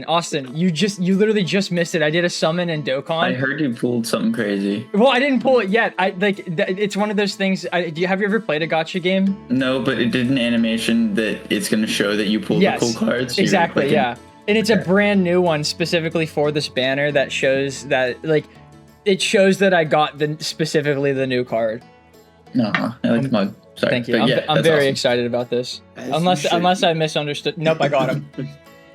Austin, you literally just missed it. I did a summon in Dokkan. I heard you pulled something crazy. Well, I didn't pull it yet. It's one of those things. Have you ever played a gacha game? No, but it did an animation that it's going to show that you pulled the cool cards. So exactly, yeah. And it's a brand new one specifically for this banner that shows that, like, it shows that I got specifically the new card. No, I like the mug. Sorry. Thank you. I'm very excited about this. Unless I misunderstood. Nope, I got him.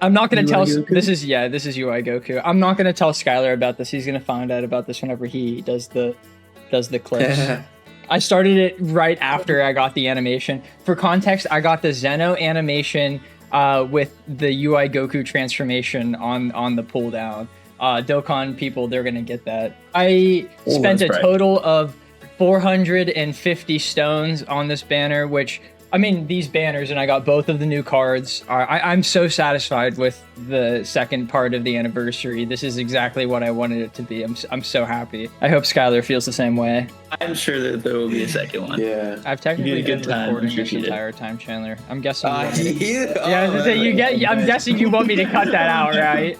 I'm not gonna tell. This is UI Goku. I'm not gonna tell Skylar about this. He's gonna find out about this whenever he does the clips. I started it right after I got the animation. For context, I got the Zeno animation with the UI Goku transformation on the pull down. Dokkan people, they're gonna get that. I spent a total of 450 stones on this banner, which, I mean, these banners, and I got both of the new cards. I'm so satisfied with the second part of the anniversary. This is exactly what I wanted it to be. I'm so happy. I hope Skylar feels the same way. I'm sure that there will be a second one. Yeah. I've technically been recording this entire time, Chandler. I'm guessing I'm guessing you want me to cut that out, right?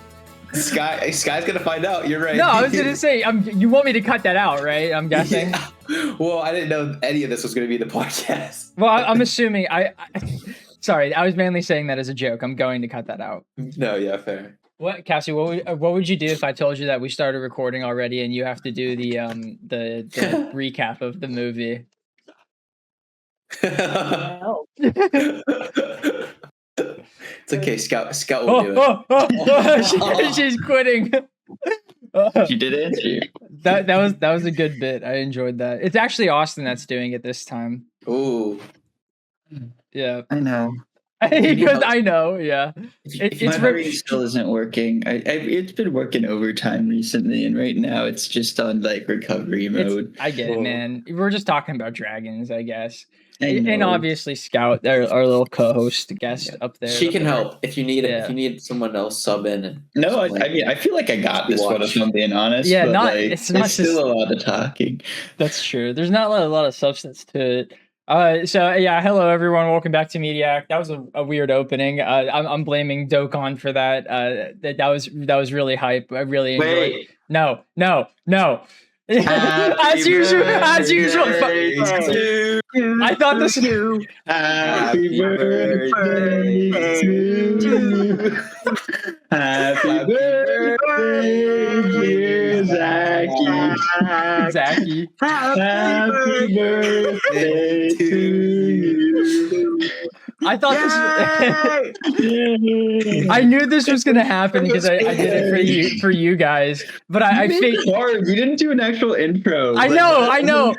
Sky's gonna find out. You're right. No, I was gonna say, you want me to cut that out, right? I'm guessing. Yeah. Well, I didn't know any of this was gonna be the podcast. Well, I'm assuming. Sorry, I was mainly saying that as a joke. I'm going to cut that out. No, yeah, fair. What, Cassie? What would you do if I told you that we started recording already and you have to do the recap of the movie? It's okay, Scout will do it. She's quitting. She did answer you. That was a good bit. I enjoyed that. It's actually Austin that's doing it this time. Ooh. Yeah. I know. Because I know, yeah. My brain still isn't working. It's been working overtime recently, and right now it's just on like recovery mode. I get it, man. We're just talking about dragons, I guess. And obviously Scout, our little co-host guest up there. She can help if you need it. If you need someone else sub in. No, I mean I feel like I got this one if I'm being honest. Yeah, but it's not still just a lot of talking. That's true. There's not a lot of substance to it. So yeah, hello everyone. Welcome back to Mediak. That was a weird opening. I'm blaming Dokkan for that. That was really hype. I really enjoyed it. No. As usual. I thought this. Happy birthday to you. Happy birthday, dear Zachy. Happy birthday to you. I thought this. I knew this was gonna happen because I did it for you guys. But I faked. You didn't do an actual intro. I know.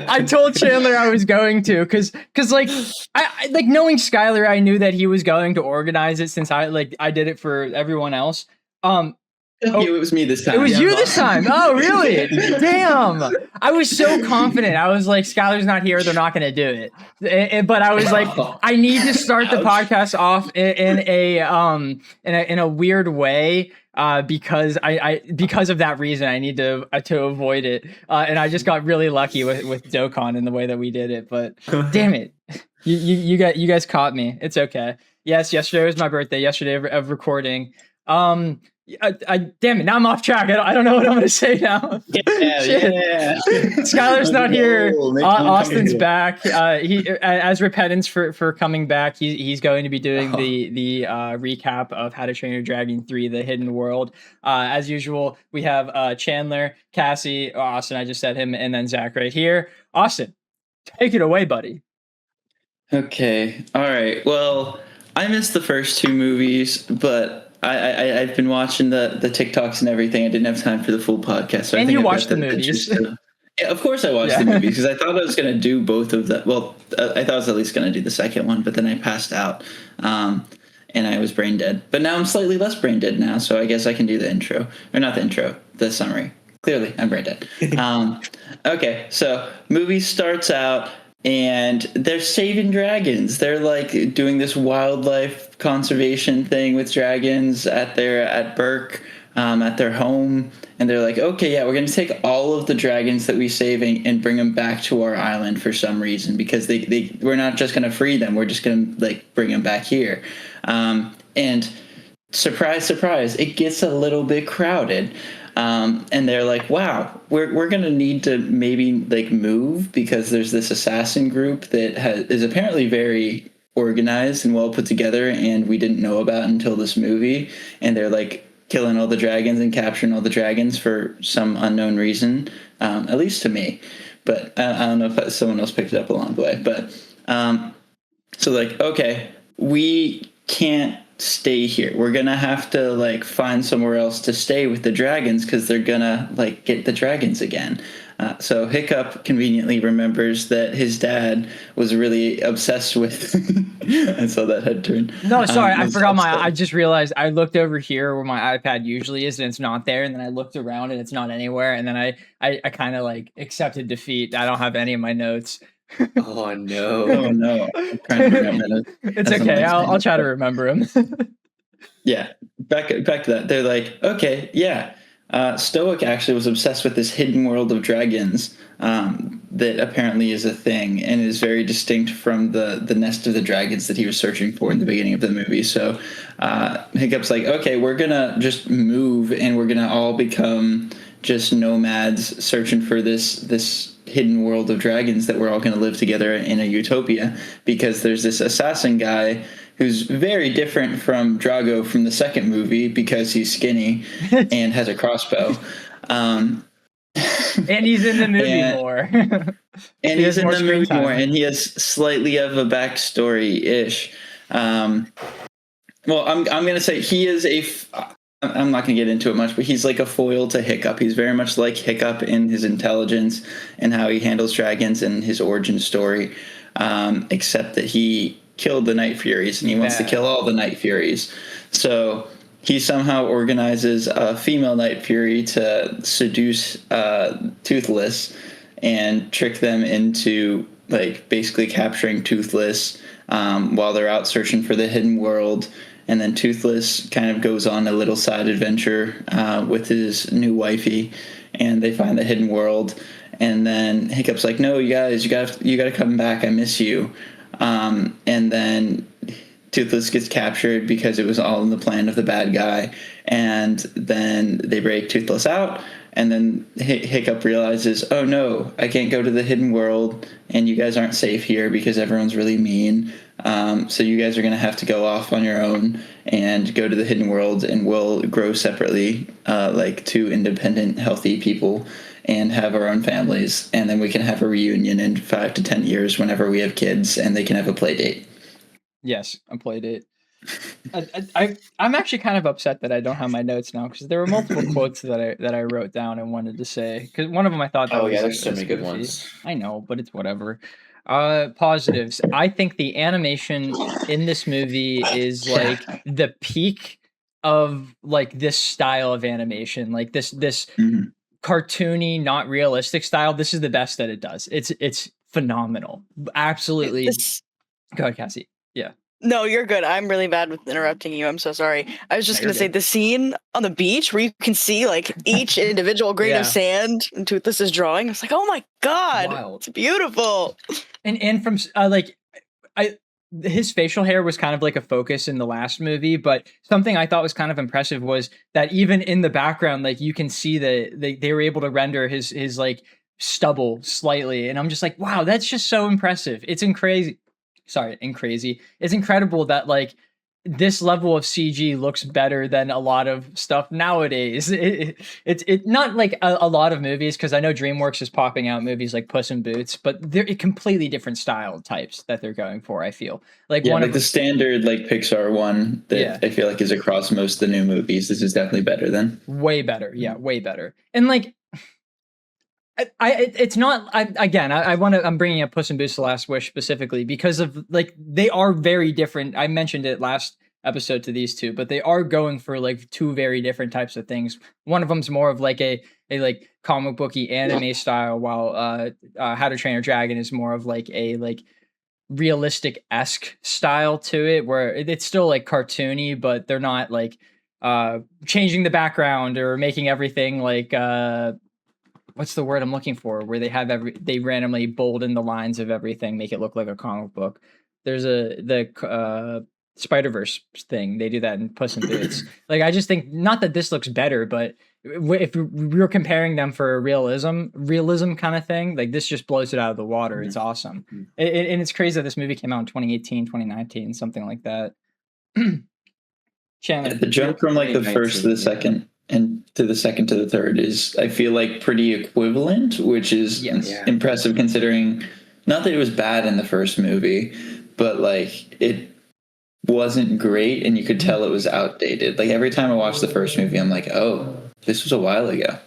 I told Chandler I was going to, because like I like knowing Skylar, I knew that he was going to organize it since I did it for everyone else. It was me this time. It was you this time. Oh, really? Damn. I was so confident. I was like, Skylar's not here. They're not going to do it. But I was like, I need to start the podcast off in a weird way. Because because of that reason, I need to avoid it. And I just got really lucky with Dokkan in the way that we did it. But damn it, you guys caught me. It's okay. Yes, yesterday was my birthday. Yesterday of recording. Damn it! Now I'm off track. I don't know what I'm going to say now. Yeah. Skylar's not here. Austin's back. He, as repentance for coming back, he's going to be doing the recap of How to Train Your Dragon 3: The Hidden World. As usual, we have Chandler, Cassie, Austin. I just said him, and then Zach right here. Austin, take it away, buddy. Okay. All right. Well, I missed the first two movies, but I've been watching the TikToks and everything. I didn't have time for the full podcast. So and you watched the movies. Yeah, of course I watched the movies because I thought I was going to do both of them. Well, I thought I was at least going to do the second one, but then I passed out and I was brain dead. But now I'm slightly less brain dead now, so I guess I can do the intro. Or not the intro, the summary. Clearly, I'm brain dead. Okay, so movie starts out. And they're saving dragons. They're like doing this wildlife conservation thing with dragons at Burke, at their home. And they're like, okay, yeah, we're going to take all of the dragons that we're saving and bring them back to our island for some reason, because we're not just going to free them. We're just going to like bring them back here. And surprise, surprise, it gets a little bit crowded. And they're like, wow, we're going to need to maybe like move because there's this assassin group that is apparently very organized and well put together, and we didn't know about until this movie. And they're like killing all the dragons and capturing all the dragons for some unknown reason, at least to me. But I don't know if someone else picked it up along the way. But so like, okay, we can't stay here. We're gonna have to like find somewhere else to stay with the dragons because they're gonna like get the dragons again. So Hiccup conveniently remembers that his dad was really obsessed with. I saw that head turn. No, sorry, I forgot I just realized I looked over here where my iPad usually is, and it's not there. And then I looked around, and it's not anywhere. And then I kind of like accepted defeat. I don't have any of my notes. Oh no! Oh no! I'm trying to remember. It's okay. I'll try to remember him. Yeah, back to that. They're like, okay, yeah. Stoic actually was obsessed with this hidden world of dragons that apparently is a thing and is very distinct from the nest of the dragons that he was searching for in the beginning of the movie. So Hiccup's like, okay, we're gonna just move and we're gonna all become just nomads searching for this hidden world of dragons that we're all going to live together in a utopia, because there's this assassin guy who's very different from Drago from the second movie because he's skinny and has a crossbow. And he's in the movie more. And he's in the movie more, and he has slightly of a backstory-ish. Well, I'm going to say he is I'm not going to get into it much, but he's like a foil to Hiccup. He's very much like Hiccup in his intelligence and how he handles dragons and his origin story, except that he killed the Night Furies and he wants to kill all the Night Furies. So he somehow organizes a female Night Fury to seduce Toothless and trick them into like basically capturing Toothless while they're out searching for the hidden world. And then Toothless kind of goes on a little side adventure with his new wifey, and they find the hidden world. And then Hiccup's like, "No, you guys, you got to come back. I miss you." And then Toothless gets captured because it was all in the plan of the bad guy. And then they break Toothless out. And then Hiccup realizes, "Oh no, I can't go to the hidden world, and you guys aren't safe here because everyone's really mean. So you guys are going to have to go off on your own and go to the hidden world, and we'll grow separately like two independent, healthy people and have our own families. And then we can have a reunion in 5 to 10 years whenever we have kids, and they can have a play date." Yes, a play date. I'm actually kind of upset that I don't have my notes now, because there were multiple quotes that I wrote down and wanted to say. Because one of them I thought that was, there's so many good ones. I know, but it's whatever. Positives. I think the animation in this movie is like the peak of like this style of animation, like this cartoony, not realistic style. This is the best that it does. It's phenomenal. Absolutely. Go ahead, Cassie. Yeah. No, you're good. I'm really bad with interrupting you. I'm so sorry. I was just going to say the scene on the beach where you can see like each individual grain of sand and Toothless is drawing. It's like, oh my God, It's beautiful. And from his facial hair was kind of like a focus in the last movie, but something I thought was kind of impressive was that even in the background, like you can see that they were able to render his like stubble slightly. And I'm just like, wow, that's just so impressive. It's crazy. It's incredible that like this level of CG looks better than a lot of stuff nowadays. It's not like a lot of movies, because I know DreamWorks is popping out movies like Puss in Boots, but they're completely different style types that they're going for. I feel like the standard like Pixar one that I feel like is across most of the new movies. This is definitely better than. Way better, way better, and like. It's not. I'm bringing up Puss in Boots: The Last Wish specifically because of like they are very different. I mentioned it last episode to these two, but they are going for like two very different types of things. One of them's more of like a like comic booky anime style, while How to Train Your Dragon is more of like a like realistic-esque style to it, where it's still like cartoony, but they're not like changing the background or making everything like what's the word I'm looking for? Where they have they randomly bold in the lines of everything, make it look like a comic book. There's Spider-Verse thing. They do that in Puss in Boots. Like, I just think, not that this looks better, but if we're comparing them for a realism kind of thing, like this just blows it out of the water. It's awesome. And it's crazy that this movie came out in 2018, 2019, something like that. Chandler, the jump from like the first to the second and to the second to the third is, I feel like, pretty equivalent, which is impressive considering, not that it was bad in the first movie, but like it wasn't great and you could tell it was outdated. Like every time I watched the first movie, I'm like, oh, this was a while ago.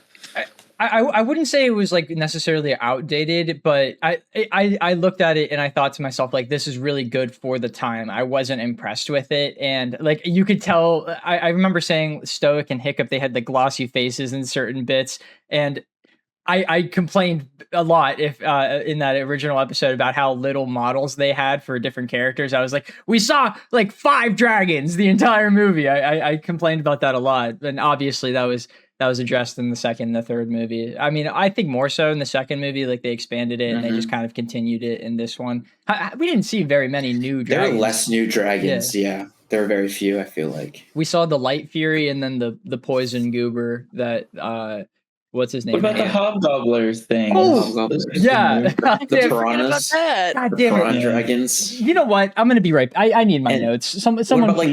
I wouldn't say it was like necessarily outdated, but I looked at it and I thought to myself, like, this is really good for the time. I wasn't impressed with it. And like, you could tell, I remember saying Stoic and Hiccup, they had the glossy faces in certain bits. And I complained a lot in that original episode about how little models they had for different characters. I was like, we saw like 5 dragons the entire movie. I complained about that a lot. And obviously that was addressed in the second and the third movie. I mean, I think more so in the second movie, like they expanded it and they just kind of continued it in this one. We didn't see very many new dragons. There were less new dragons, yeah. There were very few, I feel like. We saw the Light Fury and then the Poison Goober that what's his name? What about the Hobgobblers thing? Oh, yeah. The piranhas. God damn it. Dragons. You know what? I'm going to be right. I need my notes. Someone what about like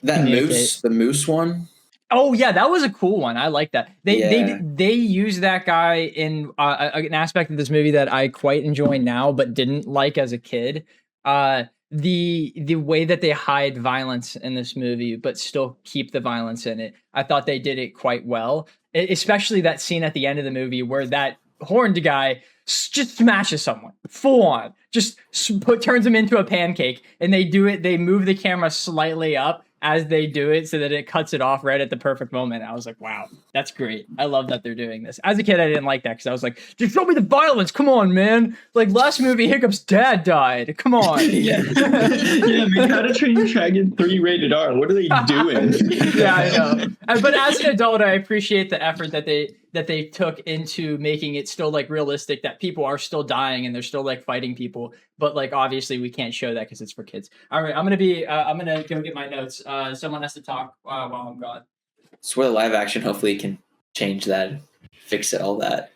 the moose one? Oh yeah, that was a cool one. I like that. They use that guy in an aspect of this movie that I quite enjoy now, but didn't like as a kid. The way that they hide violence in this movie, but still keep the violence in it. I thought they did it quite well, especially that scene at the end of the movie where that horned guy just smashes someone full on, just turns him into a pancake, and they do it. They move the camera slightly up as they do it so that it cuts it off right at the perfect moment. I was like, wow, that's great. I love that they're doing this. As a kid, I didn't like that because I was like, just show me the violence. Come on, man. Like last movie, Hiccup's dad died. Come on. Yeah, How to Train Your Dragon 3 rated R. What are they doing? Yeah, I know. But as an adult, I appreciate the effort that they took into making it still like realistic, that people are still dying and they're still like fighting people. But like, obviously we can't show that because it's for kids. All right, I'm going to go get my notes. Someone has to talk while I'm gone. So the live action hopefully can change that, fix it, all that.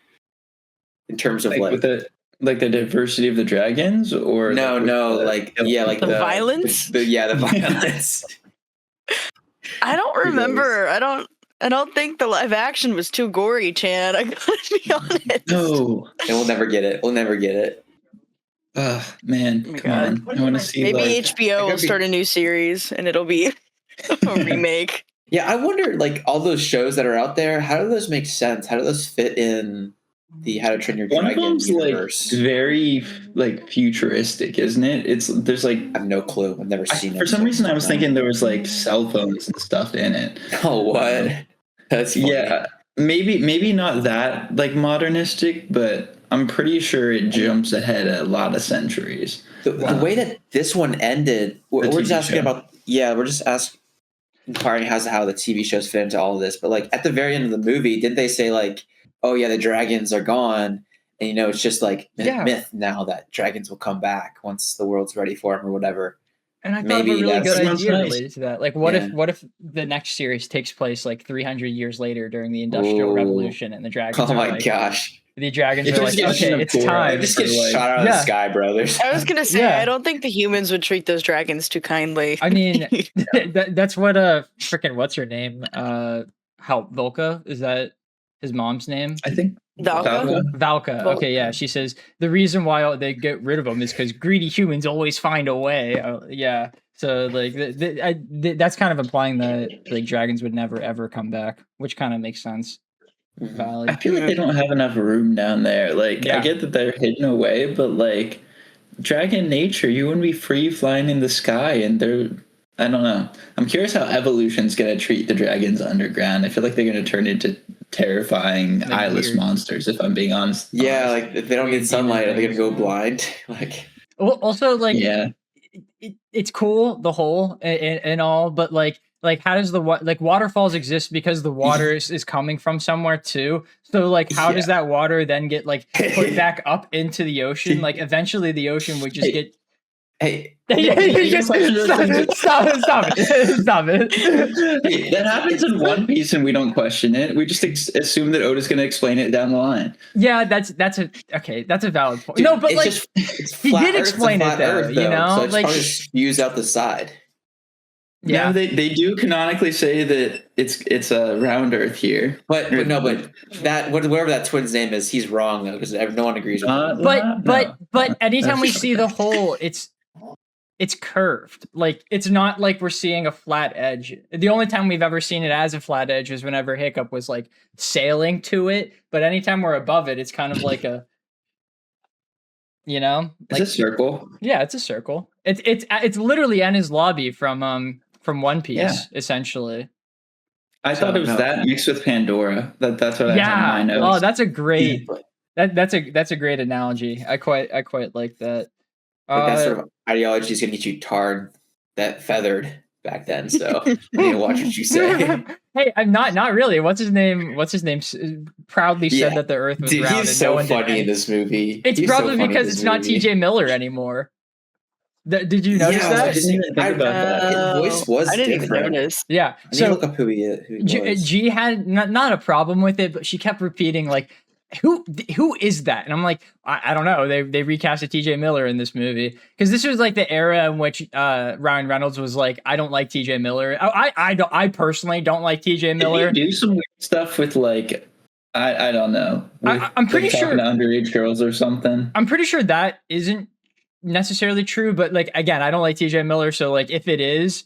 In terms of like the diversity of the dragons, or the violence. The violence. I don't remember. I don't think the live action was too gory, Chan. I gotta be honest. No, and we'll never get it. Man, oh come on. I want to see. Maybe HBO will start a new series and it'll be a remake. Yeah, I wonder, like, all those shows that are out there, how do those make sense? How do those fit in the How to Train Your Dragon universe? Like very like futuristic, isn't it? There's like, I have no clue. I've never seen it. For some reason, I was thinking there was like cell phones and stuff in it. Oh, what? That's funny. Yeah, maybe not that like modernistic, but I'm pretty sure it jumps ahead a lot of centuries. The way that this one ended, we're just asking about. Yeah, we're just inquiring how the TV shows fit into all of this. But like at the very end of the movie, didn't they say like, oh yeah, the dragons are gone, and it's just like myth now that dragons will come back once the world's ready for them or whatever. And I thought of a really good idea related to that. Like, what if the next series takes place like 300 years later during the Industrial Revolution, and the dragons? Oh my gosh! The dragons are like, okay, it's time. It just gets shot out of the sky, brothers. I was gonna say, I don't think the humans would treat those dragons too kindly. I mean, that's what freaking what's her name? Volka, is that his mom's name? I think Valka. Okay, yeah. She says the reason why they get rid of them is because greedy humans always find a way. Yeah. So like that's kind of implying that like dragons would never ever come back, which kind of makes sense. Valid. I feel like they don't have enough room down there. Like I get that they're hidden away, but like dragon nature, you wouldn't be free flying in the sky, and I don't know. I'm curious how evolution's gonna treat the dragons underground. I feel like they're gonna turn into terrifying eyeless monsters, if I'm being honest. Yeah, like if they don't get sunlight, are they gonna go blind? Like, well, also like it's cool the hole and all, but like how does waterfalls exist because the water is coming from somewhere too? So like how does that water then get like put back up into the ocean? Like eventually the ocean would just get Hey, Stop it. Hey, that happens in One Piece, and we don't question it. We just assume that Oda's going to explain it down the line. Yeah, that's a valid point. Dude, no, but like he did explain it though, you know, so like spews out the side. Yeah, no, they do canonically say that it's a round Earth here, but that whatever that twin's name is, he's wrong though because no one agrees with him. But anytime we see the hole, it's curved. Like it's not like we're seeing a flat edge. The only time we've ever seen it as a flat edge was whenever Hiccup was like sailing to it. But anytime we're above it, it's kind of like a, you know, like, it's a circle. Yeah, it's a circle. It's literally Enna's lobby from One Piece, essentially. I thought it was that mixed with Pandora. That's what I had in my notes. Oh, that's a great that's a great analogy. I quite like that. That sort of ideology is gonna get you tarred, that feathered back then. So you need to watch what you say. Hey, I'm not really. What's his name? Proudly said that the Earth was round. He's so funny in this movie. It's probably because it's not T.J. Miller anymore. Did you notice that? I didn't even think about that. His voice was different. Even notice. Yeah. So look up who he was. G had not a problem with it, but she kept repeating like, who is that? And I'm like, I don't know. They recasted TJ Miller in this movie because this was like the era in which Ryan Reynolds was like, I don't like TJ Miller. I personally don't like TJ Miller. Did he do some weird stuff with like I don't know. I'm pretty sure underage girls or something. I'm pretty sure that isn't necessarily true, but like again, I don't like TJ Miller, so like if it is.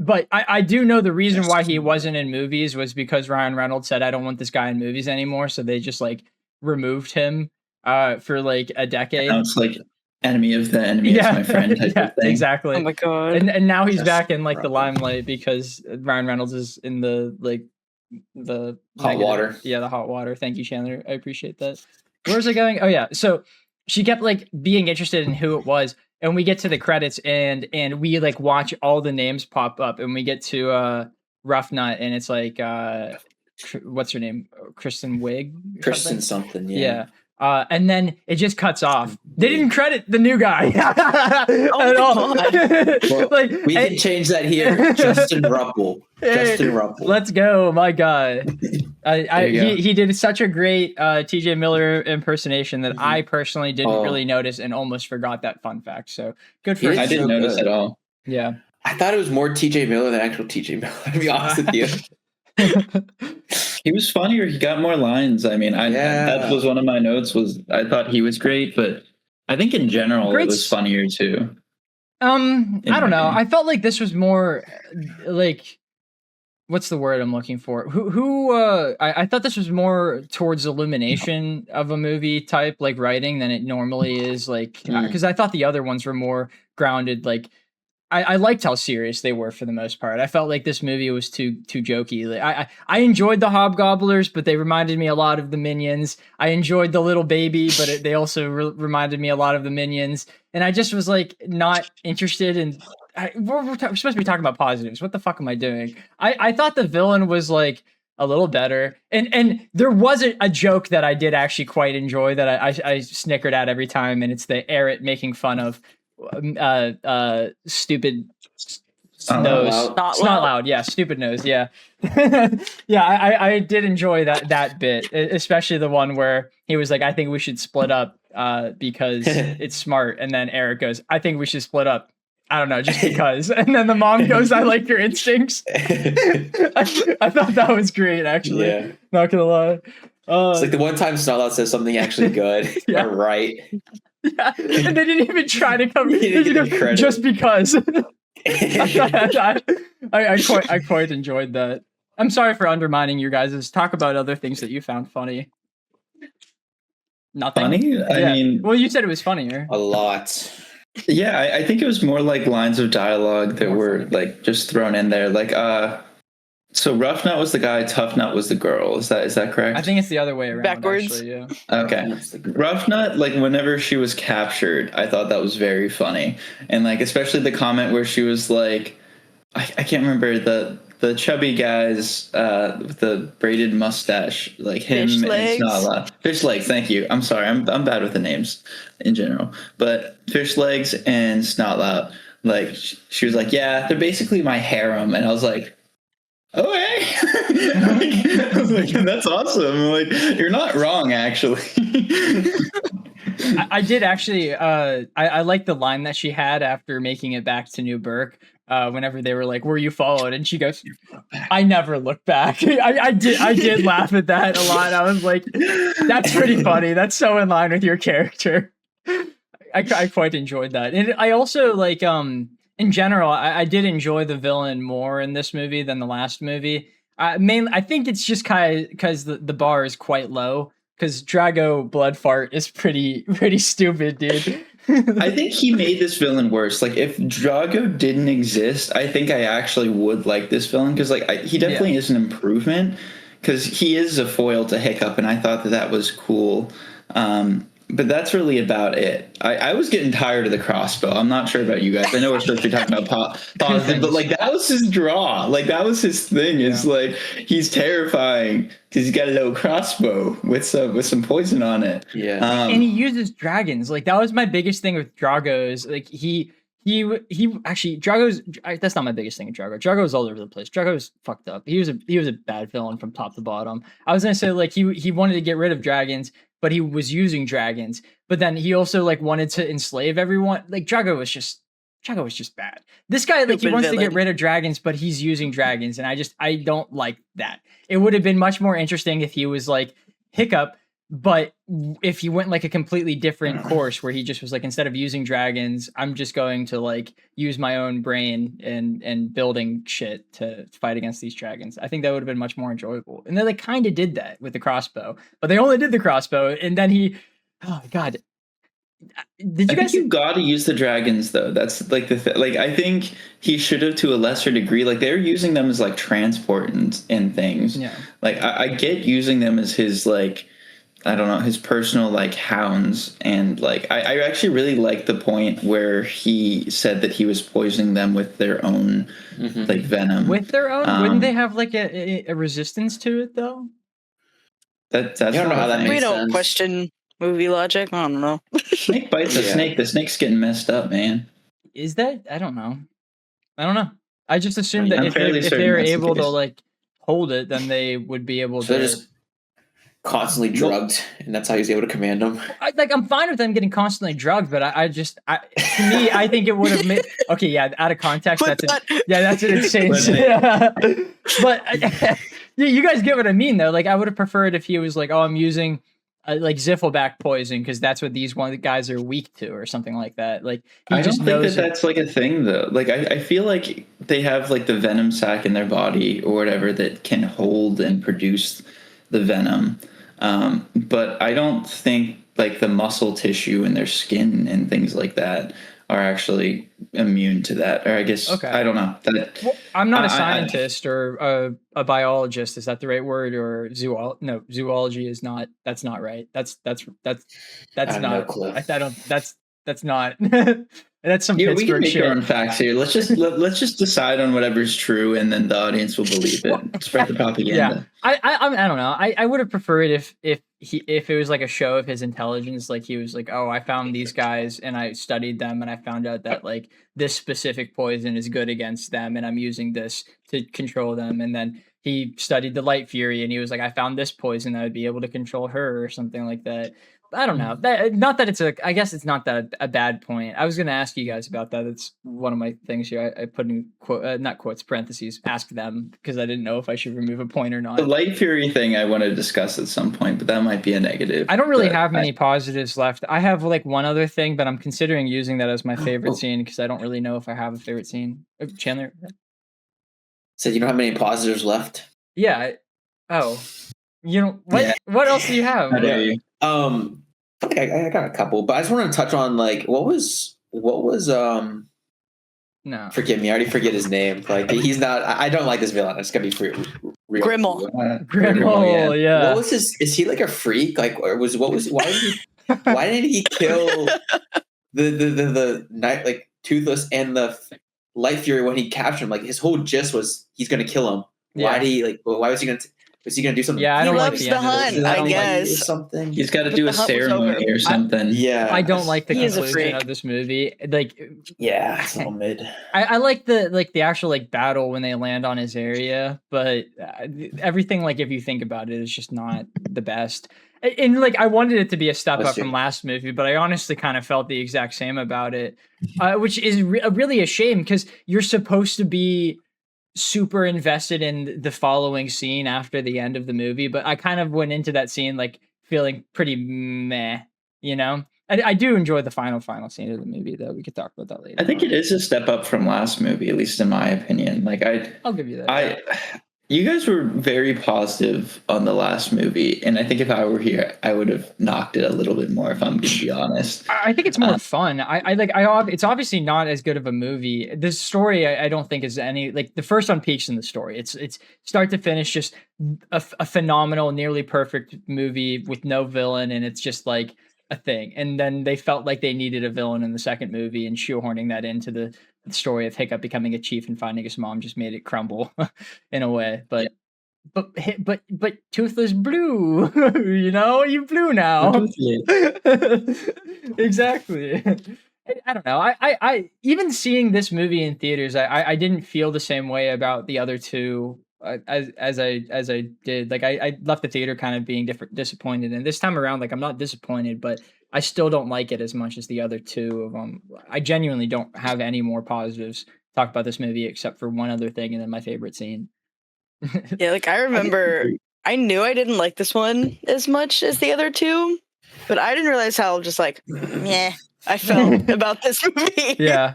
But I do know the reason why he wasn't in movies was because Ryan Reynolds said, I don't want this guy in movies anymore. So they just like removed him for like a decade. Now it's like enemy of the enemy is my friend type of thing. Exactly. Oh my God. And now he's back in like the limelight because Ryan Reynolds is in the hot water. Yeah, the hot water. Thank you, Chandler. I appreciate that. Where's it going? Oh yeah. So she kept like being interested in who it was. And we get to the credits and we like watch all the names pop up and we get to Rough Nut and it's like what's her name? Kristen Wiig? Kristen something, yeah. And then it just cuts off. They didn't credit the new guy at all. Well, like we can change that here. Justin Ruppel. Justin Ruppel. Let's go, my guy. He did such a great TJ Miller impersonation that I personally didn't really notice and almost forgot that fun fact. So good for him. I didn't notice at all. Yeah. I thought it was more TJ Miller than actual TJ Miller, to be honest with you. He was funnier. He got more lines. I mean, that was one of my notes. Was I thought he was great, but I think in general it was funnier too. I don't know. I felt like this was more like, what's the word I'm looking for? I thought this was more towards illumination of a movie type like writing than it normally is. Like because I thought the other ones were more grounded. Like I liked how serious they were for the most part. I felt like this movie was too jokey. Like, I enjoyed the Hobgobblers, but they reminded me a lot of the Minions. I enjoyed the little baby, but they also reminded me a lot of the Minions. And I just was like not interested in. We're supposed to be talking about positives. What the fuck am I doing? I thought the villain was like a little better, and there was a joke that I did actually quite enjoy that I snickered at every time, and it's the Eret making fun of. Stupid nose. Not loud. Yeah, stupid nose. Yeah. Yeah, I did enjoy that bit, especially the one where he was like, I think we should split up because it's smart. And then Eric goes, I think we should split up. I don't know, just because. And then the mom goes, I like your instincts. I thought that was great, actually. Yeah. Not gonna lie. It's like the one time Snarlout says something actually good or right. Yeah, and they didn't even try to come just because. I quite enjoyed that. I'm sorry for undermining you guys. Talk about other things that you found funny. Nothing. Funny? I mean, well, you said it was funnier. A lot. Yeah, I think it was more like lines of dialogue that were like just thrown in there. Like, so Rough Nut was the guy, Tough Nut was the girl. Is that correct? I think it's the other way around. Backwards. Actually, yeah. Okay. Rough Nut, like whenever she was captured, I thought that was very funny, and like especially the comment where she was like, I can't remember the chubby guys with the braided mustache, like him Fish and legs. Snotlout. Fish legs, thank you. I'm sorry, I'm bad with the names in general. But Fish legs and Snotlout, like she was like, yeah, they're basically my harem, and I was like, okay. I was like, that's awesome. Like, you're not wrong, actually. I did actually. I like the line that she had after making it back to New Burke. Whenever they were like, "Were you followed?" and she goes, "I never look back." I did laugh at that a lot. I was like, "That's pretty funny. That's so in line with your character." I quite enjoyed that, and I also like in general, I did enjoy the villain more in this movie than the last movie. I think it's just kind of because the bar is quite low. Because Drago Bloodfart is pretty stupid, dude. I think he made this villain worse. Like, if Drago didn't exist, I think I actually would like this villain because, like, he definitely is an improvement because he is a foil to Hiccup, and I thought that was cool. But that's really about it. I was getting tired of the crossbow. I'm not sure about you guys. I know we're supposed to be talking about positive, but like that was his draw. Like that was his thing. Is like he's terrifying because he's got a little crossbow with some poison on it. Yeah, and he uses dragons. Like that was my biggest thing with Drago. Is like he actually Drago's. That's not my biggest thing with Drago. Drago's all over the place. Drago's fucked up. He was a bad villain from top to bottom. I was gonna say like he wanted to get rid of dragons, but he was using dragons. But then he also like wanted to enslave everyone. Like Drago was just bad. This guy like he wants to get rid of dragons, but he's using dragons, and I don't like that. It would have been much more interesting if he was like Hiccup. But if he went like a completely different course where he just was like, instead of using dragons, I'm just going to like use my own brain and building shit to fight against these dragons. I think that would have been much more enjoyable. And then they kind of did that with the crossbow, but they only did the crossbow. And then oh God. Did you guys? You got to use the dragons though. That's like like I think he should have to a lesser degree. Like they're using them as like transport and things. Yeah. Like I get using them as his like, I don't know, his personal like hounds, and like I actually really like the point where he said that he was poisoning them with their own like venom. With their own? Wouldn't they have like a resistance to it though? That's I don't know how that makes sense. We don't question movie logic. I don't know. Snake bites a snake. The snake's getting messed up, man. Is that? I don't know. I just assumed that if they were able to like hold it, then they would be able to. Just constantly drugged, and that's how he's able to command them. I'm fine with them getting constantly drugged, but to me, I think it would have made. Okay, yeah, out of context, that's an insane. But you guys get what I mean, though. Like, I would have preferred if he was like, "Oh, I'm using like Ziffelback poison because that's what these one of the guys are weak to," or something like that. Like, I don't think that's like a thing, though. Like, I feel like they have like the venom sac in their body or whatever that can hold and produce the venom. But I don't think like the muscle tissue in their skin and things like that are actually immune to that. Or I guess, I don't know. Well, I'm not a scientist or a biologist. Is that the right word? Or zoology is not. That's not right. That's not. That's not. That's some Pittsburgh we can make shit. our own facts here. Let's just decide on whatever's true, and then the audience will believe it. Spread the propaganda. Yeah, I don't know. I would have preferred if it was like a show of his intelligence. Like he was like, oh, I found these guys and I studied them and I found out that like this specific poison is good against them, and I'm using this to control them. And then he studied the Light Fury and he was like, I found this poison that would be able to control her or something like that. I don't know. I guess it's not that a bad point. I was going to ask you guys about that. It's one of my things here. I put in not quotes, parentheses, ask them, because I didn't know if I should remove a point or not. The Light Fury thing I want to discuss at some point, but that might be a negative. I don't really have many positives left. I have like one other thing, but I'm considering using that as my favorite scene because I don't really know if I have a favorite scene. Chandler? So you don't have many positives left? Yeah. You know, what? Yeah. What else do you have? I got a couple, but I just want to touch on like what was no, forgive me, I already forget his name. Like he's not. I don't like this villain. It's gonna be free. Grimmel, yeah. What was his? Is he like a freak? Like, or why did he kill the night like Toothless and the Light Fury, when he captured him, like his whole gist was he's gonna kill him. Why did he like? Why was he gonna? Was he gonna do something? Yeah, I don't he like loves the the end of hunt, this. I Or guess. something. He's got to But do the a hunt was ceremony over. or something. Yeah, I don't like the He is a conclusion freak. of this movie. Like, Yeah, it's a little mid. I like the actual like battle when they land on his area, but everything, like, if you think about it, is just not the best. And like, I wanted it to be a step Let's up from see. last movie, but I honestly kind of felt the exact same about it, which is really a shame because you're supposed to be super invested in the following scene after the end of the movie, but I kind of went into that scene like feeling pretty meh, you know? I do enjoy the final scene of the movie, though. We could talk about that later. I think it is a step up from last movie, at least in my opinion. Like I'll give you that. You guys were very positive on the last movie, and I think if I were here, I would have knocked it a little bit more. If I'm going to be honest, I think it's more fun. It's obviously not as good of a movie. The story, I don't think is any like the first one peaks in the story. It's start to finish just a phenomenal, nearly perfect movie with no villain, and it's just like a thing. And then they felt like they needed a villain in the second movie, and shoehorning that into the story of Hiccup becoming a chief and finding his mom just made it crumble in a way. But but Toothless Blue, you know, you blue now. Exactly. I don't know. I even seeing this movie in theaters, I didn't feel the same way about the other two as I did. Like I left the theater kind of being disappointed, and this time around, like I'm not disappointed, but I still don't like it as much as the other two of them. I genuinely don't have any more positives to talk about this movie except for one other thing, and then my favorite scene. Yeah, like I remember, I knew I didn't like this one as much as the other two, but I didn't realize how just like meh I felt about this movie. Yeah,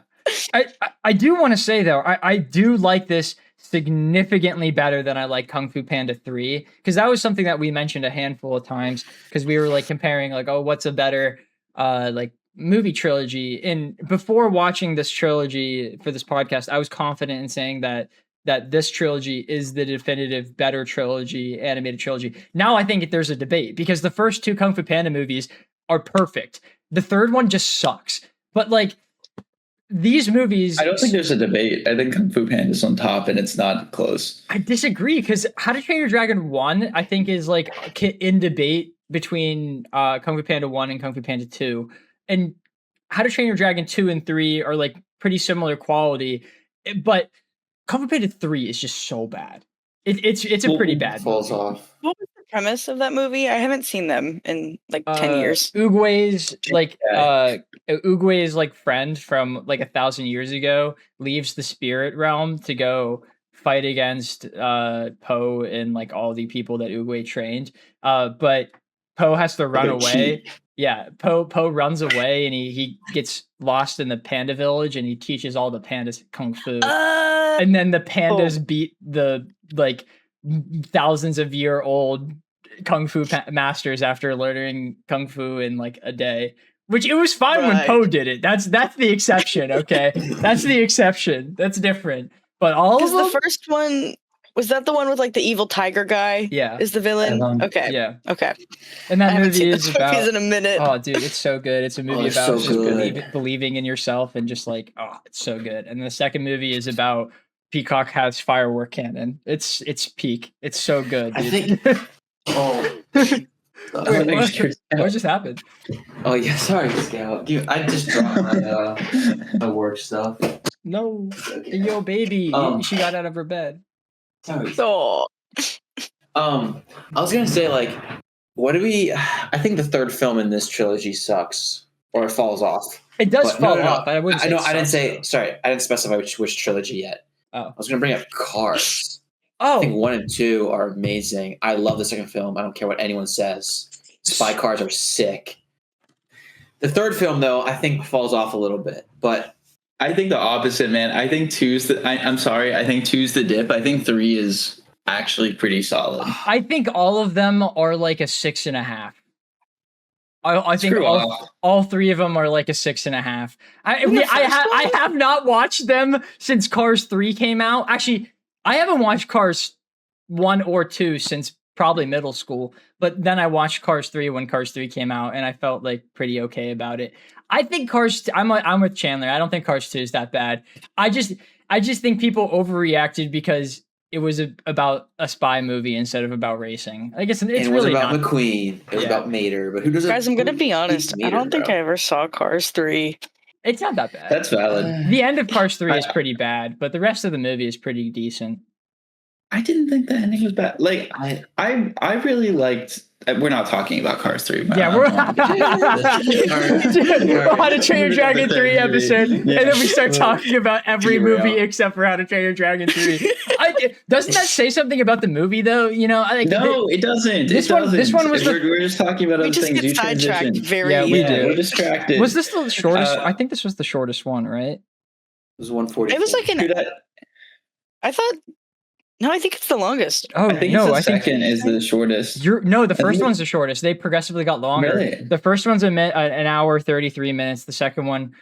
I do want to say though, I do like this significantly better than I like Kung Fu Panda 3, because that was something that we mentioned a handful of times because we were like comparing like, oh, what's a better like movie trilogy. And before watching this trilogy for this podcast, I was confident in saying that this trilogy is the definitive better trilogy, animated trilogy. Now I think there's a debate because the first two Kung Fu Panda movies are perfect. The third one just sucks. But like these movies, I don't think there's a debate. I think Kung Fu Panda's on top, and it's not close. I disagree because How to Train Your Dragon 1, I think, is like in debate between Kung Fu Panda 1 and Kung Fu Panda 2. And How to Train Your Dragon 2 and 3 are like pretty similar quality, but Kung Fu Panda 3 is just so bad. It's a pretty bad falls movie. off. What was the premise of that movie? I haven't seen them in like 10 years. Uguay's like friend from like 1,000 years ago leaves the spirit realm to go fight against Po and like all the people that Uguay trained. But Po has to run away. Yeah, Po runs away and he gets lost in the panda village and he teaches all the pandas kung fu. And then the pandas beat the like thousands of year old kung fu masters after learning kung fu in like a day. Which it was fine when Po did it. That's the exception, okay? That's the exception. That's different. But all of them, the first one was that the one with like the evil tiger guy? Yeah, is the villain? Okay, yeah, okay. And that movie is about in a minute. Oh, dude, it's so good. It's a movie about so just believing in yourself and just like, oh, it's so good. And the second movie is about Peacock has firework cannon. It's peak. It's so good, dude. I think. Wait, what just happened? Oh yeah, sorry, Scout. I just dropped my work stuff. No, yo, baby, she got out of her bed. Sorry. Oh. I was gonna say like, what do we? I think the third film in this trilogy sucks or it falls off. It does fall off. I wouldn't. I didn't say. Sorry, I didn't specify which trilogy yet. Oh, I was gonna bring up Cars. Oh, I think 1 and 2 are amazing. I love the second film. I don't care what anyone says. Spy Cars are sick. The third film, though, I think falls off a little bit. But I think the opposite, man. I think I'm sorry. I think 2's the dip. I think 3 is actually pretty solid. I think all of them are like a 6.5. I think all three of them are like a 6.5. I have not watched them since Cars 3 came out. Actually, I haven't watched Cars 1 or 2 since probably middle school. But then I watched Cars 3 when Cars 3 came out, and I felt like pretty okay about it. I think I'm with Chandler. I don't think Cars 2 is that bad. I just think people overreacted because it was about a spy movie instead of about racing. I guess it's really about not. McQueen. It was about Mater. But who doesn't? Guys, I'm gonna be honest. Mater, I don't think I ever saw Cars 3. It's not that bad. That's valid. The end of Cars 3 is pretty bad, but the rest of the movie is pretty decent. I didn't think the ending was bad. Like I really liked. We're not talking about Cars 3. Yeah, we're How to Train Your Dragon 3 episode, and then we start talking about every movie except for How to Train Your Dragon 3. Doesn't that say something about the movie, though? You know, no, it doesn't. This one was. We're just talking about other things. We just get sidetracked very. Yeah, we do. We're distracted. Was this the shortest? I think this was the shortest one, right? It was 140. It was like I thought. No, I think it's the longest. Oh, I think the second is the shortest. The first one's the shortest. They progressively got longer. Really? The first one's an hour 33 minutes. The second one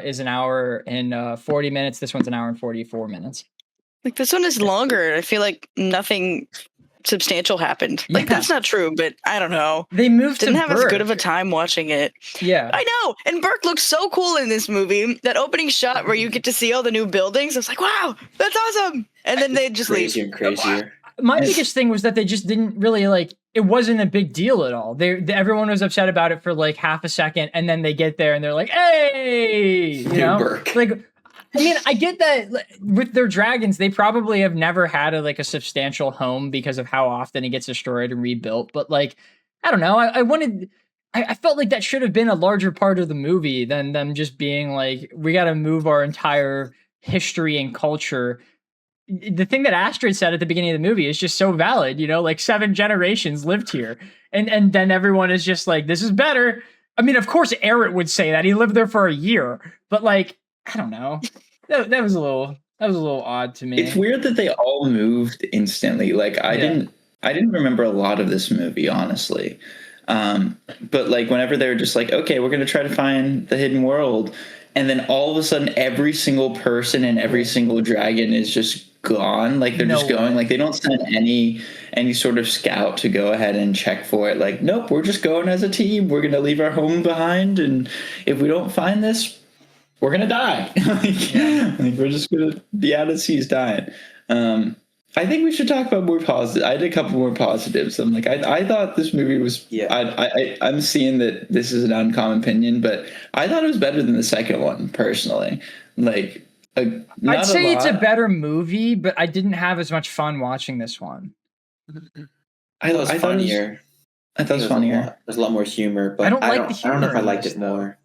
is an hour and 40 minutes. This one's an hour and 44 minutes. Like this one is longer. I feel like nothing substantial happened. Like that's not true, but I don't know. They moved. Didn't have as good of a time watching it. Yeah, I know. And Burke looks so cool in this movie. That opening shot where you get to see all the new buildings. I was like, wow, that's awesome. And then they just leave. Crazier and crazier. My biggest thing was that they just didn't really it wasn't a big deal at all. Everyone was upset about it for like half a second, and then they get there and they're like, hey, you know, Burke. like. I mean, I get that with their dragons, they probably have never had a substantial home because of how often it gets destroyed and rebuilt. But I don't know. I felt like that should have been a larger part of the movie than them just being like, we got to move our entire history and culture. The thing that Astrid said at the beginning of the movie is just so valid. You know, like 7 generations lived here, and then everyone is just like, this is better. I mean, of course, Eric would say that he lived there for a year, but I don't know. That was a little odd to me. It's weird that they all moved instantly. I didn't remember a lot of this movie, honestly. But whenever they were just like, okay, we're gonna try to find the hidden world, and then all of a sudden every single person and every single dragon is just gone. They're just going. They don't send any sort of scout to go ahead and check for it. Nope, we're just going as a team. We're gonna leave our home behind, and if we don't find this, we're gonna die. We're just gonna be out at seas dying. I think we should talk about more positives. I had a couple more positives. I thought this movie was. Yeah. I'm seeing that this is an uncommon opinion, but I thought it was better than the second one personally. I'd say it's a better movie, but I didn't have as much fun watching this one. I thought it was funnier. I thought it was funnier. There's a lot more humor, but I don't know if I liked it more.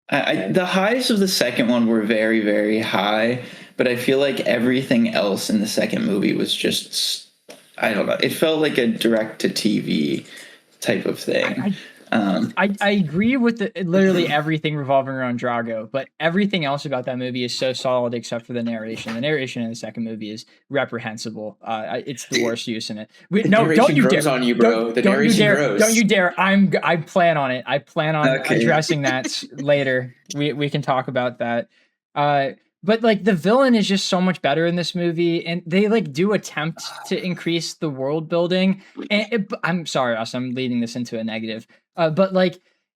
The highs of the second one were very, very high, but I feel like everything else in the second movie was just, I don't know. It felt like a direct-to-TV type of thing. I agree with literally everything revolving around Drago, but everything else about that movie is so solid except for the narration. The narration in the second movie is reprehensible. It's the worst use in it. Don't you dare! On you, bro. Don't you dare! I plan on it. I plan on addressing that later. We can talk about that. But the villain is just so much better in this movie, and they do attempt to increase the world building. And I'm sorry, Austin, I'm leading this into a negative. But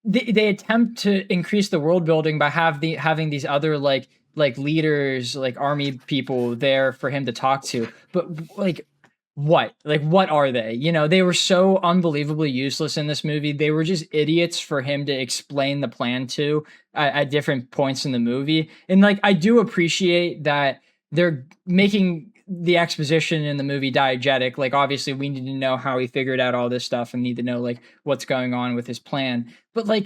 they attempt to increase the world building by having these other leaders, army people there for him to talk to. But what are they? You know, they were so unbelievably useless in this movie. They were just idiots for him to explain the plan to at different points in the movie. And I do appreciate that they're making the exposition in the movie diegetic. Obviously we need to know how he figured out all this stuff and need to know what's going on with his plan. But I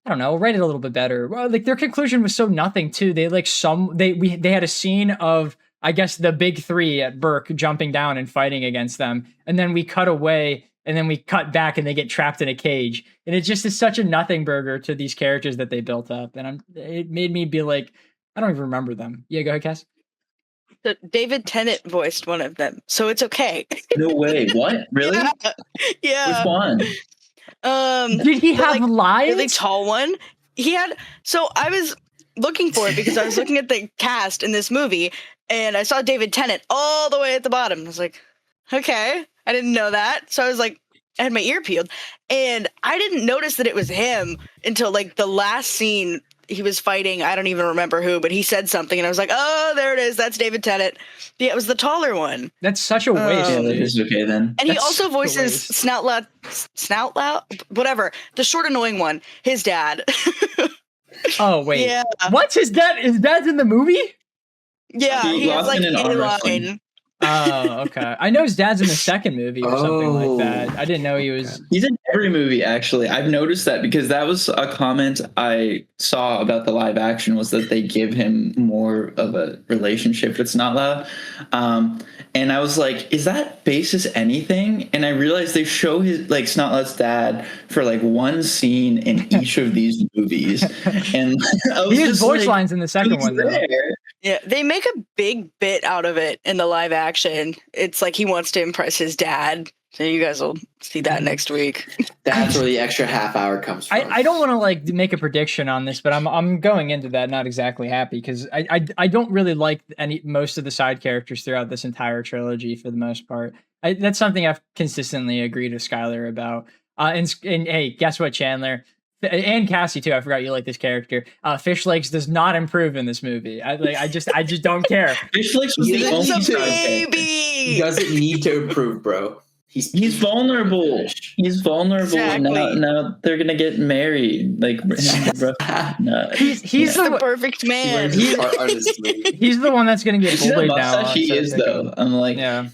don't know, write it a little bit better. Well, their conclusion was so nothing too. They they had a scene of, I guess, the big three at Burke jumping down and fighting against them. And then we cut away and then we cut back and they get trapped in a cage. And it just is such a nothing burger to these characters that they built up. And it made me be I don't even remember them. Yeah, go ahead, Cass. So David Tennant voiced one of them, so it's okay. No way! What? Really? Yeah. Which one? Did he have lines? Really tall one. He had. So I was looking for it because I was looking at the cast in this movie, and I saw David Tennant all the way at the bottom. I was like, okay, I didn't know that. So I was like, I had my ear peeled, and I didn't notice that it was him until like the last scene. He was fighting, I don't even remember who, but he said something, and I was like, oh, there it is. That's David Tennant. Yeah, it was the taller one. That's such a waste. Yeah, that is okay then. And he also voices Snout Loud, whatever, the short annoying one, his dad. Oh, wait. Yeah. What's his dad? His dad's in the movie? Yeah, he has like a line. Oh, okay. I know his dad's in the second movie or something like that. I didn't know he was. He's in every movie, actually. I've noticed that because that was a comment I saw about the live action was that they give him more of a relationship with Snot Loud. And I was like, is that basis anything? And I realized they show his like Snot Loud's dad for like one scene in each of these movies. And I was he has voice lines in the second one, though. Yeah, they make a big bit out of it in the live action. It's like he wants to impress his dad. So you guys will see that next week. That's where the extra half hour comes from. I don't want to like make a prediction on this, but I'm going into that not exactly happy because I don't really like most of the side characters throughout this entire trilogy for the most part. That's something I've consistently agreed with Skylar about. And hey, guess what, Chandler? And Cassie too. I forgot you like this character. Fish Legs does not improve in this movie. I just don't care. Fish Legs was the only baby. He doesn't need to improve, bro. He's vulnerable. He's vulnerable. Exactly. Now they're gonna get married. Like he's the perfect man. He's the one that's gonna get bullied now. He is though. I'm like, yeah.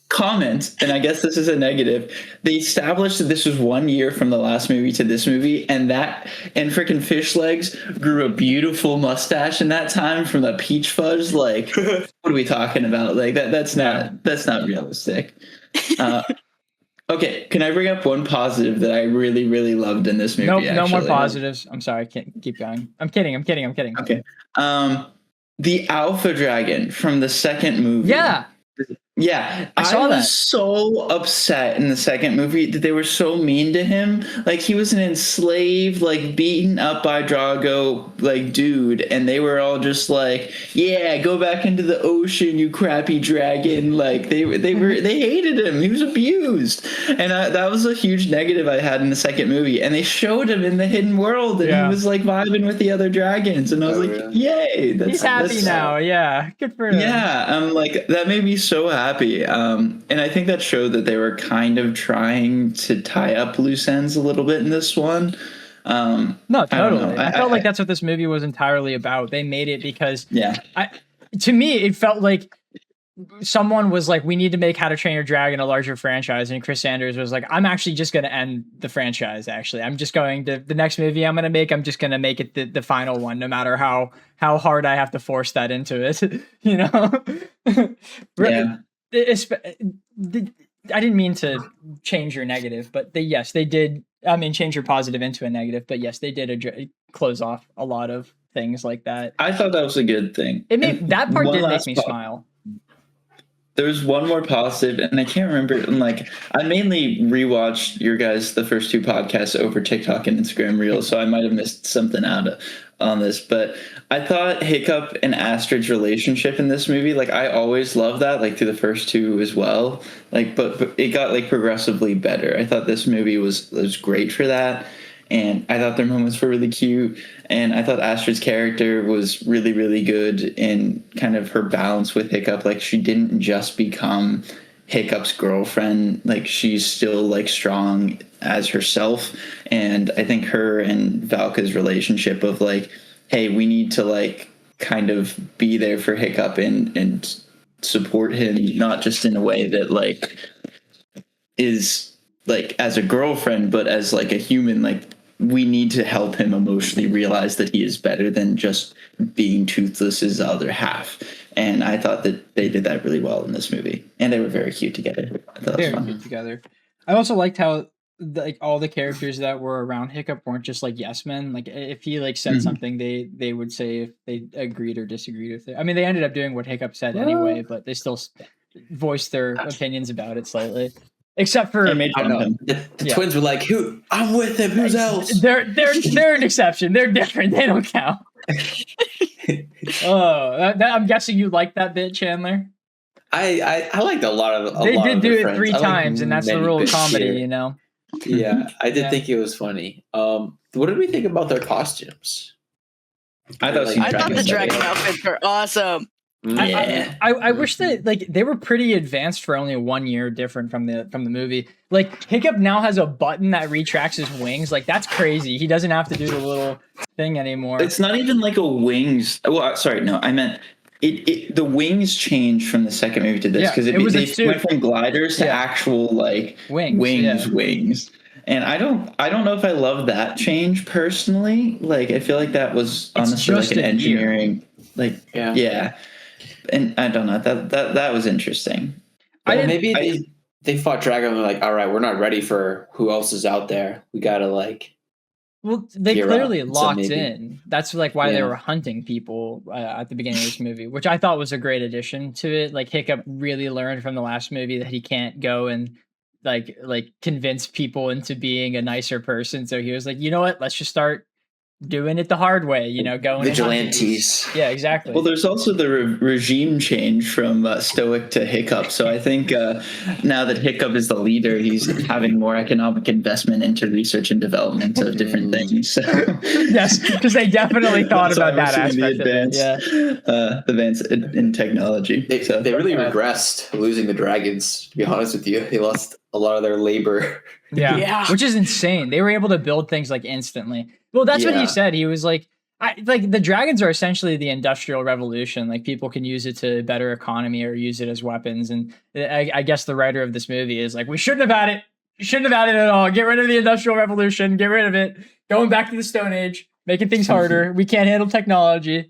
Comment, and I guess this is a negative. They established that this was 1 year from the last movie to this movie, and freaking Fish Legs grew a beautiful mustache in that time from the peach fuzz. Like, what are we talking about? Like that's not realistic. Okay, can I bring up one positive that I really, really loved in this movie? Nope, no more positives. I'm sorry, I can't keep going. I'm kidding. Okay. The Alpha Dragon from the second movie. Yeah, I was so upset in the second movie that they were so mean to him. Like, he was an enslaved, like, beaten up by Drago, like, dude, and they were all just like, yeah, go back into the ocean, you crappy dragon. Like, they hated him. He was abused. And that was a huge negative I had in the second movie. And they showed him in the hidden world, and he was, like, vibing with the other dragons. And I was like, yay. He's happy now. Yeah, good for him. Yeah, I'm like, that made me so happy. And I think that showed that they were kind of trying to tie up loose ends a little bit in this one. No, totally. I felt like that's what this movie was entirely about. They made it because to me, it felt like someone was like, we need to make How to Train Your Dragon a larger franchise. And Chris Sanders was like, I'm actually just going to end the franchise. Actually, I'm just going to the next movie I'm going to make. I'm just going to make it the final one, no matter how hard I have to force that into it, you know? Yeah. I didn't mean to change your negative, but they did. I mean, change your positive into a negative, but yes, they did close off a lot of things like that. I thought that was a good thing. That part did make me smile. There was one more positive, and I can't remember. And like, I mainly rewatched your guys' the first two podcasts over TikTok and Instagram Reels, so I might have missed something out on this. But I thought Hiccup and Astrid's relationship in this movie, like, I always loved that, like, through the first two as well. Like, but it got like progressively better. I thought this movie was great for that. And I thought their moments were really cute. And I thought Astrid's character was really, really good in kind of her balance with Hiccup. Like, she didn't just become Hiccup's girlfriend. Like, she's still, like, strong as herself. And I think her and Valka's relationship of, like, hey, we need to, like, kind of be there for Hiccup and support him, not just in a way that, like, is, like, as a girlfriend, but as, like, a human. Like, we need to help him emotionally realize that he is better than just being Toothless's other half. And I thought that they did that really well in this movie. And they were very cute together. I thought they were cute together. I also liked how like all the characters that were around Hiccup weren't just like yes men. Like, if he like said something, they would say if they agreed or disagreed with it. I mean, they ended up doing what Hiccup said anyway, but they still voiced their opinions about it slightly. Except for the twins were like, "Who? I'm with him. Who's else?" They're an exception. They're different. They don't count. I'm guessing you like that bit, Chandler. I liked a lot of. They did do it 3 times, and that's the rule of comedy, you know. Yeah, I did think it was funny. What did we think about their costumes? I thought the dragon outfits were awesome. Yeah, I wish that like they were pretty advanced for only 1 year different from the movie. Like Hiccup now has a button that retracts his wings. Like that's crazy. He doesn't have to do the little thing anymore. It's not even like a wings. Well, sorry, no, I meant it. The wings changed from the second movie to this because they went from gliders to actual like wings. And I don't know if I love that change personally. Like I feel like that was honestly like an engineering yeah. And I don't know, that was interesting. Maybe they fought Dragon and were like, all right, we're not ready for who else is out there. We gotta like. Well, they clearly locked in. That's like why they were hunting people at the beginning of this movie, which I thought was a great addition to it. Like Hiccup really learned from the last movie that he can't go and like convince people into being a nicer person. So he was like, you know what? Let's just start doing it the hard way, you know, going vigilantes. Yeah, exactly. Well, there's also the regime change from Stoic to Hiccup. So I think now that Hiccup is the leader, he's having more economic investment into research and development of different things. So. Yes, because they definitely thought about that aspect of it. Yeah, the advance in technology. They really regressed losing the dragons. To be honest with you, they lost a lot of their labor. Yeah, which is insane. They were able to build things like instantly. Well, that's what he said. He was like, like the dragons are essentially the Industrial Revolution. Like people can use it to better economy or use it as weapons. And I guess the writer of this movie is like, we shouldn't have had it. You shouldn't have had it at all. Get rid of the Industrial Revolution. Get rid of it. Going back to the Stone Age, making things harder. We can't handle technology.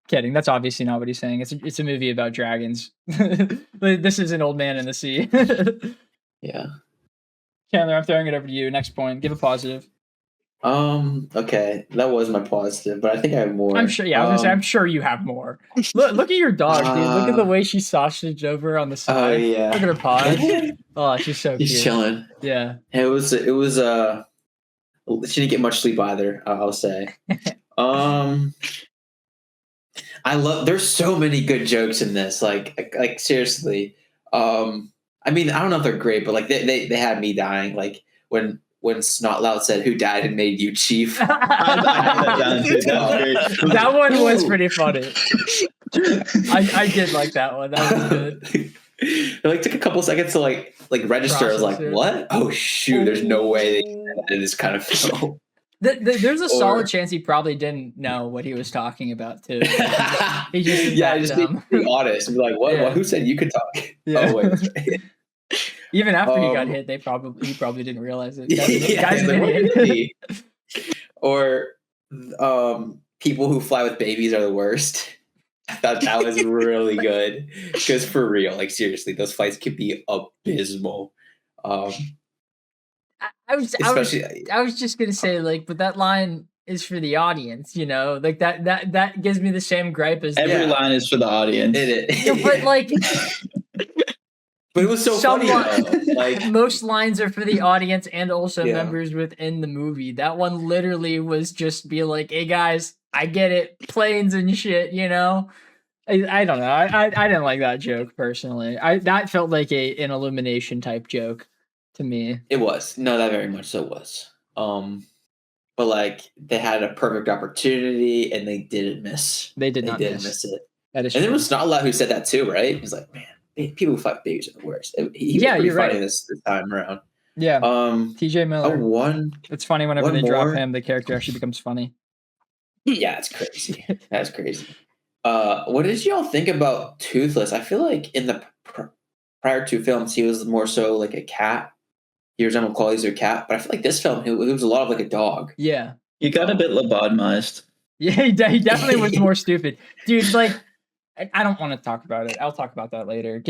Kidding. That's obviously not what he's saying. It's a movie about dragons. This is an old man in the sea. Yeah. Chandler, I'm throwing it over to you. Next point. Give a positive. Okay, that was my positive, but I think I have more. I'm sure. Yeah, I was gonna say, I'm sure you have more. Look at your dog, dude. Look at the way she's sausaged over on the side. Oh yeah. Look at her paws. Oh, she's so cute. She's chilling. Yeah. It was. She didn't get much sleep either. I'll say. I love. There's so many good jokes in this. Like seriously. I mean, I don't know if they're great, but like they had me dying. Like when Snot Loud said, "Who died and made you chief?" That one was pretty funny. I did like that one. That was good. It like took a couple seconds to like register. I was like, "What? Oh shoot! There's no way they did this kind of film." There's a solid chance he probably didn't know what he was talking about too. He just be honest and be like, "What? Yeah. Who said you could talk?" Yeah. Oh wait, that's right. Even after he got hit, he probably didn't realize it. Guy's an idiot. Or people who fly with babies are the worst. I thought that was really good because for real, like seriously, those flights could be abysmal. I was just gonna say, like, but that line is for the audience, you know, like that gives me the same gripe as every line is for the audience. But like. But it was so funny. Like most lines are for the audience and also members within the movie. That one literally was just be like, "Hey guys, I get it, planes and shit." You know, I don't know. I didn't like that joke personally. That felt like an Illumination type joke to me. It was that very much so was. But like they had a perfect opportunity and they didn't miss. They didn't miss it. That is and true. It was Snot Loud who said that too, right? He's like, "Man, people who fight babies are the worst." He was pretty funny this time around. Yeah. TJ Miller. It's funny whenever they drop him, the character actually becomes funny. Yeah, it's crazy. That's crazy. What did y'all think about Toothless? I feel like in the prior two films, he was more so like a cat. He resembled qualities of a cat, but I feel like this film, he was a lot of like a dog. Yeah. He got a bit lobotomized. Yeah, he definitely was more stupid. Dude, like, I don't want to talk about it. I'll talk about that later.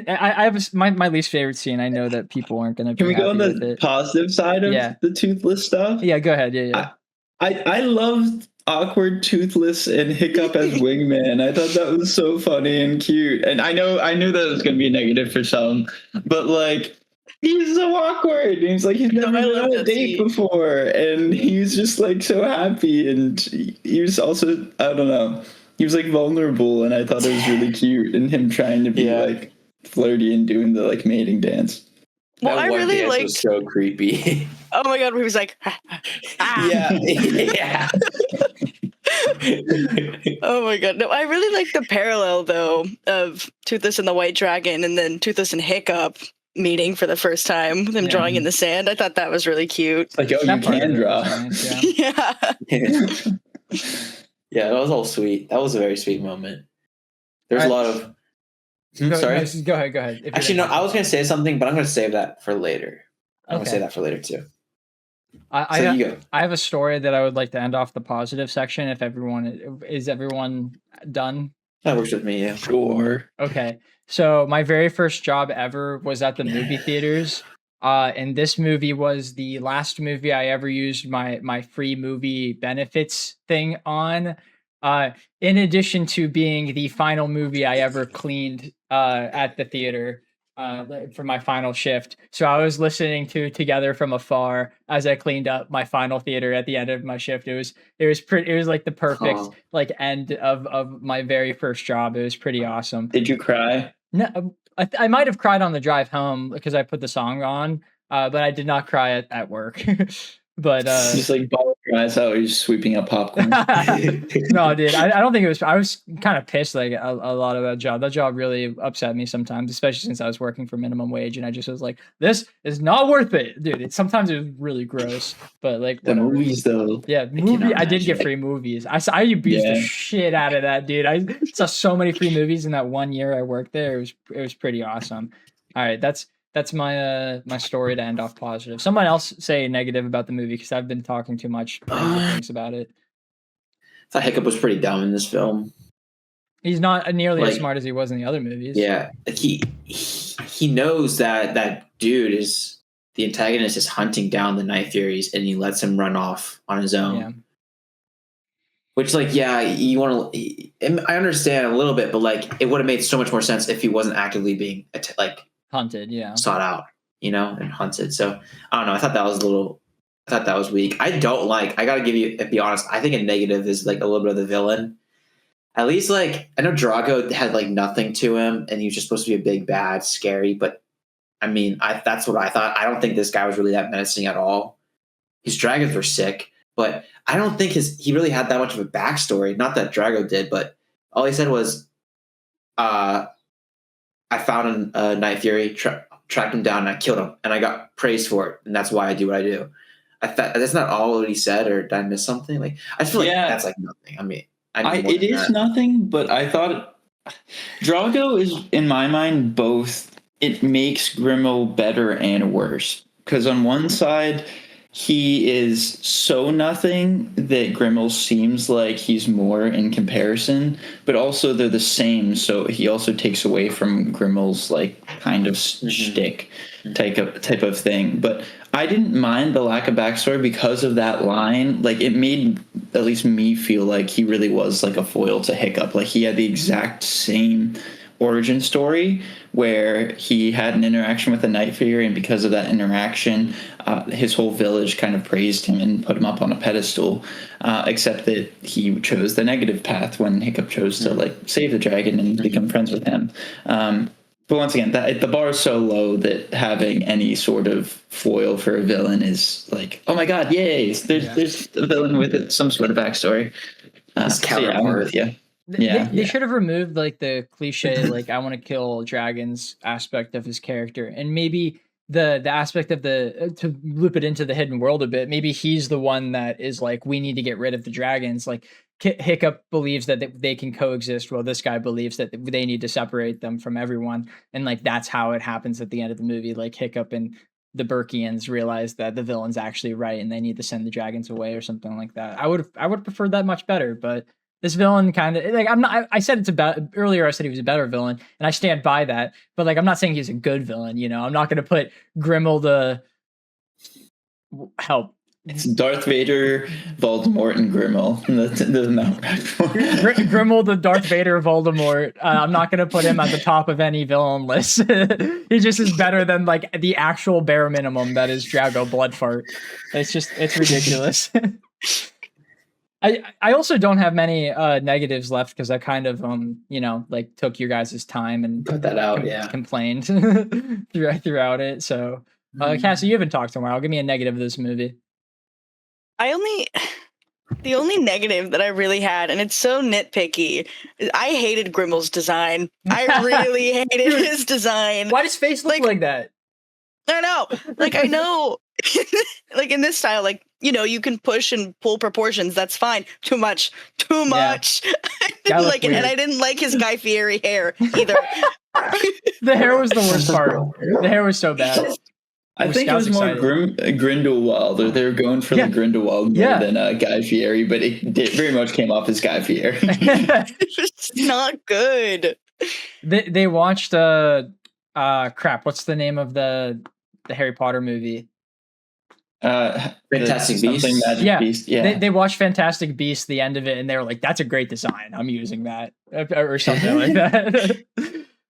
I have my least favorite scene. I know that people aren't going to be happy. Can we go on the positive side of the Toothless stuff? Yeah, go ahead. Yeah. I loved awkward Toothless and Hiccup as wingman. I thought that was so funny and cute. And I knew that it was going to be negative for some, but like, he's so awkward. He's like, he's never been on a date before. And he's just like so happy. And he was also, I don't know. He was like vulnerable, and I thought it was really cute, and him trying to be like flirty and doing the like mating dance. Well, that I one really dance like. was so creepy. Oh my god, where he was like, yeah. Oh my god, no, I really like the parallel though of Toothless and the White Dragon, and then Toothless and Hiccup meeting for the first time. Them drawing in the sand. I thought that was really cute. It's like, oh, you can draw. Nice, Yeah. Yeah, that was all sweet. That was a very sweet moment. There's a lot of. Sorry. Go ahead. Actually, no. I was gonna say something, but I'm gonna save that for later. I'm gonna say that for later too. I have a story that I would like to end off the positive section. If everyone is done? That works with me. Yeah. Sure. Okay. So my very first job ever was at the movie theaters. And this movie was the last movie I ever used my free movie benefits thing on. In addition to being the final movie I ever cleaned at the theater for my final shift. So I was listening to Together from Afar as I cleaned up my final theater at the end of my shift. It was like the perfect like end of my very first job. It was pretty awesome. Did you cry? No, I might have cried on the drive home because I put the song on, but I did not cry at work. But just like ball your eyes out, you're just sweeping up popcorn. No, dude, I don't think it was. I was kind of pissed like a lot of that job. That job really upset me sometimes, especially since I was working for minimum wage, and I just was like, this is not worth it, dude. Sometimes it was really gross, but like the movies though. Yeah, movie. I did get free movies. I abused the shit out of that, dude. I saw so many free movies in that 1 year I worked there. It was pretty awesome. All right, that's my my story to end off positive. Someone else say negative about the movie because I've been talking too much things about it. I thought Hiccup was pretty dumb in this film. He's not nearly as smart as he was in the other movies. Yeah, he knows that dude is the antagonist is hunting down the Night Furies, and he lets him run off on his own. Yeah. Which, like, yeah, you want to. I understand a little bit, but like, it would have made so much more sense if he wasn't actively being hunted, sought out, and hunted. So I don't know. I thought that was weak. I gotta be honest. I think a negative is like a little bit of the villain. At least like I know Drago had like nothing to him, and he was just supposed to be a big bad, scary. But I mean, that's what I thought. I don't think this guy was really that menacing at all. His dragons were sick, but I don't think he really had that much of a backstory. Not that Drago did, but all he said was, I found a Night Fury, tracked him down, and I killed him, and I got praised for it, and that's why I do what I do. I thought that's not all what he said, or did I miss something? Like I feel like that's like nothing. I mean, it is nothing, but I thought Drago is, in my mind, both. It makes Grimmel better and worse because on one side, he is so nothing that Grimmel seems like he's more in comparison, but also they're the same. So he also takes away from Grimmel's like kind of shtick type of thing. But I didn't mind the lack of backstory because of that line. Like it made at least me feel like he really was like a foil to Hiccup. Like he had the exact same origin story where he had an interaction with the Night Fury, and because of that interaction, his whole village kind of praised him and put him up on a pedestal, except that he chose the negative path when Hiccup chose to like save the dragon and become friends with him. But once again, the bar is so low that having any sort of foil for a villain is like, oh my god, yay! There's a villain with some sort of backstory. They should have removed like the cliche like I want to kill dragons aspect of his character, and maybe the aspect of to loop it into the hidden world a bit. Maybe he's the one that is like, we need to get rid of the dragons. Like Hiccup believes that they can coexist, while this guy believes that they need to separate them from everyone, and like that's how it happens at the end of the movie. Like Hiccup and the Burkians realize that the villain's actually right, and they need to send the dragons away or something like that. I would prefer that much better, but. This villain kind of like I said earlier. I said he was a better villain, and I stand by that. But like, I'm not saying he's a good villain. I'm not going to put Grimmel the help. It's Darth Vader, Voldemort, and Grimmel. Grimmel, the Darth Vader, Voldemort. I'm not going to put him at the top of any villain list. He just is better than like the actual bare minimum that is Drago Bloodfart. It's ridiculous. I also don't have many negatives left because I kind of like took your guys' time and put that out, complained throughout it. So Cassie, you haven't talked in a while. Give me a negative of this movie. The only negative that I really had, and it's so nitpicky, is I hated Grimmel's design. I really hated his design. Why does his face look like that? I know. I know. Like in this style, you can push and pull proportions. That's fine. Too much. And I didn't like his Guy Fieri hair either. The hair was the worst part. The hair was so bad. I think it was more Grindelwald, or they were going for the Grindelwald more than Guy Fieri, but it very much came off as Guy Fieri. It's not good. They watched crap. What's the name of the Harry Potter movie? Fantastic Beasts. Beast. Yeah. They watched Fantastic Beasts, the end of it, and they were like, "That's a great design. I'm using that," or something like that.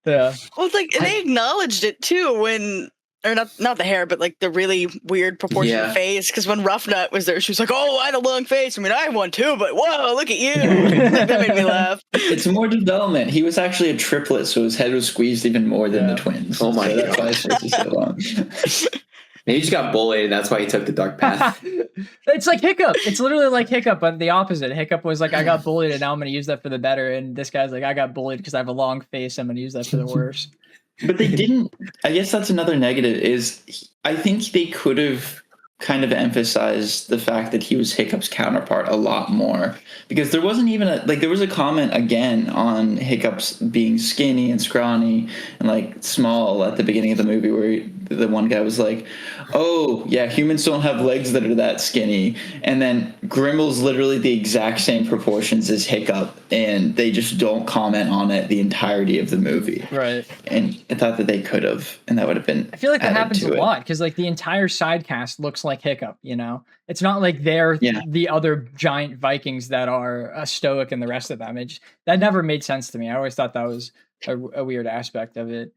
Yeah. Well, it's they acknowledged it too when. Or not the hair, but the really weird proportionate face. Because when Roughnut was there, she was like, "Oh, I had a long face. I mean, I have one too, but whoa, look at you!" That made me laugh. It's more development. He was actually a triplet, so his head was squeezed even more than the twins. Oh my god, that's why his face is so long. Maybe he just got bullied, and that's why he took the dark path. It's like Hiccup. It's literally like Hiccup, but the opposite. Hiccup was like, "I got bullied, and now I'm going to use that for the better." And this guy's like, "I got bullied because I have a long face. I'm going to use that for the worse." But they didn't. I guess that's another negative. Is I think they could have kind of emphasized the fact that he was Hiccup's counterpart a lot more, because there wasn't even there was a comment again on Hiccup's being skinny and scrawny and small at the beginning of the movie where the one guy was like, "Oh yeah, humans don't have legs that are that skinny," and then Grimmel's literally the exact same proportions as Hiccup, and they just don't comment on it the entirety of the movie. Right. And I thought that they could have, and that would have been. I feel like that happens a lot because the entire side cast looks like Hiccup. It's not like they're the other giant Vikings that are stoic and the rest of them. That never made sense to me. I always thought that was a weird aspect of it.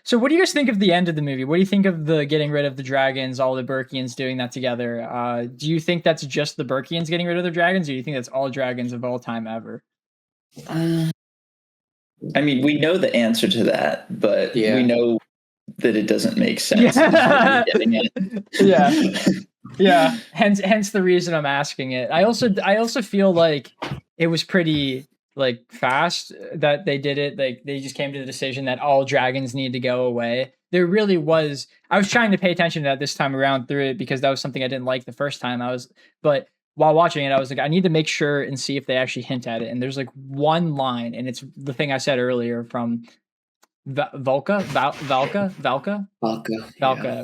So what do you guys think of the end of the movie? What do you think of the getting rid of the dragons, all the Burkians doing that together? Do you think that's just the Burkians getting rid of the dragons, or do you think that's all dragons of all time ever? I mean, we know the answer to that, but we know that it doesn't make sense. Yeah. Hence the reason I'm asking it. I also feel like it was pretty fast that they did it. They just came to the decision that all dragons need to go away. There really was. I was trying to pay attention to that this time around through it because that was something I didn't like the first time. But while watching it, I was like, I need to make sure and see if they actually hint at it. And there's one line, and it's the thing I said earlier from Valka,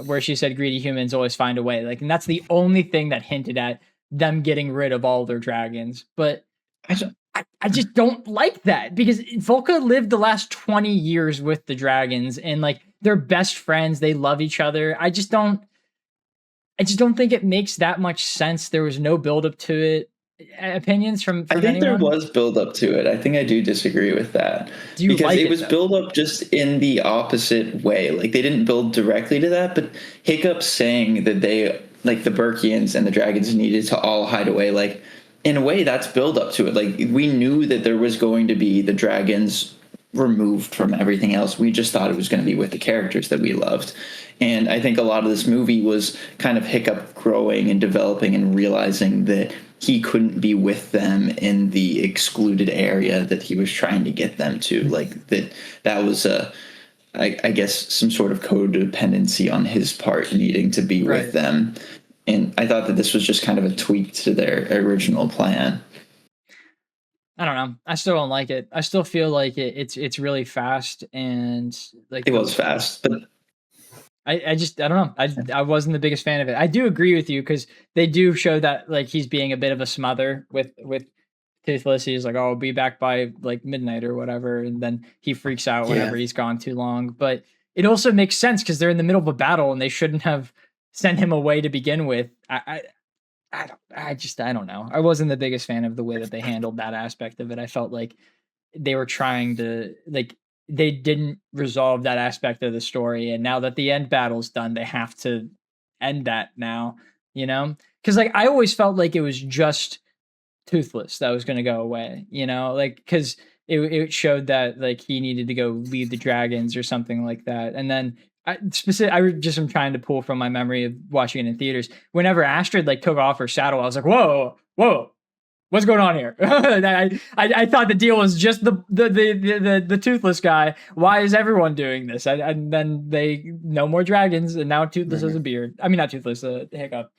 where she said greedy humans always find a way. And that's the only thing that hinted at them getting rid of all their dragons. But I just don't like that because Volka lived the last 20 years with the dragons and they're best friends. They love each other. I just don't think it makes that much sense. There was no build up to it. Opinions from I think anyone? There was build up to it. I think I do disagree with that because it was build up just in the opposite way. They didn't build directly to that, but Hiccup saying that they the Burkians and the dragons needed to all hide away. In a way, that's build up to it. We knew that there was going to be the dragons removed from everything else. We just thought it was going to be with the characters that we loved. And I think a lot of this movie was kind of Hiccup growing and developing and realizing that he couldn't be with them in the excluded area that he was trying to get them to. That was I guess some sort of codependency on his part needing to be with them. And I thought that this was just kind of a tweak to their original plan. I don't know. I still don't like it. I still feel like it's really fast and it was fast, but I don't know. I wasn't the biggest fan of it. I do agree with you because they do show that he's being a bit of a smother with Toothless. He's like, "Oh, I'll be back by midnight or whatever," and then he freaks out whenever he's gone too long. But it also makes sense because they're in the middle of a battle and they shouldn't have sent him away to begin with. I don't know. I wasn't the biggest fan of the way that they handled that aspect of it. I felt like they were trying to they didn't resolve that aspect of the story, and now that the end battle's done, they have to end that now. Because I always felt like it was just Toothless that was going to go away, you know, like because it showed that like he needed to go lead the dragons or something like that. And then I just am trying to pull from my memory of watching it in theaters. Whenever Astrid like took off her saddle, I was like, whoa, what's going on here? I thought the deal was just the toothless guy. Why is everyone doing this? And then they no more dragons, and now Toothless has a beard. I mean, not Toothless, Hiccup.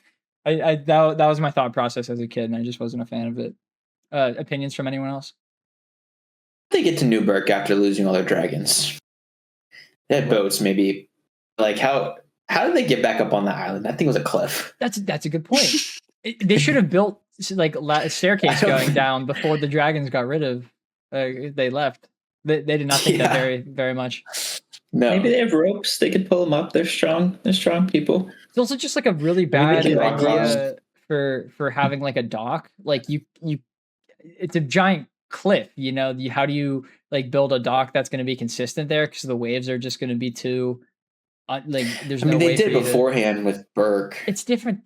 That was my thought process as a kid, and I just wasn't a fan of it. Opinions from anyone else? They get to Newburgh after losing all their dragons. They had boats, maybe. Like how did they get back up on the island? That thing was a cliff. That's a good point. They should have built like a staircase going down before the dragons got rid of. They left. They did not think that very very much. No. Maybe they have ropes. They could pull them up. They're strong. They're strong people. It's also just like a really bad idea for having like a dock. Like you, it's a giant cliff. You know, how do you like build a dock that's going to be consistent there? Because the waves are just going to be too. Like there's. I mean, they did beforehand with Burke. It's different.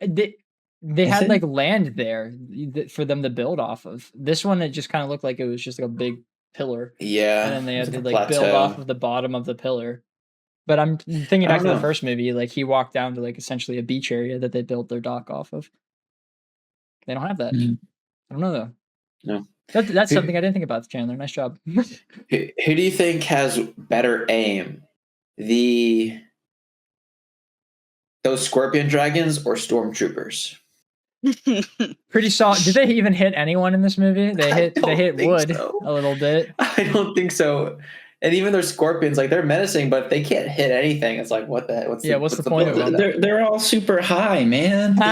They had like land there for them to build off of. This one, it just kind of looked like it was just like a big pillar. Yeah. And then they had to like build off of the bottom of the pillar. But I'm thinking back to the first movie, like he walked down to like essentially a beach area that they built their dock off of. They don't have that. I don't know though. No. That's something I didn't think about, Chandler. Nice job. Who do you think has better aim? Those scorpion dragons or stormtroopers? Pretty solid. Did they even hit anyone in this movie? They hit wood a little bit. I don't think so. And even their scorpions, like they're menacing, but they can't hit anything. It's like, what the? What's the point of that? They're all super high, man. they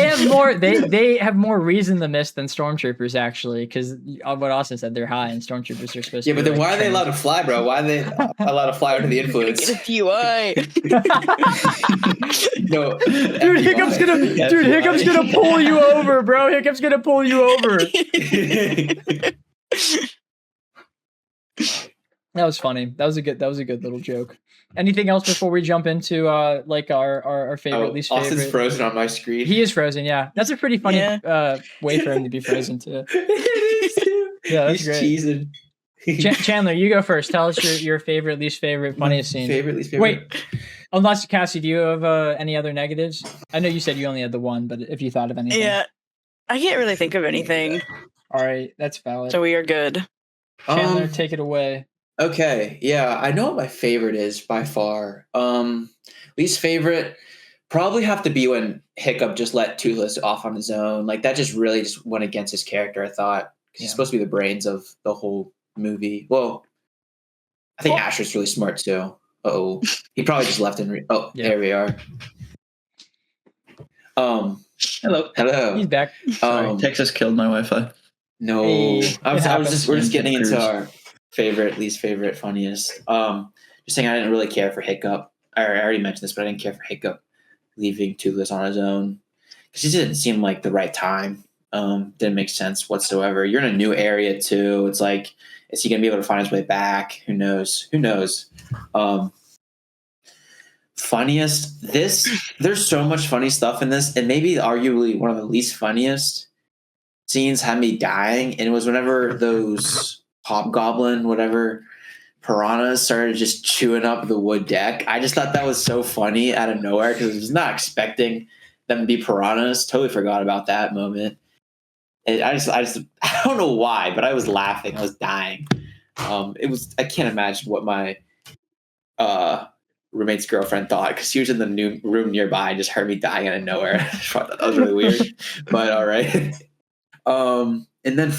have more. They have more reason to miss than stormtroopers actually, because what Austin said, they're high, and stormtroopers are supposed to. Yeah, but then why are they allowed to fly, bro? Why are they allowed to fly under the influence? Get a UI. No, Hiccup's gonna pull you over, bro. Hiccup's gonna pull you over. That was funny. That was a good little joke. Anything else before we jump into like our favorite, least favorite? Austin's frozen on my screen. He is frozen. Yeah, that's a pretty funny way for him to be frozen too. Yeah, that's great. Cheesing. Chandler, you go first. Tell us your favorite, least favorite, funniest scene. Favorite, least favorite. Wait, unless Cassie, do you have any other negatives? I know you said you only had the one, but if you thought of anything, yeah, I can't really think of anything. All right, that's valid. So we are good. Chandler, take it away. Okay, yeah, I know what my favorite is by far. Least favorite probably have to be when Hiccup just let Toothless off on his own. Like that just really just went against his character, I thought. Because he's supposed to be the brains of the whole movie. Well, I think Asher's really smart too. Uh-oh. He probably just left and there we are. Hello. He's back. Sorry, Texas killed my Wi-Fi. No, hey, we're just getting into our favorite, least favorite, funniest. Just saying I didn't really care for Hiccup. I already mentioned this, but I didn't care for Hiccup leaving Toothless on his own because it didn't seem like the right time. Didn't make sense whatsoever. You're in a new area too. It's like, is he gonna be able to find his way back? Who knows? Funniest, there's so much funny stuff in this, and maybe arguably one of the least funniest scenes had me dying, and it was whenever those hobgoblin, whatever, piranhas started just chewing up the wood deck. I just thought that was so funny out of nowhere because I was not expecting them to be piranhas. Totally forgot about that moment. And I don't know why, but I was laughing. I was dying. I can't imagine what my roommate's girlfriend thought because she was in the new room nearby and just heard me dying out of nowhere. I thought that was really weird, but all right. And then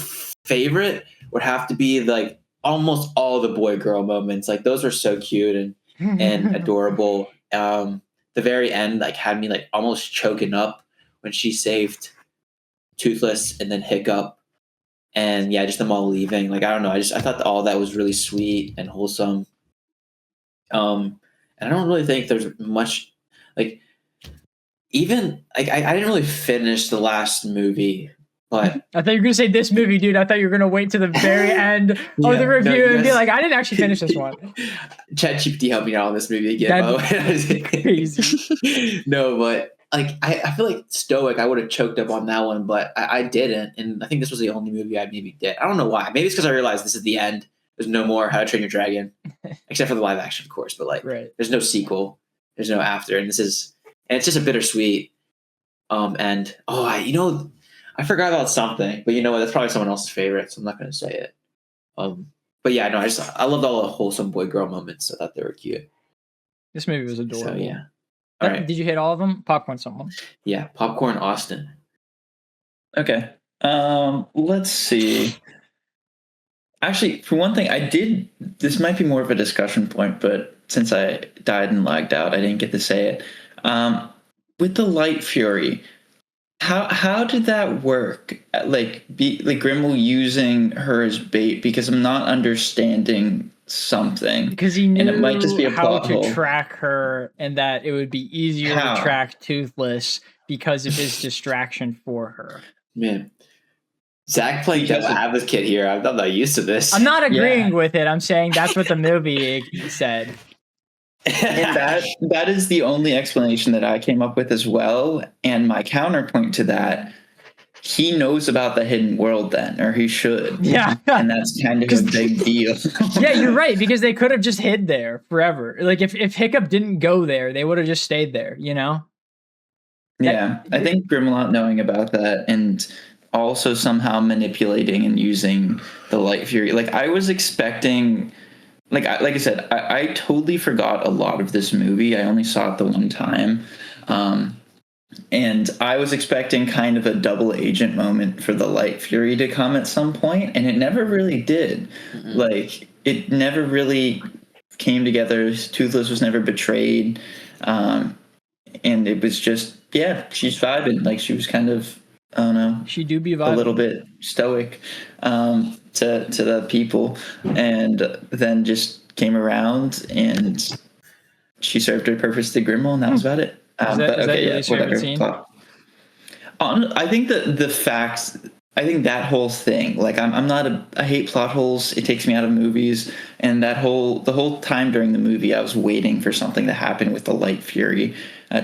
favorite would have to be like almost all the boy girl moments. Like those were so cute and adorable. The very end like had me like almost choking up when she saved Toothless and then Hiccup. And yeah, just them all leaving. Like, I don't know. I thought that all that was really sweet and wholesome. And I don't really think there's much like even like I didn't really finish the last movie. But I thought you were going to say this movie, dude. I thought you were going to wait to the very end of the review and be like, I didn't actually finish this one. ChatGPT helped me out on this movie again, by the way. Crazy. No, but like I feel like Stoic, I would have choked up on that one, but I didn't. And I think this was the only movie I maybe did. I don't know why. Maybe it's because I realized this is the end. There's no more How to Train Your Dragon, except for the live action, of course. But like, there's no sequel. There's no after. And it's just a bittersweet. And I forgot about something, but you know what? That's probably someone else's favorite, so I'm not going to say it. But yeah, no, I loved all the wholesome boy girl moments. I thought they were cute. This movie was adorable. So yeah. All right. Did you hit all of them? Popcorn, someone. Yeah, Popcorn Austin. Okay. Let's see. Actually, for one thing, this might be more of a discussion point, but since I died and lagged out, I didn't get to say it. With the Light Fury, how did that work? Like Grimble using her as bait, because I'm not understanding something. Because he knew and it might just be a how plot to hole. track her, and that it would be easier to track Toothless because of his distraction for her. Man, Zach playing devil's advocate here. I'm not used to this. I'm not agreeing with it. I'm saying that's what the movie said. And that is the only explanation that I came up with as well. And my counterpoint to that, he knows about the hidden world then, or he should. Yeah. And that's kind of a big deal. Yeah, you're right, because they could have just hid there forever. Like if Hiccup didn't go there, they would have just stayed there, you know? Yeah, I think Grimlock knowing about that and also somehow manipulating and using the Light Fury. Like I was expecting... Like I said, I totally forgot a lot of this movie. I only saw it the one time. And I was expecting kind of a double agent moment for the Light Fury to come at some point, and it never really did. Mm-hmm. Like, it never really came together. Toothless was never betrayed. And it was just, yeah, she's vibing. Like, she was kind of, I don't know. She do be vibing. A little bit stoic. To the people, and then just came around and she served her purpose to Grimble, and that was about it. Is that whatever. Scene? I think the facts. I think that whole thing. Like I'm not I hate plot holes. It takes me out of movies, and the whole time during the movie, I was waiting for something to happen with the Light Fury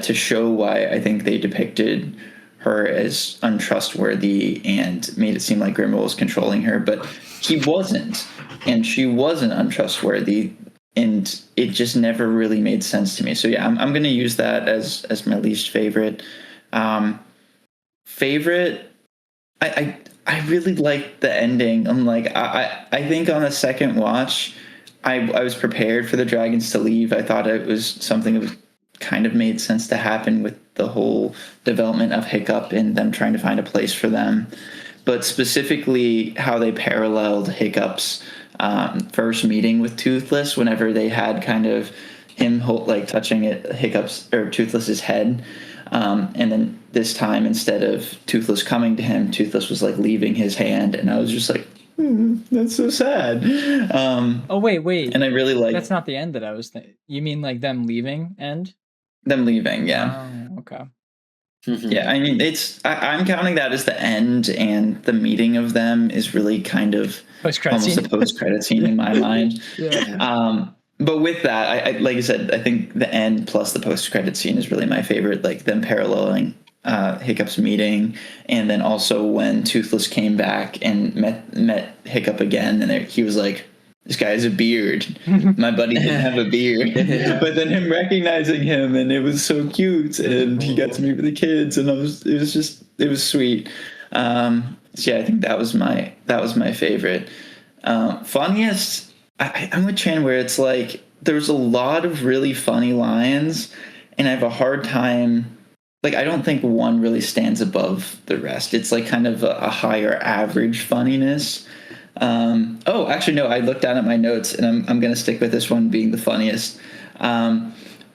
to show why I think they depicted her as untrustworthy and made it seem like Grimble was controlling her, but he wasn't, and she wasn't untrustworthy, and it just never really made sense to me. So yeah, I'm going to use that as my least favorite. Favorite, I really liked the ending. I'm like, I think on a second watch, I was prepared for the dragons to leave. I thought it was something that kind of made sense to happen with the whole development of Hiccup and them trying to find a place for them. But specifically how they paralleled Hiccup's first meeting with Toothless, whenever they had kind of him touching Hiccup's or Toothless's head. And then this time, instead of Toothless coming to him, Toothless was like leaving his hand. And I was just like, that's so sad. Wait. And I really like... That's not the end that I was thinking. You mean like them leaving end? Them leaving, yeah. Oh, okay. Mm-hmm. Yeah, I mean, I'm counting that as the end, and the meeting of them is really kind of almost a post-credit scene in my mind. Yeah. But with that, I like I said, I think the end plus the post-credit scene is really my favorite, like them paralleling Hiccup's meeting, and then also when Toothless came back and met Hiccup again, and he was like, this guy has a beard. My buddy didn't have a beard. But then him recognizing him, and it was so cute, and he got to meet with the kids, and it was sweet. So yeah, I think that was my favorite. Funniest, I'm with Chan, where it's like there's a lot of really funny lines, and I have a hard time. Like, I don't think one really stands above the rest. It's like kind of a higher average funniness. Actually, no, I looked down at my notes, and I'm going to stick with this one being the funniest.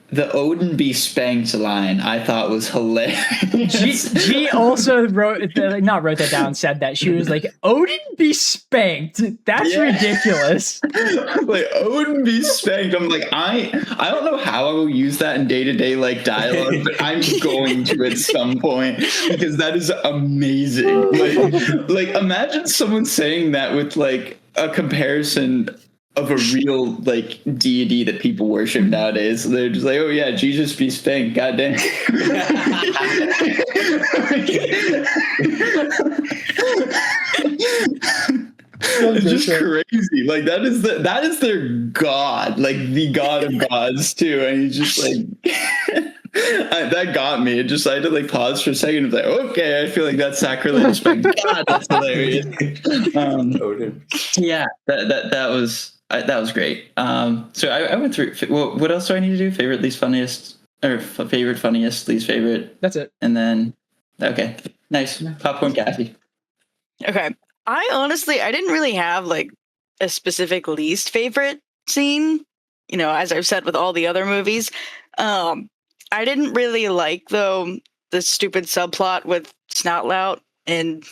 The Odin be spanked line I thought was hilarious. She also wrote that down, said that. She was like, Odin be spanked. That's ridiculous. Like, Odin be spanked. I'm like, I don't know how I will use that in day-to-day like dialogue, but I'm going to at some point, because that is amazing. Like imagine someone saying that with like a comparison of a real like deity that people worship nowadays. So they're just like, oh yeah, Jesus be spanked, goddamn. It's just crazy. Like that is their god, like the god of gods too. And he's just like that got me. It just I had to like pause for a second and be like, okay, I feel like that's sacrilegious, but God, that's hilarious. Yeah, that was great. So I went through. Well, what else do I need to do? Favorite, least funniest, or favorite, funniest, least favorite. That's it. And then okay, nice popcorn Cassie. Okay. I didn't really have like a specific least favorite scene, you know, as I've said with all the other movies. I didn't really like, though, the stupid subplot with Snoutlout and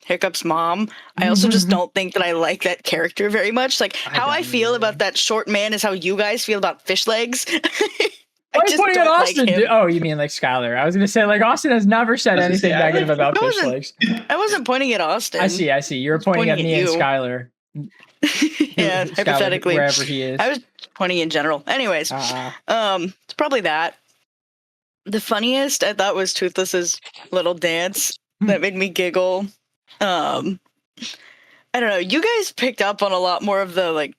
Hiccup's mom. I also just don't think that I like that character very much. Like, how I feel about that short man is how you guys feel about fish legs. Why are you pointing at Austin? Oh, you mean like Skylar. I was going to say, like, Austin has never said anything negative about fish legs. I wasn't pointing at Austin. I see. You were pointing at me and Skylar. Yeah, Skylar, hypothetically. wherever he is. I was pointing in general. Anyways, it's probably that. The funniest I thought was Toothless's little dance that made me giggle. I don't know. You guys picked up on a lot more of the like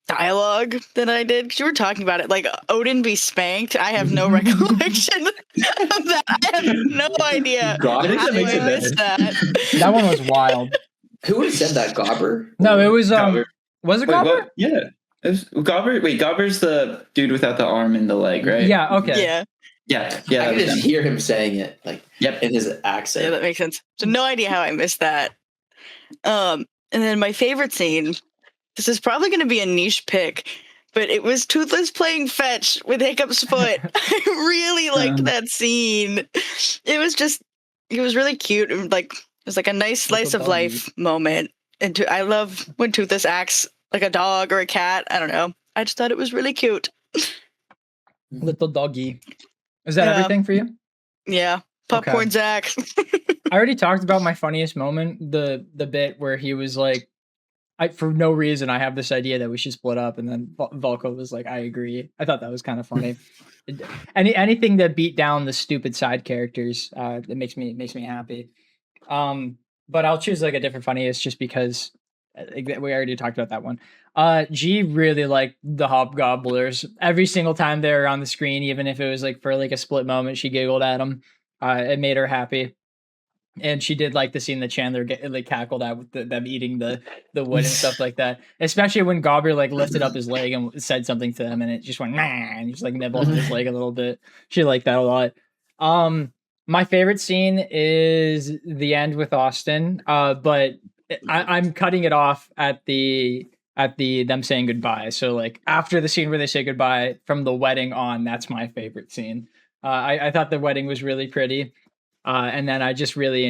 dialogue than I did because you were talking about it. Like Odin be spanked. I have no recollection of that. I have no idea. God, how I missed that. That one was wild. Who would have said that? Gobber? No, it was Gobber. Was it Gobber? Yeah. It was Gobber. Wait, Gobber's the dude without the arm and the leg, right? Yeah. Okay. Yeah. Yeah. I can just hear him saying it, like, in his accent. Yeah, that makes sense. So no idea how I missed that. And then my favorite scene, this is probably going to be a niche pick, but it was Toothless playing fetch with Hiccup's foot. I really liked that scene. It was really cute. And like, it was like a nice slice of life moment. And I love when Toothless acts like a dog or a cat. I don't know. I just thought it was really cute. Little doggy. Is that everything for you? Yeah. Popcorn Zach. I already talked about my funniest moment, the bit where he was like, for no reason, I have this idea that we should split up. And then Volko was like, I agree. I thought that was kind of funny. Anything that beat down the stupid side characters, it makes me happy. But I'll choose like a different funniest just because we already talked about that one. G really liked the Hobgobblers. Every single time they were on the screen, even if it was like for like a split moment, she giggled at them. It made her happy. And she did like the scene that Chandler cackled at with them eating the wood and stuff like that. Especially when Gobber like lifted up his leg and said something to him, and it just went nah, and just like nibbled his leg a little bit. She liked that a lot. My favorite scene is the end with Austin, but I'm cutting it off at the them saying goodbye. So like after the scene where they say goodbye, from the wedding on, that's my favorite scene. I thought the wedding was really pretty. And then I just really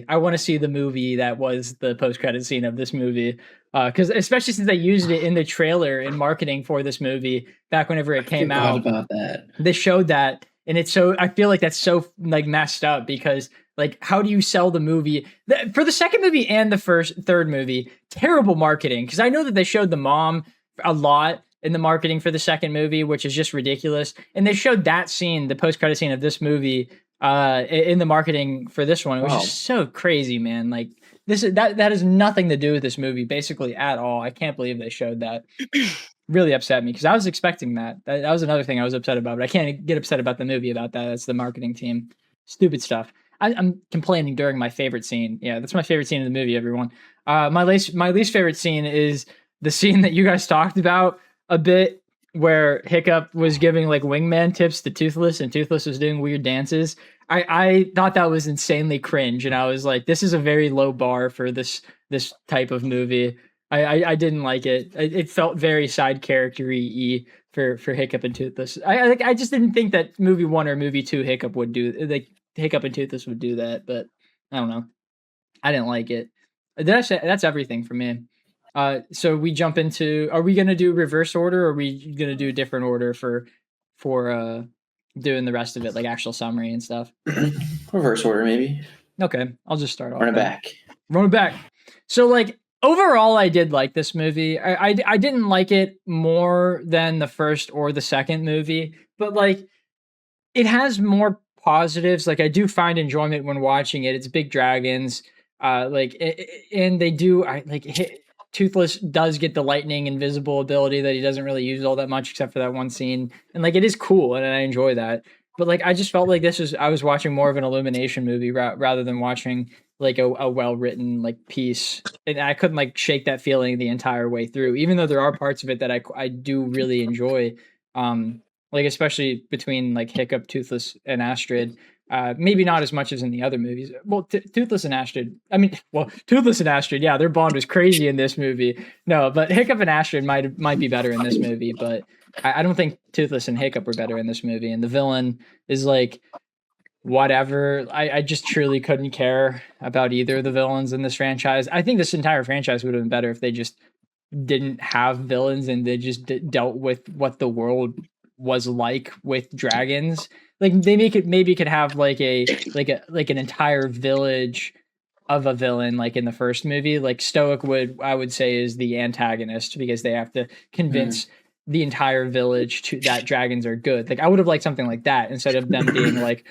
I want to see the movie that was the post-credit scene of this movie. Because especially since they used it in the trailer in marketing for this movie back whenever it came out. About that. They showed that. And it's so, I feel like that's so like messed up because like, how do you sell the movie for the second movie and the third movie? Terrible marketing. Because I know that they showed the mom a lot in the marketing for the second movie, which is just ridiculous. And they showed that scene, the post-credit scene of this movie, in the marketing for this one. It was just so crazy, man. Like that has nothing to do with this movie basically at all. I can't believe they showed that. Really upset me because I was expecting that. That was another thing I was upset about, but I can't get upset about the movie about that. That's the marketing team. Stupid stuff. I'm complaining during my favorite scene. Yeah, that's my favorite scene in the movie, everyone. My least favorite scene is the scene that you guys talked about a bit, where Hiccup was giving like wingman tips to Toothless and Toothless was doing weird dances. I thought that was insanely cringe, and I was like, this is a very low bar for this type of movie. I didn't like it. It felt very side character-y for Hiccup and Toothless. I just didn't think that movie 1 or movie 2 Hiccup would do, like Hiccup and Toothless would do that, but I don't know. I didn't like it. Did I say that's everything for me? So we jump into, are we going to do reverse order, or are we going to do a different order for doing the rest of it, like actual summary and stuff? Reverse order, maybe. Okay, I'll just start off. Run it back. So like, overall, I did like this movie. I didn't like it more than the first or the second movie, but like it has more positives. Like I do find enjoyment when watching it. It's big dragons, and they do. Toothless does get the lightning invisible ability that he doesn't really use all that much except for that one scene, and like it is cool and I enjoy that. But like I just felt like I was watching more of an Illumination movie rather than watching like a well written like piece, and I couldn't like shake that feeling the entire way through. Even though there are parts of it that I do really enjoy. Like especially between like Hiccup, Toothless, and Astrid. Maybe not as much as in the other movies. Well, Toothless and Astrid. I mean, well, Toothless and Astrid. Yeah, their bond was crazy in this movie. No, but Hiccup and Astrid might be better in this movie. But I don't think Toothless and Hiccup were better in this movie. And the villain is like whatever. I just truly couldn't care about either of the villains in this franchise. I think this entire franchise would have been better if they just didn't have villains and they just dealt with what the world was like with dragons. Like they maybe could have like an entire village of a villain like in the first movie. Like Stoic I would say is the antagonist because they have to convince the entire village that dragons are good. Like I would have liked something like that instead of them being like,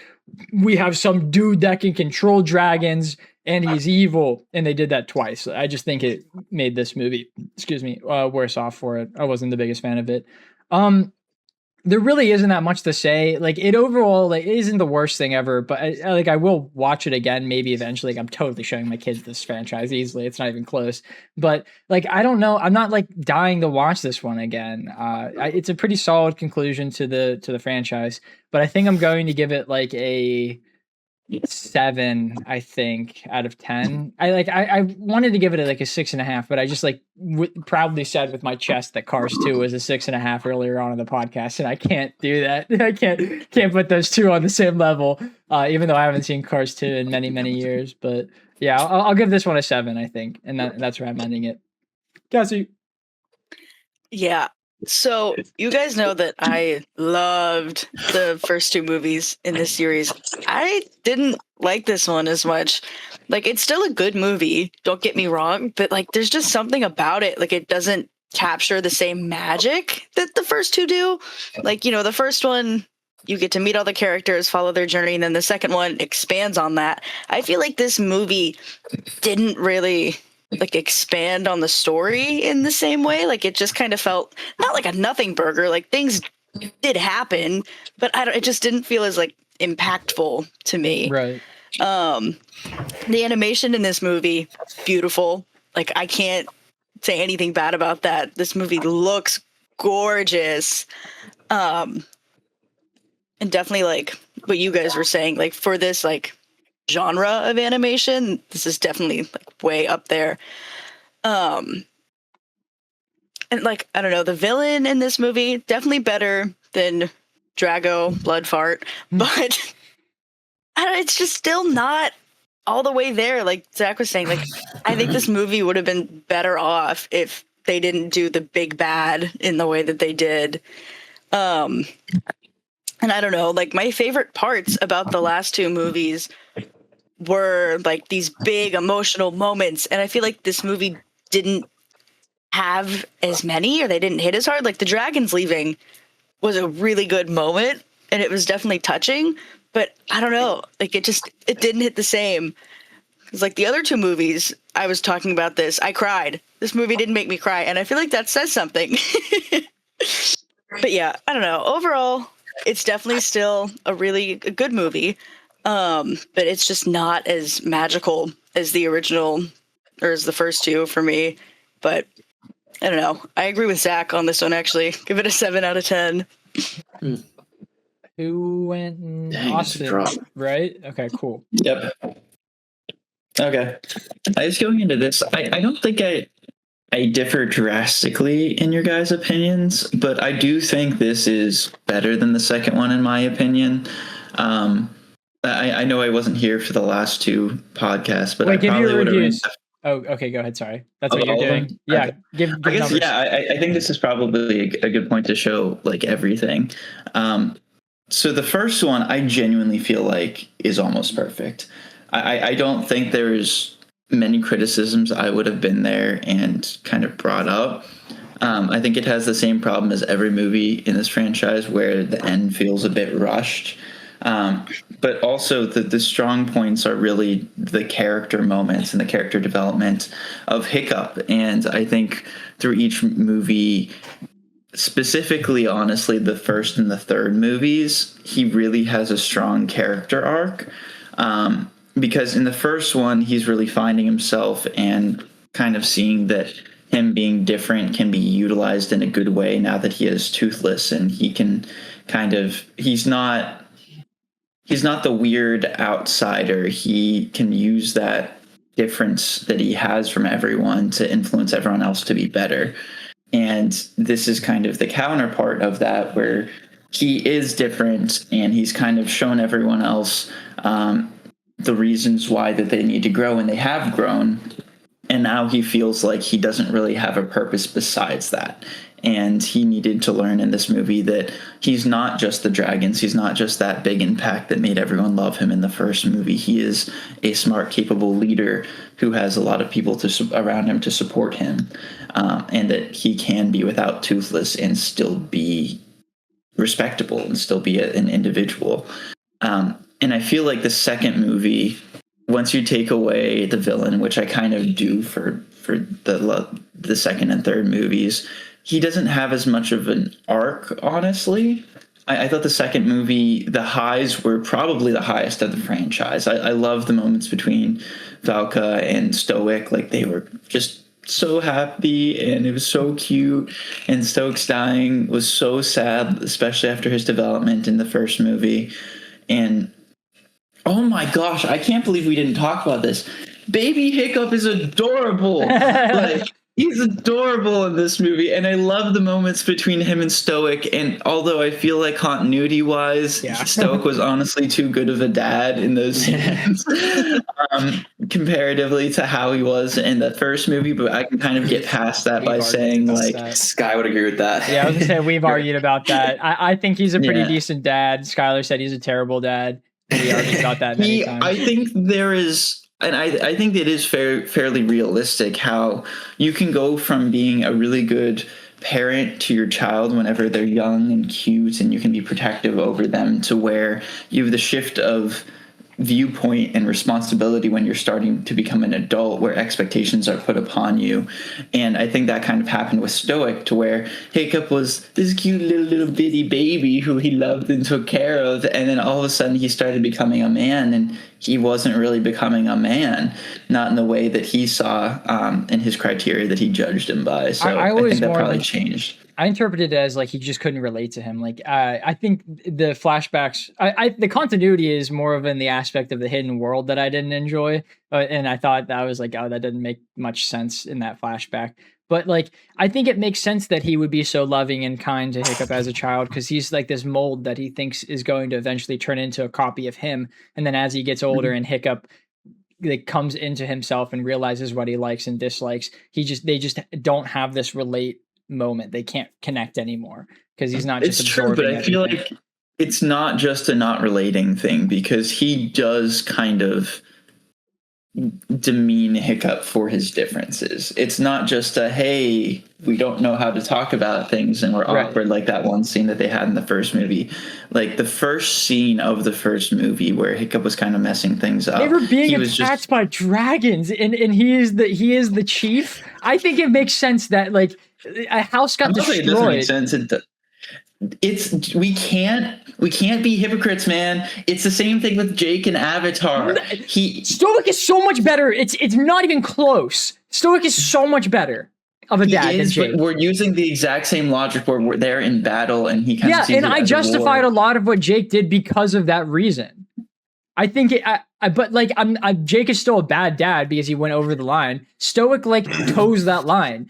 we have some dude that can control dragons and he's evil, and they did that twice. I just think it made this movie, worse off for it. I wasn't the biggest fan of it. There really isn't that much to say. Like it overall, like it isn't the worst thing ever, but I will watch it again, maybe eventually. Like I'm totally showing my kids this franchise easily. It's not even close. But like I don't know, I'm not like dying to watch this one again. It's a pretty solid conclusion to the franchise, but I think I'm going to give it like a 7, I think, out of 10. I wanted to give it like a 6.5, but I just like proudly said with my chest that Cars 2 was a 6.5 earlier on in the podcast, and I can't do that. I can't put those two on the same level, even though I haven't seen Cars 2 in many years. But yeah, I'll give this one a 7, I think, and that's where I'm ending it. Cassie. Yeah. So you guys know that I loved the first 2 movies in this series. I didn't like this one as much. Like it's still a good movie, don't get me wrong, but like there's just something about it. Like it doesn't capture the same magic that the first 2 do. Like, you know, the first one, you get to meet all the characters, follow their journey, and then the second one expands on that. I feel like this movie didn't really like expand on the story in the same way. Like it just kind of felt not like a nothing burger. Like things did happen, but it just didn't feel as like impactful to me. Right. The animation in this movie, beautiful. Like I can't say anything bad about that. This movie looks gorgeous. And definitely like what you guys were saying, like for this like genre of animation, this is definitely like way up there. And like I don't know, the villain in this movie definitely better than Drago Bloodfart, but it's just still not all the way there. Like Zach was saying, like I think this movie would have been better off if they didn't do the big bad in the way that they did. And I don't know, like my favorite parts about the last 2 movies were like these big emotional moments, and I feel like this movie didn't have as many, or they didn't hit as hard. Like the dragons leaving was a really good moment, and it was definitely touching, but I don't know, like it didn't hit the same. Because like the other 2 movies, I was talking about this, I cried. This movie didn't make me cry, and I feel like that says something. But yeah, I don't know, overall it's definitely still a really good movie. But it's just not as magical as the original or as the first 2 for me. But I don't know. I agree with Zach on this one, actually. Give it a 7 out of 10. Who went Austin, right? Okay, cool. Yep. Okay. I was going into this. I don't think I differ drastically in your guys' opinions, but I do think this is better than the second one, in my opinion. I know I wasn't here for the last 2 podcasts, but wait, I probably would have. Oh, okay. Go ahead. Sorry, that's what you're doing. Yeah, okay. Give I guess, numbers. Yeah, I think this is probably a good point to show like everything. So the first one, I genuinely feel like is almost perfect. I don't think there's many criticisms I would have been there and kind of brought up. I think it has the same problem as every movie in this franchise where the end feels a bit rushed. But also the strong points are really the character moments and the character development of Hiccup. And I think through each movie, specifically, honestly, the first and the third movies, he really has a strong character arc. Because in the first one, he's really finding himself and kind of seeing that him being different can be utilized in a good way now that he is toothless, and he can he's not the weird outsider. He can use that difference that he has from everyone to influence everyone else to be better. And this is kind of the counterpart of that, where he is different and he's kind of shown everyone else the reasons why that they need to grow, and they have grown. And now he feels like he doesn't really have a purpose besides that. And he needed to learn in this movie that he's not just the dragons. He's not just that big impact that made everyone love him in the first movie. He is a smart, capable leader who has a lot of people around him to support him. And that he can be without Toothless and still be respectable and still be an individual. And I feel like the second movie, once you take away the villain, which I kind of do for the second and third movies, he doesn't have as much of an arc, honestly. I thought the second movie, the highs were probably the highest of the franchise. I love the moments between Valka and Stoic. Like, they were just so happy, and it was so cute. And Stoic's dying was so sad, especially after his development in the first movie. And oh my gosh, I can't believe we didn't talk about this. Baby Hiccup is adorable. Like, he's adorable in this movie, and I love the moments between him and Stoic. And although I feel like continuity-wise, Stoic was honestly too good of a dad in those scenes, comparatively to how he was in the first movie. But I can kind of get past that by saying, like, Sky would agree with that. Yeah, I was gonna say we've argued about that. I think he's a pretty decent dad. Skylar said he's a terrible dad. We argued about that many times. I think there is. And I think it is fairly realistic how you can go from being a really good parent to your child whenever they're young and cute, and you can be protective over them, to where you have the shift of viewpoint and responsibility when you're starting to become an adult, where expectations are put upon you. And I think that kind of happened with Stoic, to where Hiccup was this cute little bitty baby who he loved and took care of, and then all of a sudden he started becoming a man, and he wasn't really becoming a man, not in the way that he saw in his criteria that he judged him by. So I think that probably changed. I interpreted it as like he just couldn't relate to him. Like I think the flashbacks, the continuity is more of in the aspect of the hidden world that I didn't enjoy, and I thought that was like, oh, that didn't make much sense in that flashback. But like, I think it makes sense that he would be so loving and kind to Hiccup as a child, because he's like this mold that he thinks is going to eventually turn into a copy of him. And then as he gets older and Hiccup like comes into himself and realizes what he likes and dislikes, they just don't have this relate moment. They can't connect anymore because he's not just absorbing. It's true, but I feel like it's not just a not relating thing, because he does kind of demean Hiccup for his differences. It's not just a, hey, we don't know how to talk about things and we're awkward, like that one scene that they had in the first movie. Like the first scene of the first movie where Hiccup was kind of messing things up. They were being attacked by dragons, and he is the chief. I think it makes sense that like a house got destroyed. It doesn't make sense. We can't be hypocrites, man. It's the same thing with Jake and Avatar. Stoic is so much better. It's not even close. Stoic is so much better of a dad than Jake. But we're using the exact same logic where we're there in battle, and he kind of sees and I justified a lot of what Jake did because of that reason. I think but like Jake is still a bad dad because he went over the line. Stoic like toes that line.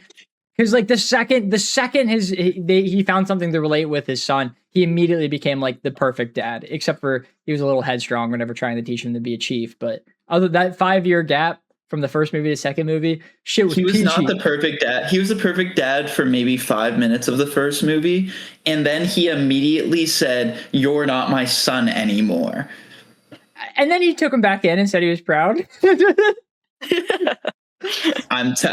Because like the second he found something to relate with his son, he immediately became like the perfect dad. Except for he was a little headstrong whenever trying to teach him to be a chief. But other that 5-year gap from the first movie to the second movie, shit was peachy. Not the perfect dad. He was the perfect dad for maybe 5 minutes of the first movie, and then he immediately said, "You're not my son anymore." And then he took him back in and said he was proud.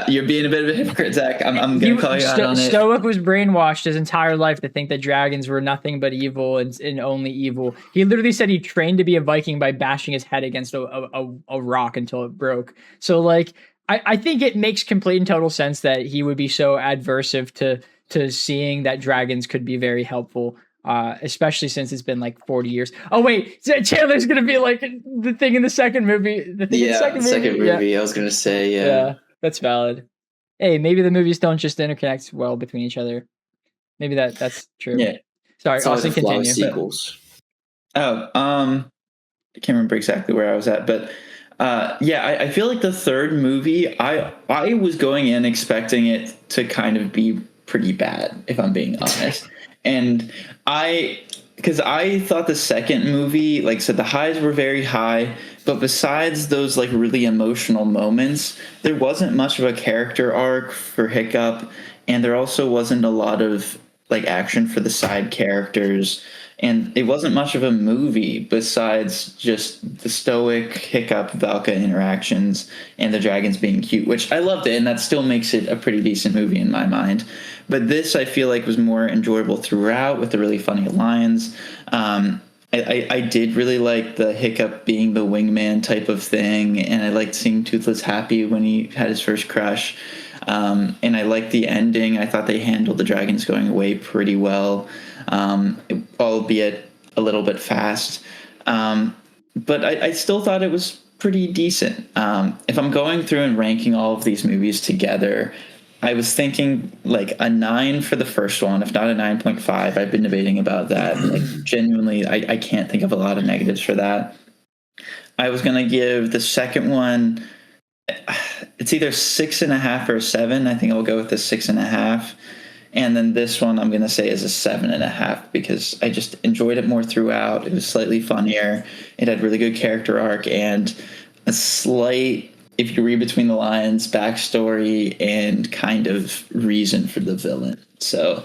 You're being a bit of a hypocrite, Zach. I'm gonna call you out on it. Stoic was brainwashed his entire life to think that dragons were nothing but evil and only evil. He literally said he trained to be a Viking by bashing his head against a rock until it broke. So like, I think it makes complete and total sense that he would be so adversive to seeing that dragons could be very helpful. Especially since it's been like 40 years. Oh wait, Chandler's gonna be like the thing in the second movie. The second movie. Yeah. I was gonna say, yeah, that's valid. Hey, maybe the movies don't just interconnect well between each other. Maybe that's true. Yeah. Sorry, Austin, continue. Sequels. I can't remember exactly where I was at, but I feel like the third movie, I was going in expecting it to kind of be pretty bad, if I'm being honest. And because I thought the second movie, like I said, the highs were very high, but besides those like really emotional moments, there wasn't much of a character arc for Hiccup, and there also wasn't a lot of like action for the side characters, and it wasn't much of a movie besides just the Stoic Hiccup Valka interactions and the dragons being cute, which I loved it, and that still makes it a pretty decent movie in my mind. But this, I feel like, was more enjoyable throughout with the really funny lines. I did really like the Hiccup being the wingman type of thing, and I liked seeing Toothless happy when he had his first crush. And I liked the ending. I thought they handled the dragons going away pretty well, albeit a little bit fast. But I still thought it was pretty decent. If I'm going through and ranking all of these movies together, I was thinking like a 9 for the first one, if not a 9.5. I've been debating about that. Like genuinely, I can't think of a lot of negatives for that. I was going to give the second one, it's either 6.5 or 7. I think I'll go with the 6.5. And then this one I'm going to say is a 7.5 because I just enjoyed it more throughout. It was slightly funnier. It had really good character arc and a slight, if you read between the lines, backstory and kind of reason for the villain. So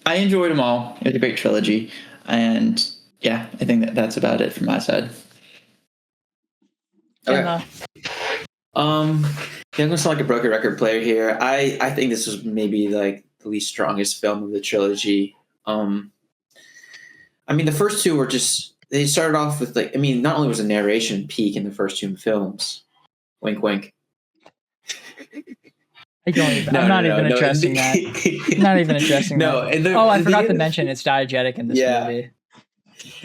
I enjoyed them all. It was a great trilogy. And yeah, I think that's about it from my side. Okay. I'm gonna sound like a broken record player here. I think this was maybe like the least strongest film of the trilogy. I mean, the first two were just, they started off with like, I mean, not only was the narration peak in the first two films, wink, wink. I'm not even addressing that. Not even addressing that. I forgot to mention it's diegetic in this movie.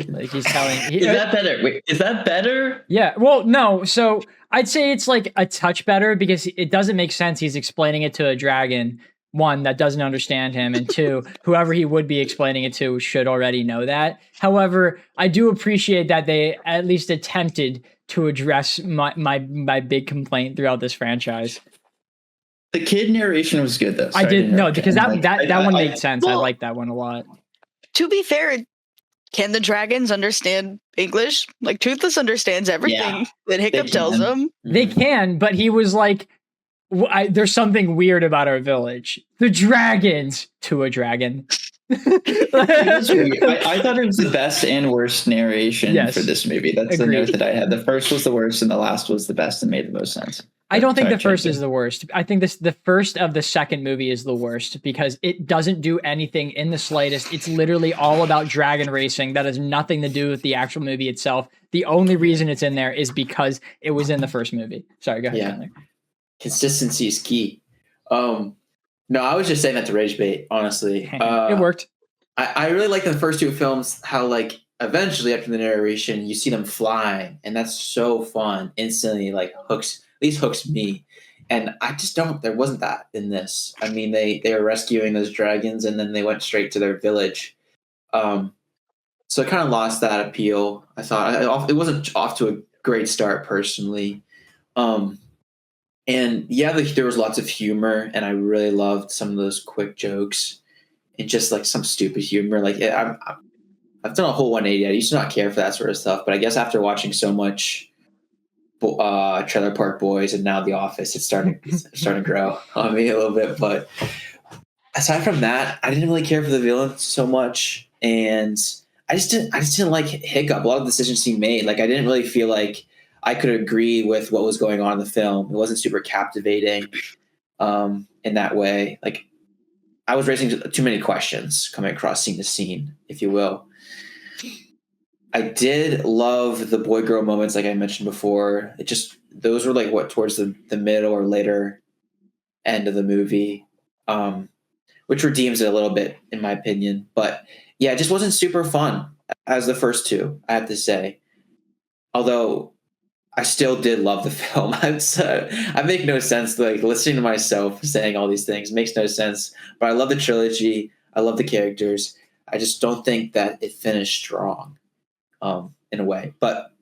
Like he's telling. Is that better? Wait, is that better? Yeah. Well, no. So I'd say it's like a touch better because it doesn't make sense. He's explaining it to a dragon. One, that doesn't understand him, and two, whoever he would be explaining it to should already know that. However, I do appreciate that they at least attempted to address my big complaint throughout this franchise. The kid narration was good, though. I did no, because that one made sense. Well, I like that one a lot. To be fair, can the dragons understand English? Like Toothless understands everything that Hiccup tells him. They can, but he was like, there's something weird about our village. The dragons to a dragon. I thought it was the best and worst narration for this movie. That's the note that I had. The first was the worst and the last was the best and made the most sense. I don't think the first is the worst. I think the first of the second movie is the worst because it doesn't do anything in the slightest. It's literally all about dragon racing. That has nothing to do with the actual movie itself. The only reason it's in there is because it was in the first movie. Sorry, go ahead. Yeah. Consistency is key. No, I was just saying that to rage bait, honestly. It worked. I really like the first two films, how like eventually after the narration, you see them flying, and that's so fun. Instantly like hooks me. And I just don't, there wasn't that in this. I mean, they were rescuing those dragons and then they went straight to their village. So it kind of lost that appeal. I thought it wasn't off to a great start personally. And yeah, there was lots of humor, and I really loved some of those quick jokes and just like some stupid humor. Like I've done a whole 180. I used to not care for that sort of stuff, but I guess after watching so much Trailer Park Boys and now The Office, it's starting to grow on me a little bit. But aside from that, I didn't really care for the villain so much, and I just didn't like Hiccup. A lot of decisions he made, like I didn't really feel like I could agree with what was going on in the film. It wasn't super captivating in that way. Like, I was raising too many questions coming across scene to scene, if you will. I did love the boy girl moments, like I mentioned before. Those were like towards the middle or later end of the movie, which redeems it a little bit, in my opinion. But yeah, it just wasn't super fun as the first two, I have to say. Although I still did love the film. I make no sense, like listening to myself saying all these things makes no sense. But I love the trilogy. I love the characters. I just don't think that it finished strong, in a way. But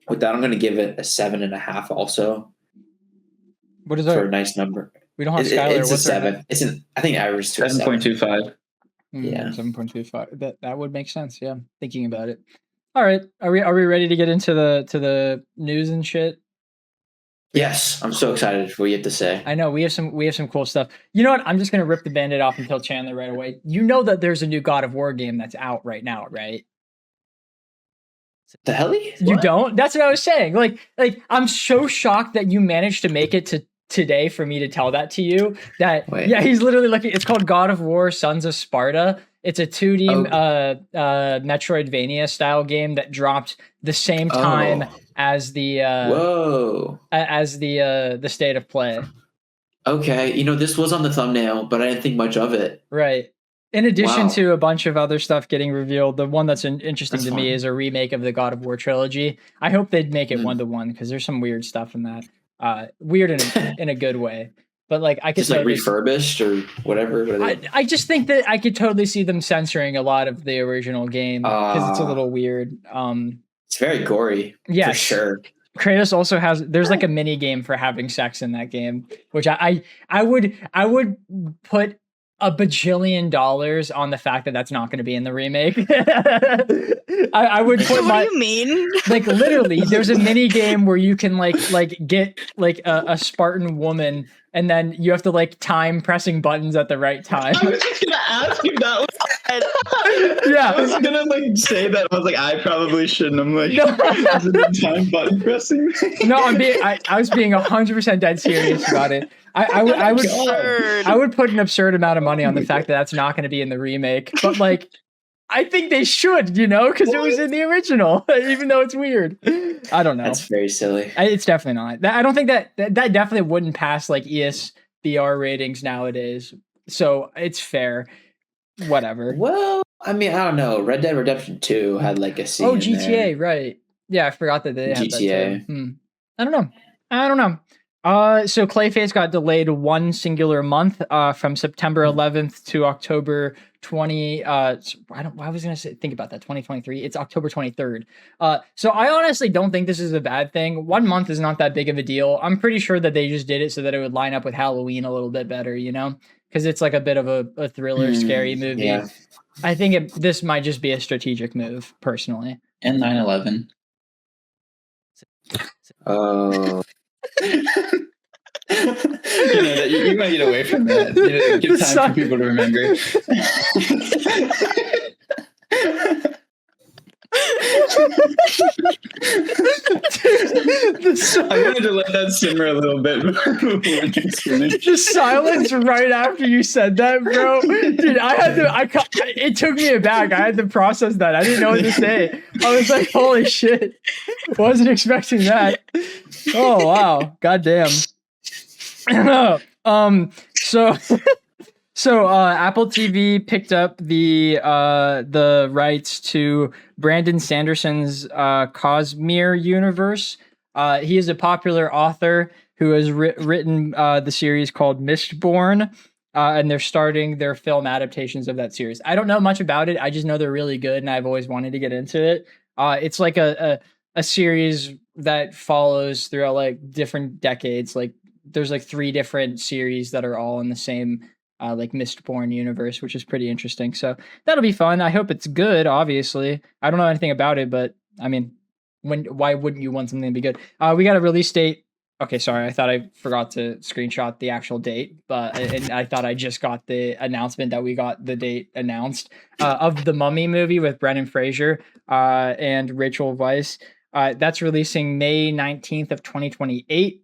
with that, I'm going to give it a 7.5. Also, what is that for a nice number? We don't have Skylar. It's a 7. I think average to 7.25. Yeah, 7.25. That would make sense. Yeah, thinking about it. All right, are we ready to get into the news and shit? Yes, I'm so excited for what you have to say. I know we have some cool stuff. You know what? I'm just gonna rip the Band-Aid off and tell Chandler right away. You know that there's a new God of War game that's out right now, right? The hell? You don't? That's what I was saying. Like I'm so shocked that you managed to make it to today for me to tell that to you. Yeah, he's literally looking. It's called God of War: Sons of Sparta. It's a 2D Metroidvania style game that dropped the same time as the the State of Play. Okay, this was on the thumbnail, but I didn't think much of it. Right. In addition to a bunch of other stuff getting revealed, the one that's interesting to me is a remake of the God of War trilogy. I hope they'd make it 1-to-1 because there's some weird stuff in that. Weird in a good way. But like I could just like refurbished or whatever. I just think that I could totally see them censoring a lot of the original game because it's a little weird. It's very gory, for sure. Kratos also there's like a mini game for having sex in that game, which I would put $1 bajillion on the fact that that's not going to be in the remake. I would put what do you mean? Like literally, there's a mini game where you can like get like a Spartan woman, and then you have to like time pressing buttons at the right time. I was just gonna ask you that. Yeah, I was gonna like say that. I was like, I probably shouldn't. I'm like, no. Is it the time button pressing? No, I was being 100% dead serious about it. I would put an absurd amount of money on the fact that that's not going to be in the remake, but like, I think they should, because it was in the original, even though it's weird. I don't know. That's very silly. It's definitely not. I don't think that definitely wouldn't pass like ESBR ratings nowadays. So it's fair. Whatever. Well, I mean, I don't know. Red Dead Redemption 2 had like a scene. Oh, GTA, right? Yeah, I forgot that they had GTA. That too. I don't know. So Clayface got delayed one singular month, from September 11th to October 20. Why was I gonna think about that? 2023. It's October 23rd. So I honestly don't think this is a bad thing. 1 month is not that big of a deal. I'm pretty sure that they just did it so that it would line up with Halloween a little bit better, because it's like a bit of a thriller, scary movie. Yeah. I think this might just be a strategic move, personally. And 9/11. Oh. You might get away from that. Give time for people to remember. I wanted to let that simmer a little bit before the silence right after you said that, bro. Dude, it took me aback. I had to process that. I didn't know what to say. I was like, holy shit. Wasn't expecting that. Oh, wow. Goddamn. So Apple TV picked up the rights to Brandon Sanderson's Cosmere universe. He is a popular author who has written the series called Mistborn, and they're starting their film adaptations of that series. I don't know much about it. I just know they're really good, and I've always wanted to get into it. It's like a series that follows throughout like different decades. Like there's like 3 different series that are all in the same like Mistborn universe, which is pretty interesting. So that'll be fun. I hope it's good. Obviously, I don't know anything about it, but I mean, why wouldn't you want something to be good? We got a release date. Okay, sorry, I thought I forgot to screenshot the actual date, and I thought I just got the announcement that we got the date announced of the Mummy movie with Brendan Fraser and Rachel Weisz. That's releasing May 19th of 2028.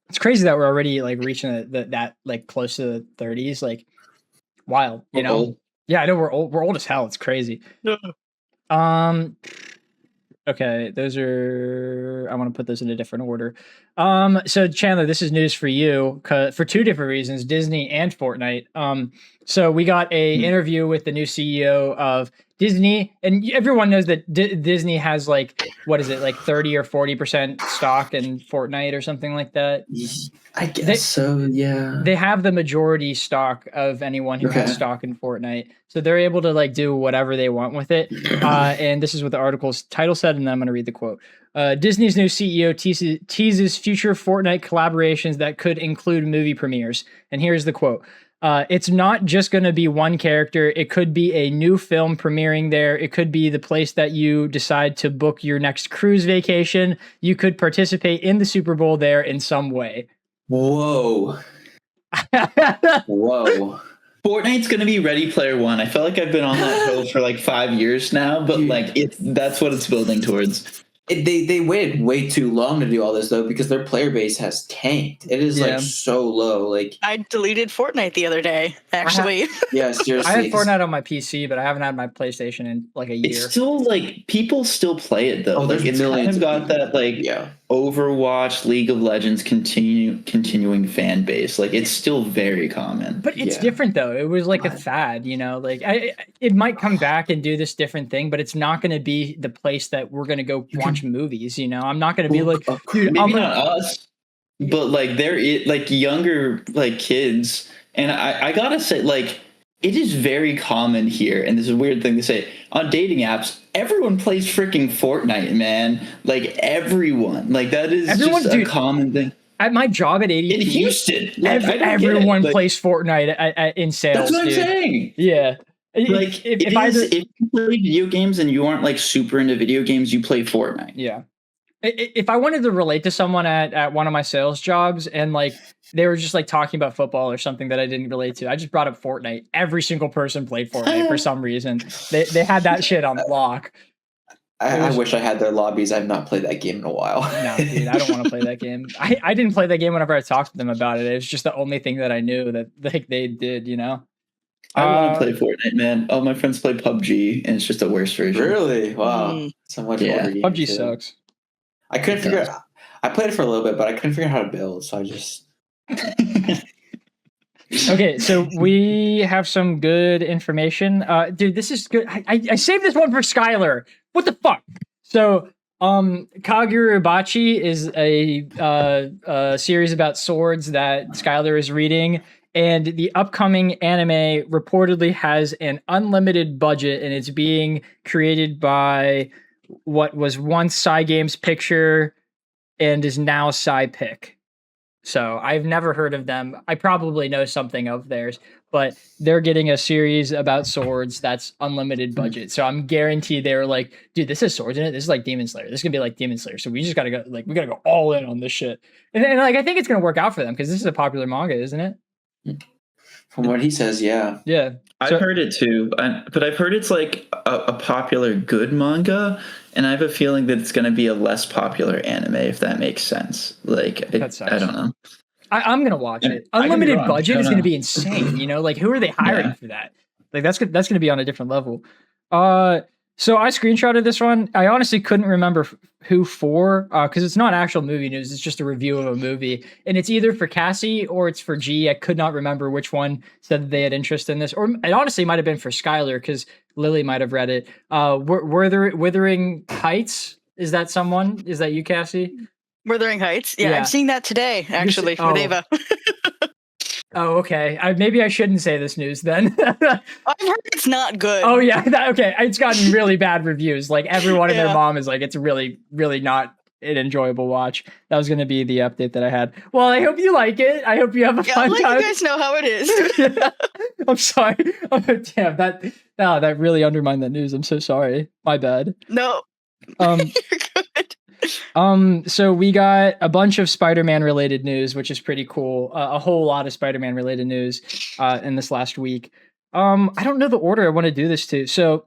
It's crazy that we're already like reaching that like close to the 30s. Like, wild, you know? Old. Yeah, I know we're old. We're old as hell. It's crazy. Um, Okay, those are. I want to put those in a different order. So Chandler, this is news for you for two different reasons: Disney and Fortnite. So we got a interview with the new CEO of Disney, and everyone knows that Disney has like, what is it, like 30 or 40% stock in Fortnite or something like that. I guess so. Yeah, they have the majority stock of anyone who has stock in Fortnite, so they're able to like do whatever they want with it. And this is what the article's title said, and I'm going to read the quote. Disney's new CEO teases future Fortnite collaborations that could include movie premieres. And here's the quote. It's not just going to be one character. It could be a new film premiering there. It could be the place that you decide to book your next cruise vacation. You could participate in the Super Bowl there in some way. Whoa. Whoa. Fortnite's gonna be Ready Player One. I feel like I've been on that hill for like 5 years now, but like that's what it's building towards. They waited way too long to do all this though, because their player base has tanked. It is like so low. Like, I deleted Fortnite the other day, actually. Yeah, seriously. I had Fortnite on my PC, but I haven't had my PlayStation in like a year. It's still like people still play it though. Oh, there's like, it's millions kind of got that like Overwatch, League of Legends continuing fan base. Like it's still very common. But it's different though. It was like a fad, you know. Like it might come back and do this different thing, but it's not going to be the place that we're going to go watch movies. You know, I'm not going to be like, dude, maybe not us, but like like younger like kids. And I gotta say, like, it is very common here, and this is a weird thing to say, on dating apps, everyone plays freaking Fortnite, man. Like, everyone. Like, that is just a common thing. At my job at ADP, in Houston, like, everyone plays Fortnite in sales. That's what I'm saying. Yeah. Like, if you play video games and you aren't, like, super into video games, you play Fortnite. Yeah. If I wanted to relate to someone at one of my sales jobs and, like, they were just like talking about football or something that I didn't relate to, I just brought up Fortnite. Every single person played Fortnite for some reason. They had that shit on lock. I wish I had their lobbies. I've not played that game in a while. No, dude, I don't want to play that game. I didn't play that game whenever I talked to them about it. It was just the only thing that I knew that like they did, you know? I want to play Fortnite, man. All my friends play PUBG, and it's just a worse version. Really? Wow. So much older game PUBG too. sucks. I couldn't figure out. I played it for a little bit, but I couldn't figure out how to build, so I just... Okay, so we have some good information. Dude, this is good. I saved this one for Skylar. What the fuck? So, Kagurabachi is a series about swords that Skylar is reading, and the upcoming anime reportedly has an unlimited budget, and it's being created by what was once Cygames Picture and is now Cypic. So I've never heard of them. I probably know something of theirs, but they're getting a series about swords that's unlimited budget. So I'm guaranteed they were like, dude, this has swords in it. This is like Demon Slayer. This is gonna be like Demon Slayer. So we just gotta go, like, we gotta go all in on this shit. And like, I think it's gonna work out for them because this is a popular manga, isn't it? From what he says, yeah. Yeah. I've heard it too, but I've heard it's like a popular good manga, and I have a feeling that it's going to be a less popular anime, if that makes sense. Like, I don't know. I'm going to watch it. Unlimited budget is going to be insane. You know, like, who are they hiring for that? Like, that's going to be on a different level. So I screenshotted this one. I honestly couldn't remember who for, because it's not actual movie news. It's just a review of a movie. And it's either for Cassie or it's for G. I could not remember which one said that they had interest in this. Or it honestly might have been for Skylar, because Lily might have read it. Wuthering Heights? Is that someone? Is that you, Cassie? Wuthering Heights? Yeah, I'm seeing that today, actually, with Ava. Oh, okay. Maybe I shouldn't say this news then. I've heard it's not good. Oh, yeah. Okay. It's gotten really bad reviews. Like, everyone and their mom is like, it's really, really not an enjoyable watch. That was going to be the update that I had. Well, I hope you like it. I hope you have a fun time. Let you guys know how it is. I'm sorry. Oh, damn, that really undermined that news. I'm so sorry. My bad. No. You're good. So we got a bunch of Spider-Man related news, which is pretty cool. A whole lot of Spider-Man related news in this last week. I don't know the order I want to do this to. So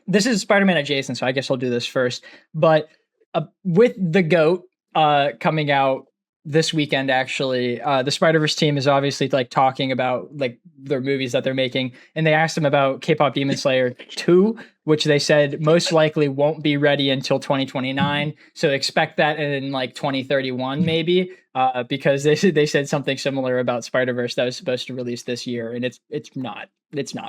this is Spider-Man adjacent, so I guess I'll do this first. But with the GOAT coming out this weekend, actually, the Spider-Verse team is obviously like talking about like their movies that they're making, and they asked them about K-pop Demon Slayer 2, which they said most likely won't be ready until 2029. So expect that in like 2031 maybe, because they said something similar about Spider-Verse that was supposed to release this year, and it's not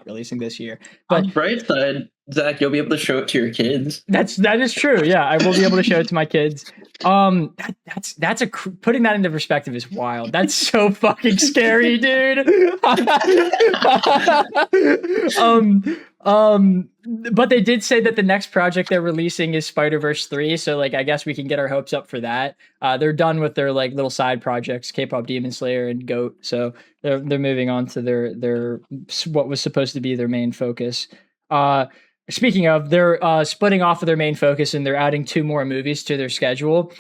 releasing this year. But on the bright side, Zach, you'll be able to show it to your kids. That is true. Yeah, I will be able to show it to my kids. That's putting that into perspective is wild. That's so fucking scary, dude. But they did say that the next project they're releasing is Spider-Verse 3, so like I guess we can get our hopes up for that. They're done with their like little side projects, K-pop Demon Slayer and GOAT, so they're moving on to their what was supposed to be their main focus. Speaking of, they're splitting off of their main focus and they're adding 2 more movies to their schedule.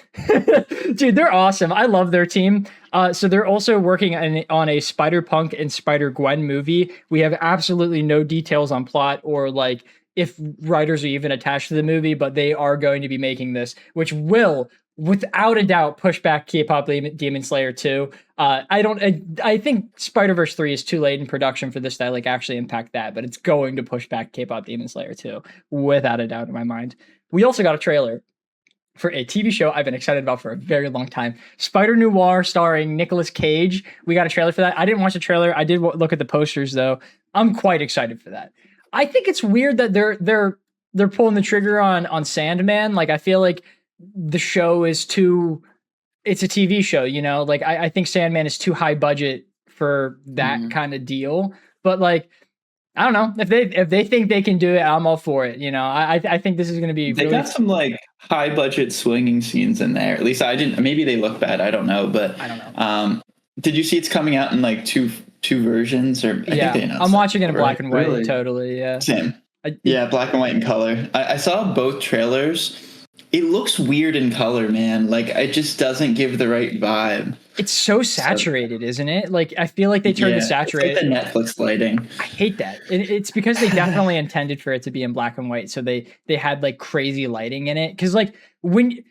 Dude, they're awesome. I love their team. So they're also working on a Spider-Punk and Spider-Gwen movie. We have absolutely no details on plot or like if writers are even attached to the movie, but they are going to be making this, which will, without a doubt, push back K-pop Demon Slayer 2. I think Spider-Verse 3 is too late in production for this to like actually impact that, but it's going to push back K-pop Demon Slayer 2, without a doubt in my mind. We also got a trailer for a TV show I've been excited about for a very long time. Spider Noir starring Nicolas Cage. We got a trailer for that. I didn't watch the trailer. I did look at the posters though. I'm quite excited for that. I think it's weird that they're pulling the trigger on Sandman. Like I feel like the show is too, it's a TV show, you know, like I think Sandman is too high budget for that kind of deal, but like, I don't know if they think they can do it, I'm all for it. You know, I think this is going to be, they got some like high budget swinging scenes in there. At least I didn't, maybe they look bad. I don't know, but I don't know. Did you see it's coming out in like two versions or yeah, I'm watching it in black and white. Really? Totally. Yeah. Same. Yeah. Black and white and color. I saw both trailers. It looks weird in color, man. Like it just doesn't give the right vibe. It's so saturated, isn't it? Like I feel like they turned the saturated. It's like the Netflix lighting. I hate that. It's because they definitely intended for it to be in black and white, so they had like crazy lighting in it. Because like when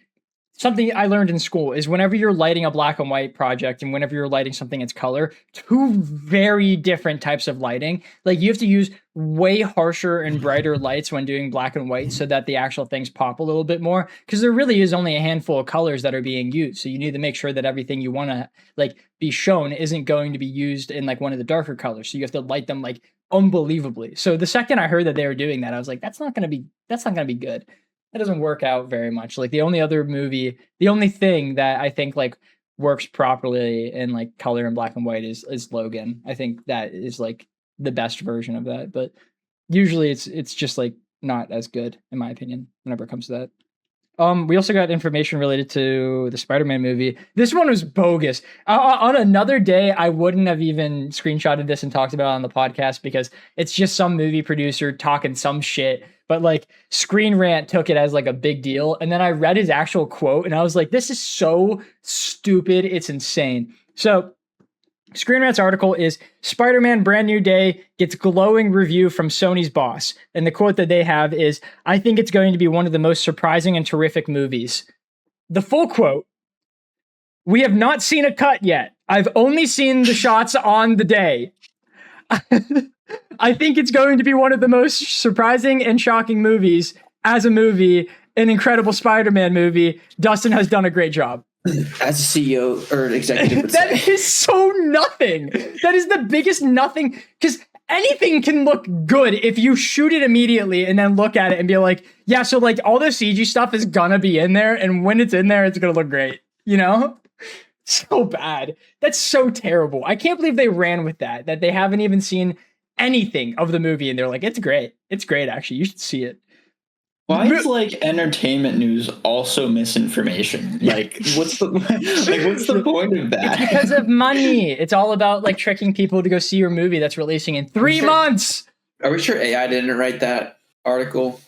something I learned in school is whenever you're lighting a black and white project and whenever you're lighting something that's color, 2 very different types of lighting. Like you have to use way harsher and brighter lights when doing black and white so that the actual things pop a little bit more, because there really is only a handful of colors that are being used. So you need to make sure that everything you want to like be shown isn't going to be used in like one of the darker colors. So you have to light them like unbelievably. So the second I heard that they were doing that, I was like, that's not going to be good. That doesn't work out very much. Like the only thing that I think like works properly in like color and black and white is Logan. I think that is like the best version of that, but usually it's just like not as good in my opinion whenever it comes to that. We also got information related to the Spider-Man movie. This one was bogus. On another day, I wouldn't have even screenshotted this and talked about it on the podcast because it's just some movie producer talking some shit. But like Screen Rant took it as like a big deal. And then I read his actual quote and I was like, this is so stupid. It's insane. So Screen Rant's article is Spider-Man Brand New Day gets glowing review from Sony's boss. And the quote that they have is, I think it's going to be one of the most surprising and terrific movies. The full quote, we have not seen a cut yet. I've only seen the shots on the day. I think it's going to be one of the most surprising and shocking movies as a movie, an incredible Spider-Man movie. Dustin has done a great job. As a CEO or an executive. That is so nothing. That is the biggest nothing. Because anything can look good if you shoot it immediately and then look at it and be like, yeah, so like all the CG stuff is gonna be in there. And when it's in there, it's gonna look great. You know? So bad. That's so terrible. I can't believe they ran with that they haven't even seen anything of the movie. And they're like, it's great. It's great, actually. You should see it. Why is like entertainment news also misinformation? Like, what's the point of that? It's because of money. It's all about like tricking people to go see your movie that's releasing in 3 months. Are we sure AI didn't write that article?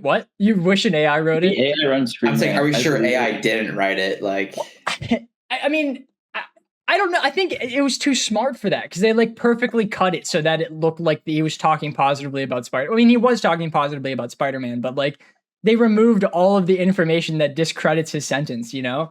What? You wish an AI wrote it? The AI runs Screen I'm saying, Rant. are we sure AI didn't write it? Like, I mean, I don't know. I think it was too smart for that because they like perfectly cut it so that it looked like he was talking positively about Spider. I mean, he was talking positively about Spider-Man, but like they removed all of the information that discredits his sentence, you know?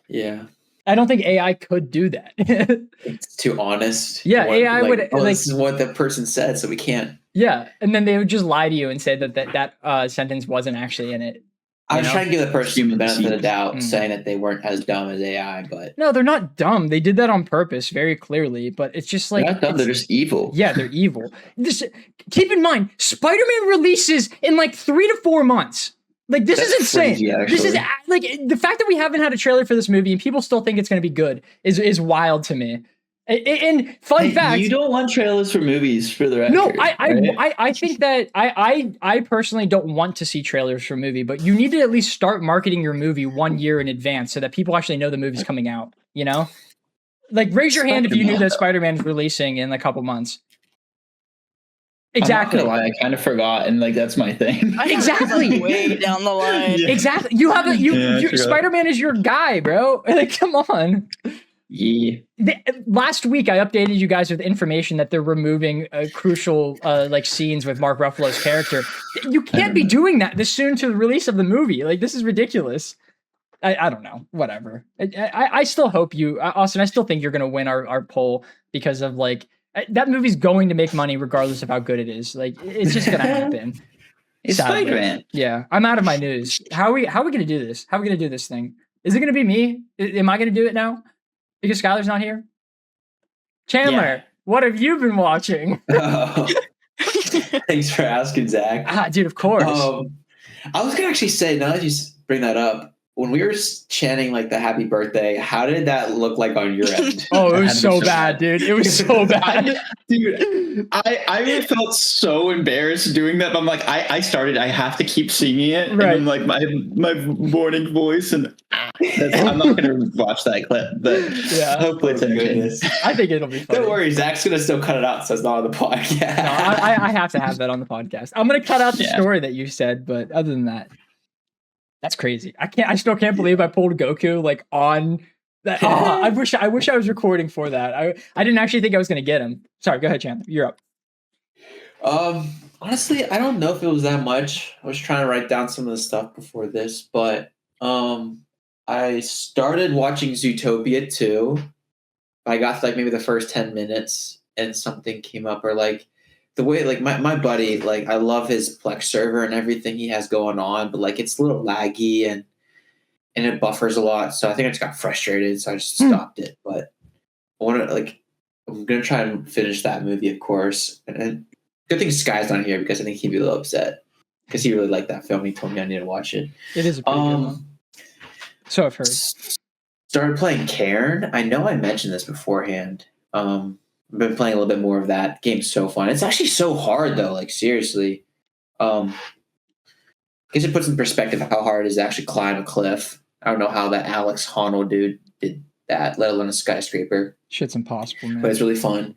Yeah. I don't think AI could do that. It's too honest. Yeah, AI would this is what the person said, so we can't. Yeah, and then they would just lie to you and say that sentence wasn't actually in it. I was trying to give the person the benefit of the doubt, saying that they weren't as dumb as AI, but no, they're not dumb. They did that on purpose, very clearly. But it's just like they're not dumb. They're just evil. Yeah, they're evil. Keep in mind, Spider-Man releases in like 3 to 4 months. Like this is insane. Crazy, this is like the fact that we haven't had a trailer for this movie and people still think it's going to be good is wild to me. And fun fact, you don't want trailers for movies for the record. No, I think that I personally don't want to see trailers for a movie, but you need to at least start marketing your movie 1 year in advance so that people actually know the movie's coming out, you know? Like raise your hand if you knew that Spider-Man is releasing in a couple months. Exactly. I'm not gonna lie, I kind of forgot, and like that's my thing. Exactly. Way down the line. Yeah. Exactly. You have Spider-Man is your guy, bro. Like, come on. Yeah. Last week, I updated you guys with information that they're removing crucial like scenes with Mark Ruffalo's character. You can't be doing that this soon to the release of the movie. Like, this is ridiculous. I don't know. Whatever. I still hope you, Austin. I still think you're gonna win our poll because of like that movie's going to make money regardless of how good it is. Like, it's just gonna happen. It's Spider-Man. Yeah, I'm out of my news. How are we gonna do this? How are we gonna do this thing? Is it gonna be me? Am I gonna do it now? Because Skylar's not here? Chandler, what have you been watching? Thanks for asking, Zach. Dude, of course. I was going to actually say, now that you bring that up, when we were chanting like the happy birthday, how did that look like on your end? Oh, it was so bad, dude. It was so bad. Dude, I felt so embarrassed doing that. But I'm like, I have to keep singing it. Right. And I'm like, my morning voice. And I'm not going to watch that clip. But yeah, hopefully it's entertaining. I think it'll be fun. Don't worry, Zach's going to still cut it out so it's not on the podcast. No, I have to have that on the podcast. I'm going to cut out the story that you said. But other than that. That's crazy. I still can't believe I pulled Goku like on that. I wish I was recording for that. I didn't actually think I was going to get him. Sorry, go ahead, Chandler. You're up. Honestly, I don't know if it was that much. I was trying to write down some of the stuff before this, but I started watching Zootopia 2. I got to like maybe the first 10 minutes and something came up, or like the way like my buddy, like I love his Plex server and everything he has going on, but like it's a little laggy and it buffers a lot. So I think I just got frustrated, so I just stopped it. But I want to I'm gonna try and finish that movie, of course. And good thing Sky's not here because I think he'd be a little upset because he really liked that film. He told me I need to watch it. It is a pretty good one. So I've heard. Started playing Cairn. I know I mentioned this beforehand. I've been playing a little bit more of that. Game's so fun. It's actually so hard though. Like seriously, I guess it puts in perspective how hard it is to actually climb a cliff. I don't know how that Alex Honnold dude did that, let alone a skyscraper. Shit's impossible, man. But it's really fun.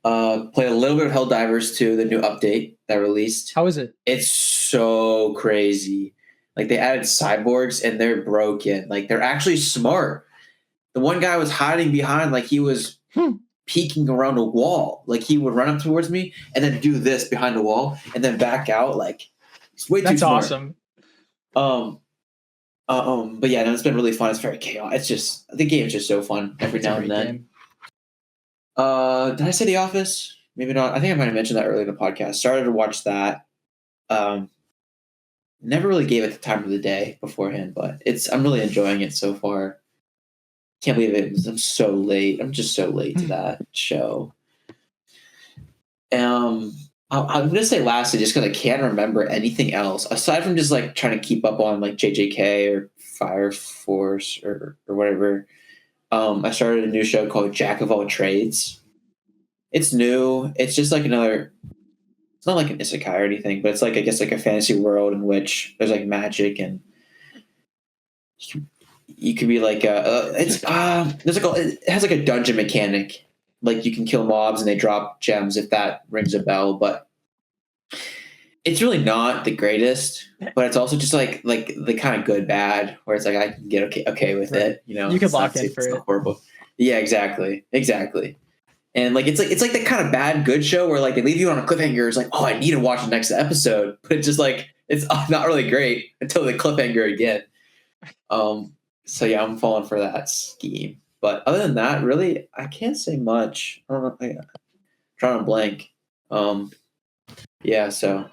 Played a little bit of Helldivers 2, the new update that released. How is it? It's so crazy. Like they added cyborgs and they're broken. Like they're actually smart. The one guy was hiding behind, like he was peeking around a wall. Like he would run up towards me and then do this behind the wall and then back out. Like it's way too smart. That's awesome. But yeah, no, it's been really fun. It's very chaotic. It's just the game's just so fun every now and then. Game. Did I say The Office? Maybe not. I think I might have mentioned that earlier in the podcast. Started to watch that. Never really gave it the time of the day beforehand, but I'm really enjoying it so far. Can't believe it. I'm so late. I'm just so late to that show. I'm gonna say lastly, just because I can't remember anything else aside from just like trying to keep up on like JJK or Fire Force or whatever. I started a new show called Jack of All Trades. It's new. It's just like another. It's not like an isekai or anything, but it's like I guess like a fantasy world in which there's like magic and you could be like it has like a dungeon mechanic. Like you can kill mobs and they drop gems if that rings a bell, but it's really not the greatest. But it's also just like the kind of good bad where it's like I can get okay with it. You know, you can lock in for it. Horrible. Yeah, exactly. And like it's like the kind of bad good show where like they leave you on a cliffhanger. It's like, oh, I need to watch the next episode, but it's just like it's not really great until the cliffhanger again. So yeah, I'm falling for that scheme. But other than that, really, I can't say much. I don't know. I'm trying to blank. Yeah. So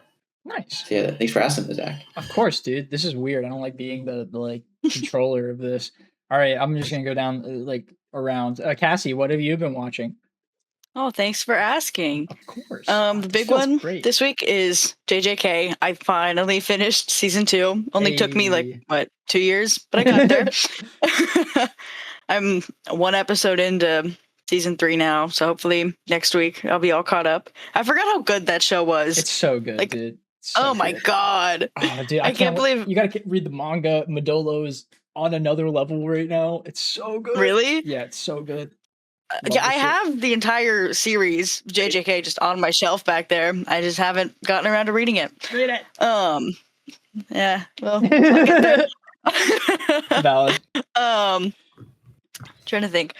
Nice. so yeah. Thanks for asking, Zach. Of course, dude. This is weird. I don't like being the like controller of this. All right, I'm just gonna go down like around. Cassie, what have you been watching? Oh, thanks for asking. Of course. The big one this week is JJK. I finally finished season 2. Only took me like 2 years, but I got there. I'm one episode into season 3 now, so hopefully next week I'll be all caught up. I forgot how good that show was. It's so good, like, dude. So my god. Oh, dude, I can't believe you gotta read the manga. Madolo is on another level right now. It's so good. Really? Yeah, it's so good. I have the entire series JJK just on my shelf back there. I just haven't gotten around to reading it. Read it. Yeah. Well, I'll get there. Valid. Trying to think.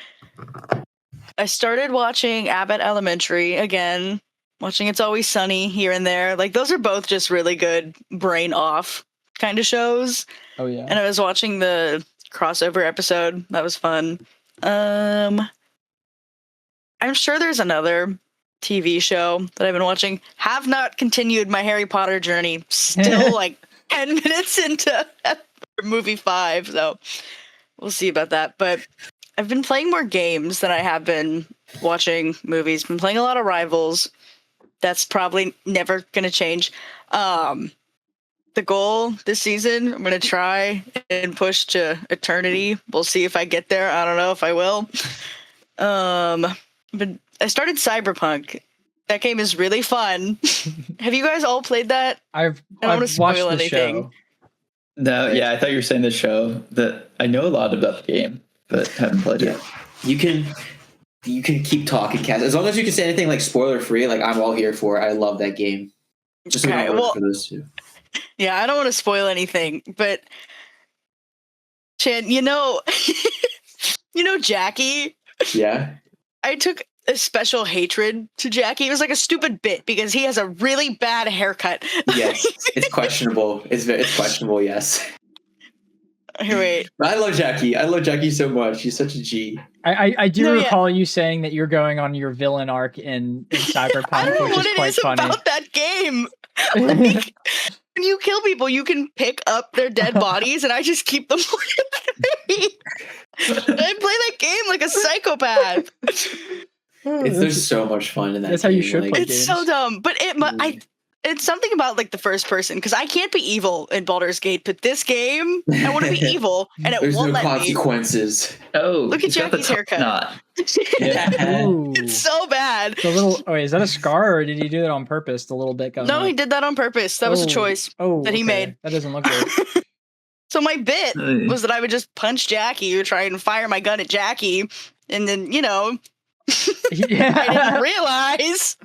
I started watching Abbott Elementary again. Watching It's Always Sunny here and there. Like those are both just really good brain off kind of shows. Oh yeah. And I was watching the crossover episode. That was fun. I'm sure there's another TV show that I've been watching. Have not continued my Harry Potter journey. Still like 10 minutes into movie 5, so we'll see about that. But I've been playing more games than I have been watching movies. Been playing a lot of Rivals. That's probably never going to change. The goal this season, I'm going to try and push to Eternity. We'll see if I get there. I don't know if I will. But I started Cyberpunk. That game is really fun. Have you guys all played that? I don't want to spoil anything. Show. No, yeah, I thought you were saying the show. That I know a lot about the game, but haven't played it. You can keep talking, Cass. As long as you can say anything like spoiler free, like I'm all here for it. I love that game. Just okay, for those two. Yeah, I don't want to spoil anything, but Chan, you know Jackie? Yeah. I took a special hatred to Jackie. It was like a stupid bit because he has a really bad haircut. Yes, it's questionable. It's questionable, yes. Here, wait. I love Jackie. I love Jackie so much. She's such a G. I do recall you saying that you're going on your villain arc in Cyberpunk, which is quite funny. About that game. Like, when you kill people, you can pick up their dead bodies, and I just keep them with me. I play that game like a psychopath. There's so much fun in that. That's game. How you should play games. It's so dumb, but it's something about like the first person because I can't be evil in Baldur's Gate, but this game I want to be evil and it won't let me. There's no consequences. Oh, look at Jackie's haircut. Yeah. It's so bad. The little. Oh, wait, is that a scar or did he do it on purpose? The little bit. No, he did that on purpose. That was a choice that he made. That doesn't look good. So my bit was that I would just punch Jackie or try and fire my gun at Jackie, and then I didn't realize.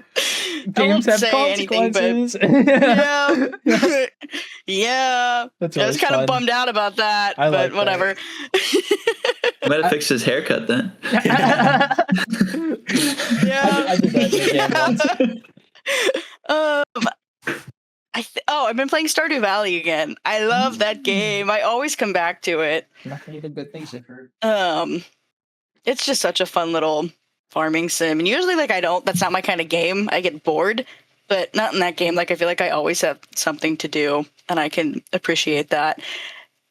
Games have consequences. Yeah. That's I was kind of bummed out about that, but whatever. Might have fixed his haircut then. Yeah. I did that in the game once. I've been playing Stardew Valley again. I love that game. I always come back to it. Not many good things I've heard. It's just such a fun little farming sim, and usually that's not my kind of game. I get bored, but not in that game. Like I feel like I always have something to do, and I can appreciate that.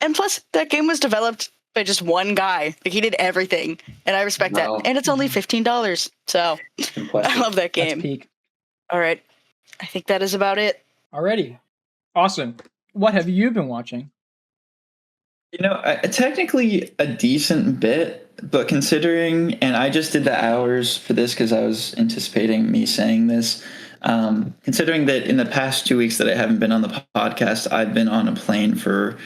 And plus, that game was developed by just one guy. Like he did everything, and I respect that. And it's only $15, so I love that game. That's peak. All right, I think that is about it. Alrighty, awesome. What have you been watching? Technically a decent bit, but considering, and I just did the hours for this because I was anticipating me saying this, considering that in the past 2 weeks that I haven't been on the podcast, I've been on a plane for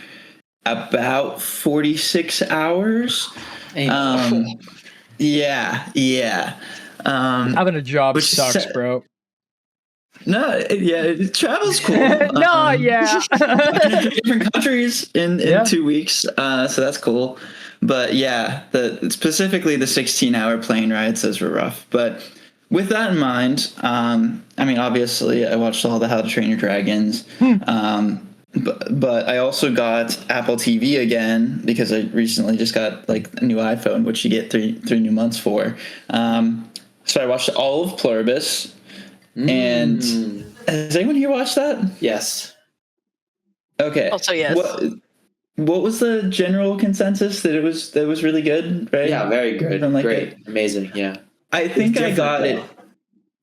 about 46 hours. Yeah. Having a job sucks, bro. No, travel's cool. Different countries in 2 weeks, so that's cool. But yeah, specifically the 16-hour plane rides, those were rough. But with that in mind, obviously I watched all the How to Train Your Dragons. but I also got Apple TV again because I recently just got like a new iPhone, which you get three new months for. So I watched all of Pluribus, and has anyone here watched that? Yes. Okay. Also, yes. What was the general consensus that it was really good, right? Yeah, very good. Like great. Amazing, yeah. I think I got it.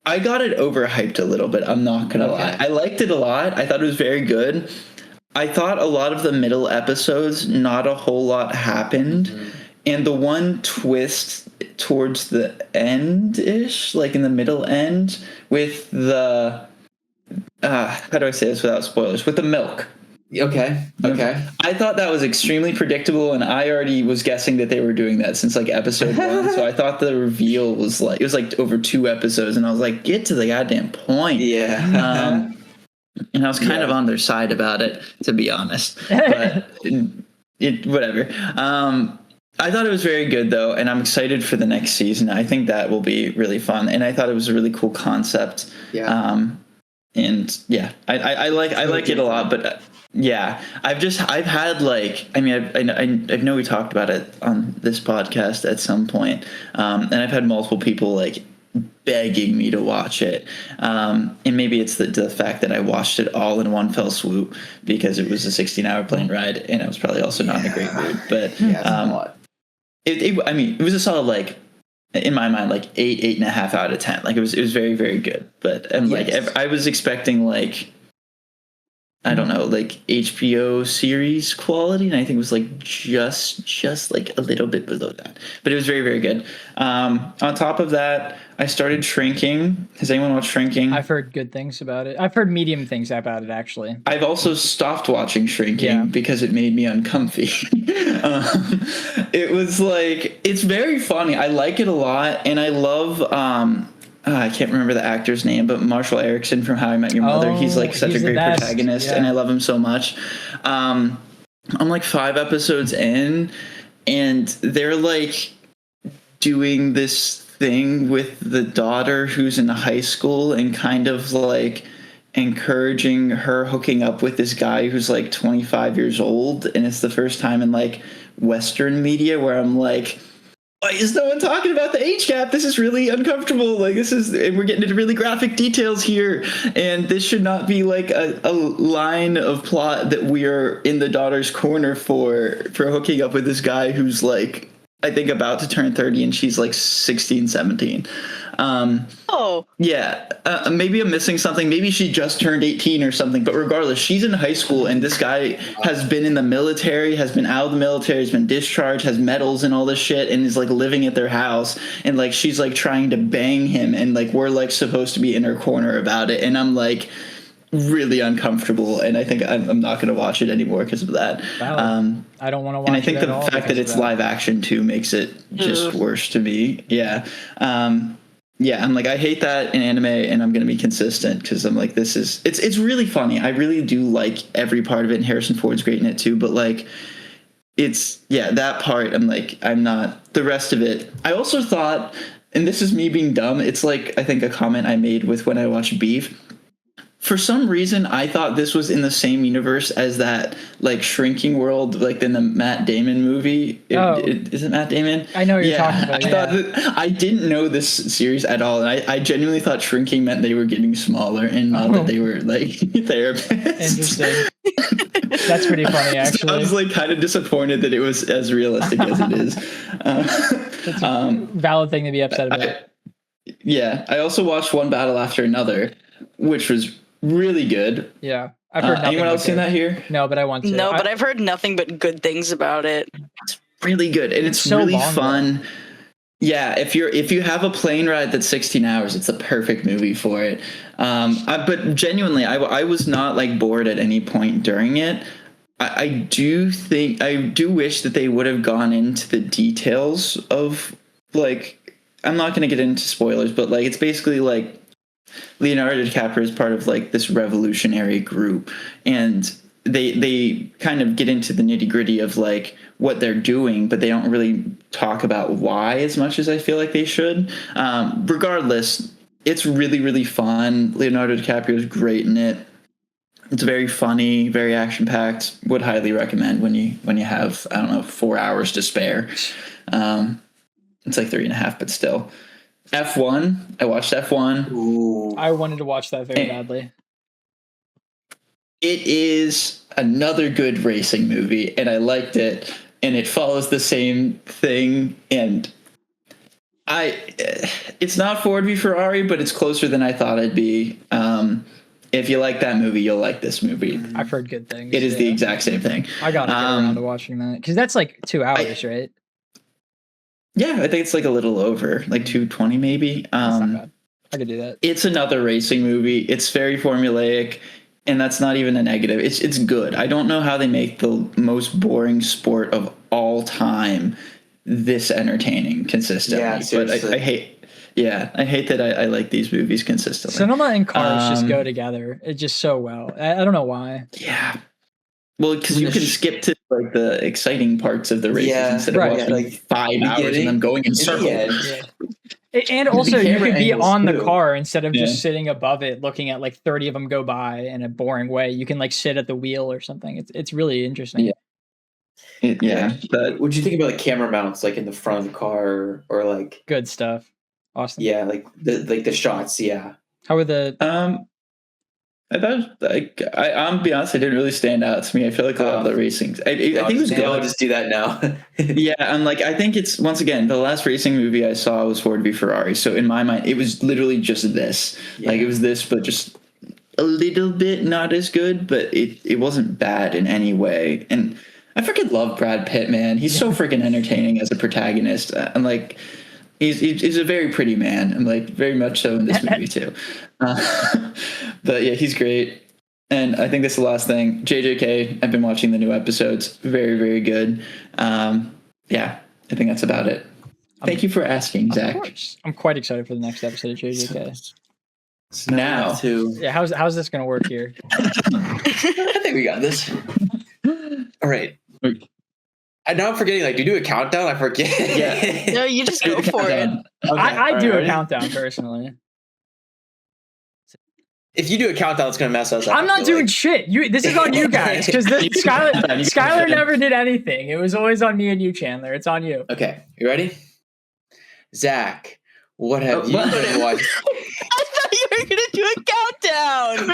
I got it overhyped a little bit. I'm not going to lie. I liked it a lot. I thought it was very good. I thought a lot of the middle episodes, not a whole lot happened. And the one twist towards the end-ish, like in the middle end, with the... how do I say this without spoilers? With the milk. Okay. I thought that was extremely predictable, and I already was guessing that they were doing that since like episode 1. So I thought the reveal was like, it was like over 2 episodes, and I was like, get to the goddamn point. Yeah. And I was kind of on their side about it, to be honest. But whatever. I thought it was very good though, and I'm excited for the next season. I think that will be really fun, and I thought it was a really cool concept. Yeah. And yeah, I like it a lot, but. Yeah, I've had like, I mean, I know we talked about it on this podcast at some point, and I've had multiple people like begging me to watch it, and maybe it's the fact that I watched it all in one fell swoop because it was a 16-hour plane ride, and I was probably also not in a great mood. But I mean, it was a solid like, in my mind, like 8.5 out of 10. Like it was very, very good. But like I was expecting like, I don't know, like HBO series quality, and I think it was like just like a little bit below that. But it was very, very good. On top of that, I started Shrinking. Has anyone watched Shrinking? I've heard good things about it. I've heard medium things about it, actually. I've also stopped watching Shrinking because it made me uncomfy. It was like, it's very funny. I like it a lot, and I love... I can't remember the actor's name, but Marshall Erickson from How I Met Your Mother. He's like such a great protagonist, and I love him so much. I'm like 5 episodes in, and they're like doing this thing with the daughter who's in high school and kind of like encouraging her hooking up with this guy who's like 25 years old. And it's the first time in like Western media where I'm like, why is no one talking about the age gap? This is really uncomfortable. Like and we're getting into really graphic details here. And this should not be like a line of plot that we are in the daughter's corner for hooking up with this guy who's like, I think about to turn 30 and she's like 16, 17. Yeah. Maybe I'm missing something. Maybe she just turned 18 or something. But regardless, she's in high school, and this guy has been in the military, has been out of the military, has been discharged, has medals and all this shit, and is like living at their house. And like she's like trying to bang him, and like we're like supposed to be in her corner about it. And I'm like really uncomfortable, and I think I'm not going to watch it anymore because of that. I don't want to watch it. And I think the fact that it's live action too makes it just worse to me. Yeah. Yeah, I'm like, I hate that in anime, and I'm going to be consistent because I'm like, it's really funny. I really do like every part of it, and Harrison Ford's great in it too, but like, that part, I'm like, I'm not, the rest of it. I also thought, and this is me being dumb, it's like, I think a comment I made with when I watched Beef. For some reason, I thought this was in the same universe as that, like, Shrinking World, like in the Matt Damon movie. Is it Matt Damon? I know what you're talking about. I thought I didn't know this series at all, and I genuinely thought shrinking meant they were getting smaller and not that they were, like, therapists. Interesting. That's pretty funny, actually. So I was, like, kind of disappointed that it was as realistic as it is. That's a valid thing to be upset about. I also watched One Battle After Another, which was really good. Yeah. I've heard nothing. Anyone else seen that here? No, but I want to. No, but I've heard nothing but good things about it. It's really good, and it's so really fun. Though. Yeah, if you have a plane ride that's 16 hours, it's a perfect movie for it. But genuinely, I was not like bored at any point during it. I do wish that they would have gone into the details of, like, I'm not going to get into spoilers, but like it's basically like Leonardo DiCaprio is part of like this revolutionary group, and they kind of get into the nitty gritty of like what they're doing, but they don't really talk about why as much as I feel like they should. Regardless, it's really, really fun. Leonardo DiCaprio is great in it. It's very funny, very action packed. Would highly recommend when you have, I don't know, 4 hours to spare. It's like 3.5, but still. F1. I watched F1. Ooh. I wanted to watch that very badly. It is another good racing movie, and I liked it. And it follows the same thing. And it's not Ford v Ferrari, but it's closer than I thought it'd be. If you like that movie, you'll like this movie. I've heard good things. It is the exact same thing. I got to get around to watching that because that's like 2 hours, right? Yeah, I think it's like a little over, like 220 maybe. That's not bad. I could do that. It's another racing movie. It's very formulaic, and that's not even a negative. It's good. I don't know how they make the most boring sport of all time this entertaining consistently. Yeah, seriously. But I hate that I like these movies consistently. Cinema and cars just go together. It's just so well. I don't know why. Yeah. Well, because you can skip to like the exciting parts of the races instead of watching like 5 hours and then going in circles. And also, you could be on the car instead of just sitting above it, looking at like 30 of them go by in a boring way. You can like sit at the wheel or something. It's really interesting. But what do you think about like camera mounts, like in the front of the car, or like good stuff? Awesome. Yeah, like the shots. Yeah. How were the? I thought I'm be honest, it didn't really stand out to me. I feel like a lot of the racing. I think it was good. I'll just do that now. Yeah, I'm like, I think it's, once again, the last racing movie I saw was Ford v Ferrari. So in my mind, it was literally just this. Yeah. Like it was this, but just a little bit not as good. But it wasn't bad in any way. And I freaking love Brad Pitt, man. He's so freaking entertaining as a protagonist. I'm like. He's a very pretty man, and like very much so in this movie too. But yeah, he's great. And I think that's the last thing. JJK, I've been watching the new episodes. Very, very good. Yeah, I think that's about it. Thank you for asking, Zach. Of course. I'm quite excited for the next episode of JJK. Now, yeah, how's this gonna work here? I think we got this. All right. Now I'm forgetting, like, do you do a countdown? I forget. Yeah. No, you just go for it. Okay, I do a countdown personally. If you do a countdown, it's going to mess us up. I'm not doing shit. This is on you guys, because Skylar never did anything. It was always on me and you, Chandler. It's on you. Okay, you ready? Zach, what have you been watching? I thought you were going to do a countdown.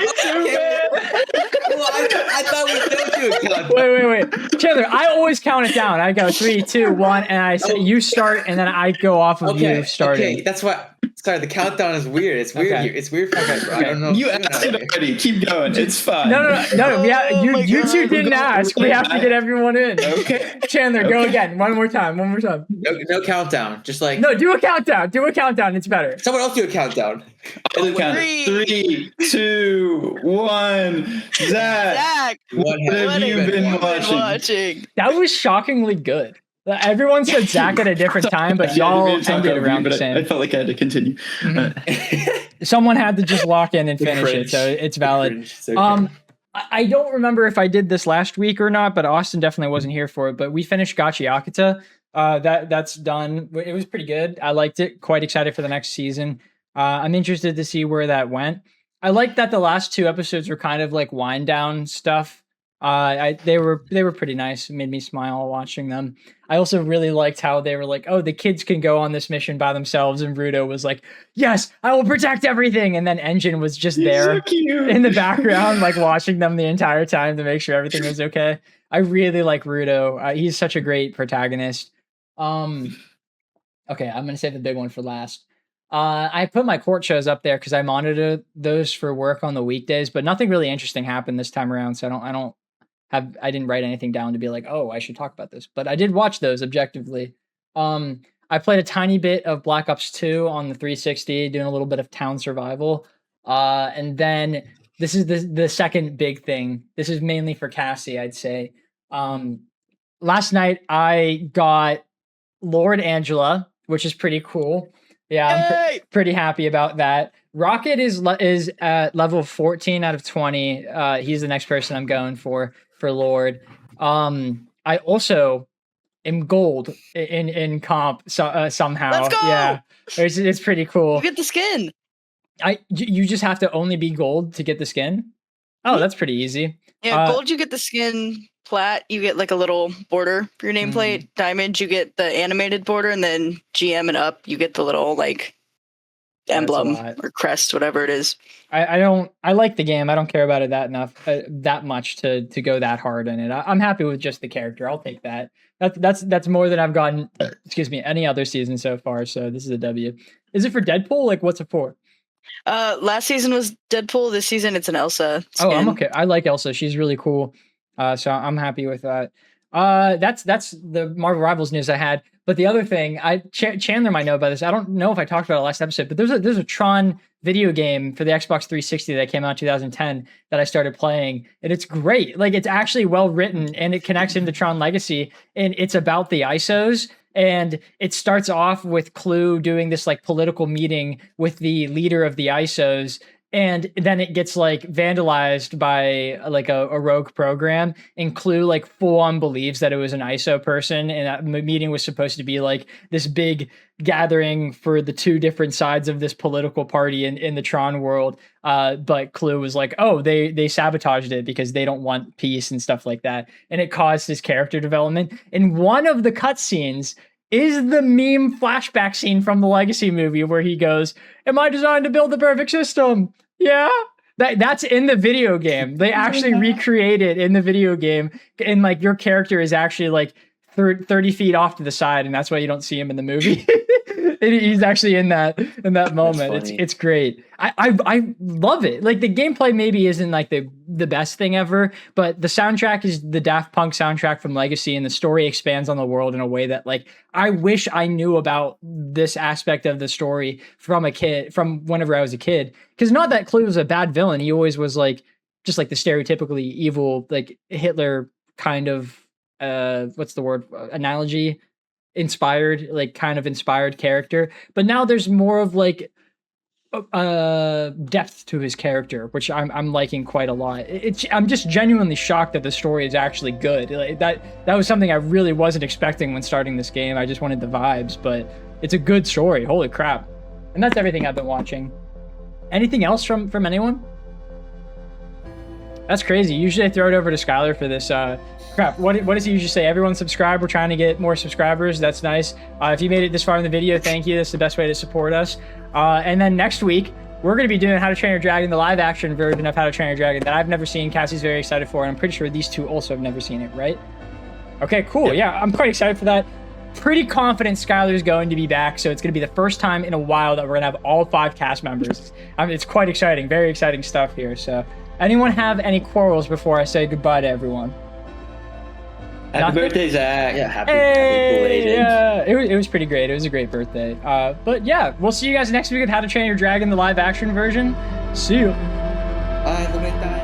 Well, I thought we don't do a countdown. Wait. Chandler, I always count it down. I go 3, 2, 1, and I say you start, and then I go off of you starting. Okay, that's what. Sorry, the countdown is weird. It's weird here. It's weird for me. I don't know. You asked it already. Keep going. It's fine. No. You two didn't ask. We have to get everyone in. Okay. Chandler, go again. One more time. No countdown. Just like do a countdown. It's better. Someone else do a countdown. I'll do a countdown. 3, 2, 1. Zach, what have you been watching? That was shockingly good. Everyone said Zach at a different time, but y'all ended around the same. I felt like I had to continue. Mm-hmm. Someone had to just lock in and finish it, so it's valid. Okay. I don't remember if I did this last week or not, but Austin definitely wasn't here for it. But we finished Gachi Akita. That's done. It was pretty good. I liked it. Quite excited for the next season. I'm interested to see where that went. I like that the last 2 episodes were kind of like wind down stuff. They were pretty nice. It made me smile watching them. I also really liked how they were like, oh, the kids can go on this mission by themselves, and Rudo was like, yes, I will protect everything, and then Engine was just there in the background, like watching them the entire time to make sure everything was okay. I really like Rudo. He's such a great protagonist. Okay, I'm gonna save the big one for last. I put my court shows up there because I monitor those for work on the weekdays, but nothing really interesting happened this time around, so I didn't write anything down to be like, oh, I should talk about this. But I did watch those objectively. I played a tiny bit of Black Ops 2 on the 360, doing a little bit of town survival. And then this is the second big thing. This is mainly for Cassie, I'd say. Last night I got Lord Angela, which is pretty cool. Yeah, I'm pretty happy about that. Rocket is at level 14 out of 20. He's the next person I'm going for Lord. I also am gold in comp somehow. Let's go! Yeah, it's pretty cool. You get the skin. You just have to only be gold to get the skin. Oh, that's pretty easy. Yeah, gold you get the skin, plat you get like a little border for your nameplate, diamond you get the animated border, and then GM and up you get the little like emblem or crest, whatever it is. I like the game. I don't care about it that much to go that hard in it. I'm happy with just the character. I'll take that. That's more than I've gotten, excuse me, any other season so far. So this is a W. Is it for Deadpool? Like, what's it for? Last season was Deadpool. This season it's an Elsa skin. Oh, I'm okay. I like Elsa. She's really cool. So I'm happy with that. That's the Marvel Rivals news I had. But the other thing, Chandler might know about this. I don't know if I talked about it last episode, but there's a Tron video game for the Xbox 360 that came out in 2010 that I started playing, and it's great. Like, it's actually well written, and it connects into Tron Legacy, and it's about the ISOs. And it starts off with Clue doing this like political meeting with the leader of the ISOs. And then it gets like vandalized by like a rogue program, and Clue like full on believes that it was an ISO person, and that meeting was supposed to be like this big gathering for the two different sides of this political party in the Tron world. But Clue was like, oh, they sabotaged it because they don't want peace and stuff like that, and it caused his character development. And one of the cutscenes is the meme flashback scene from the Legacy movie where he goes, "Am I designed to build the perfect system?" Yeah. That's in the video game. They actually recreate it in the video game, and like your character is actually like 30 feet off to the side, and that's why you don't see him in the movie. He's actually in that moment. It's great. I love it. Like, the gameplay maybe isn't like the best thing ever, but the soundtrack is the Daft Punk soundtrack from Legacy, and the story expands on the world in a way that, like, I wish I knew about this aspect of the story from whenever I was a kid. Because not that Clue was a bad villain. He always was like just like the stereotypically evil, like Hitler kind of what's the word, analogy, inspired character. But now there's more of like depth to his character, which I'm liking quite a lot. I'm just genuinely shocked that the story is actually good. Like, that was something I really wasn't expecting when starting this game. I just wanted the vibes, but it's a good story. Holy crap. And that's everything I've been watching. Anything else from anyone? That's crazy. Usually I throw it over to Skylar for this. Crap, what does he usually say? Everyone subscribe. We're trying to get more subscribers. That's nice. If you made it this far in the video, thank you. That's the best way to support us. And then next week, we're going to be doing How to Train Your Dragon, the live action version of How to Train Your Dragon that I've never seen. Cassie's very excited for, and I'm pretty sure these two also have never seen it, right? Okay, cool. Yeah, I'm quite excited for that. Pretty confident Skylar's going to be back, so it's going to be the first time in a while that we're going to have all 5 cast members. It's quite exciting. Very exciting stuff here. So, anyone have any quarrels before I say goodbye to everyone? Happy birthday, Zach. Yeah, happy belated. Yeah, it was pretty great. It was a great birthday. But yeah, we'll see you guys next week at How to Train Your Dragon, the live action version. See you. Bye,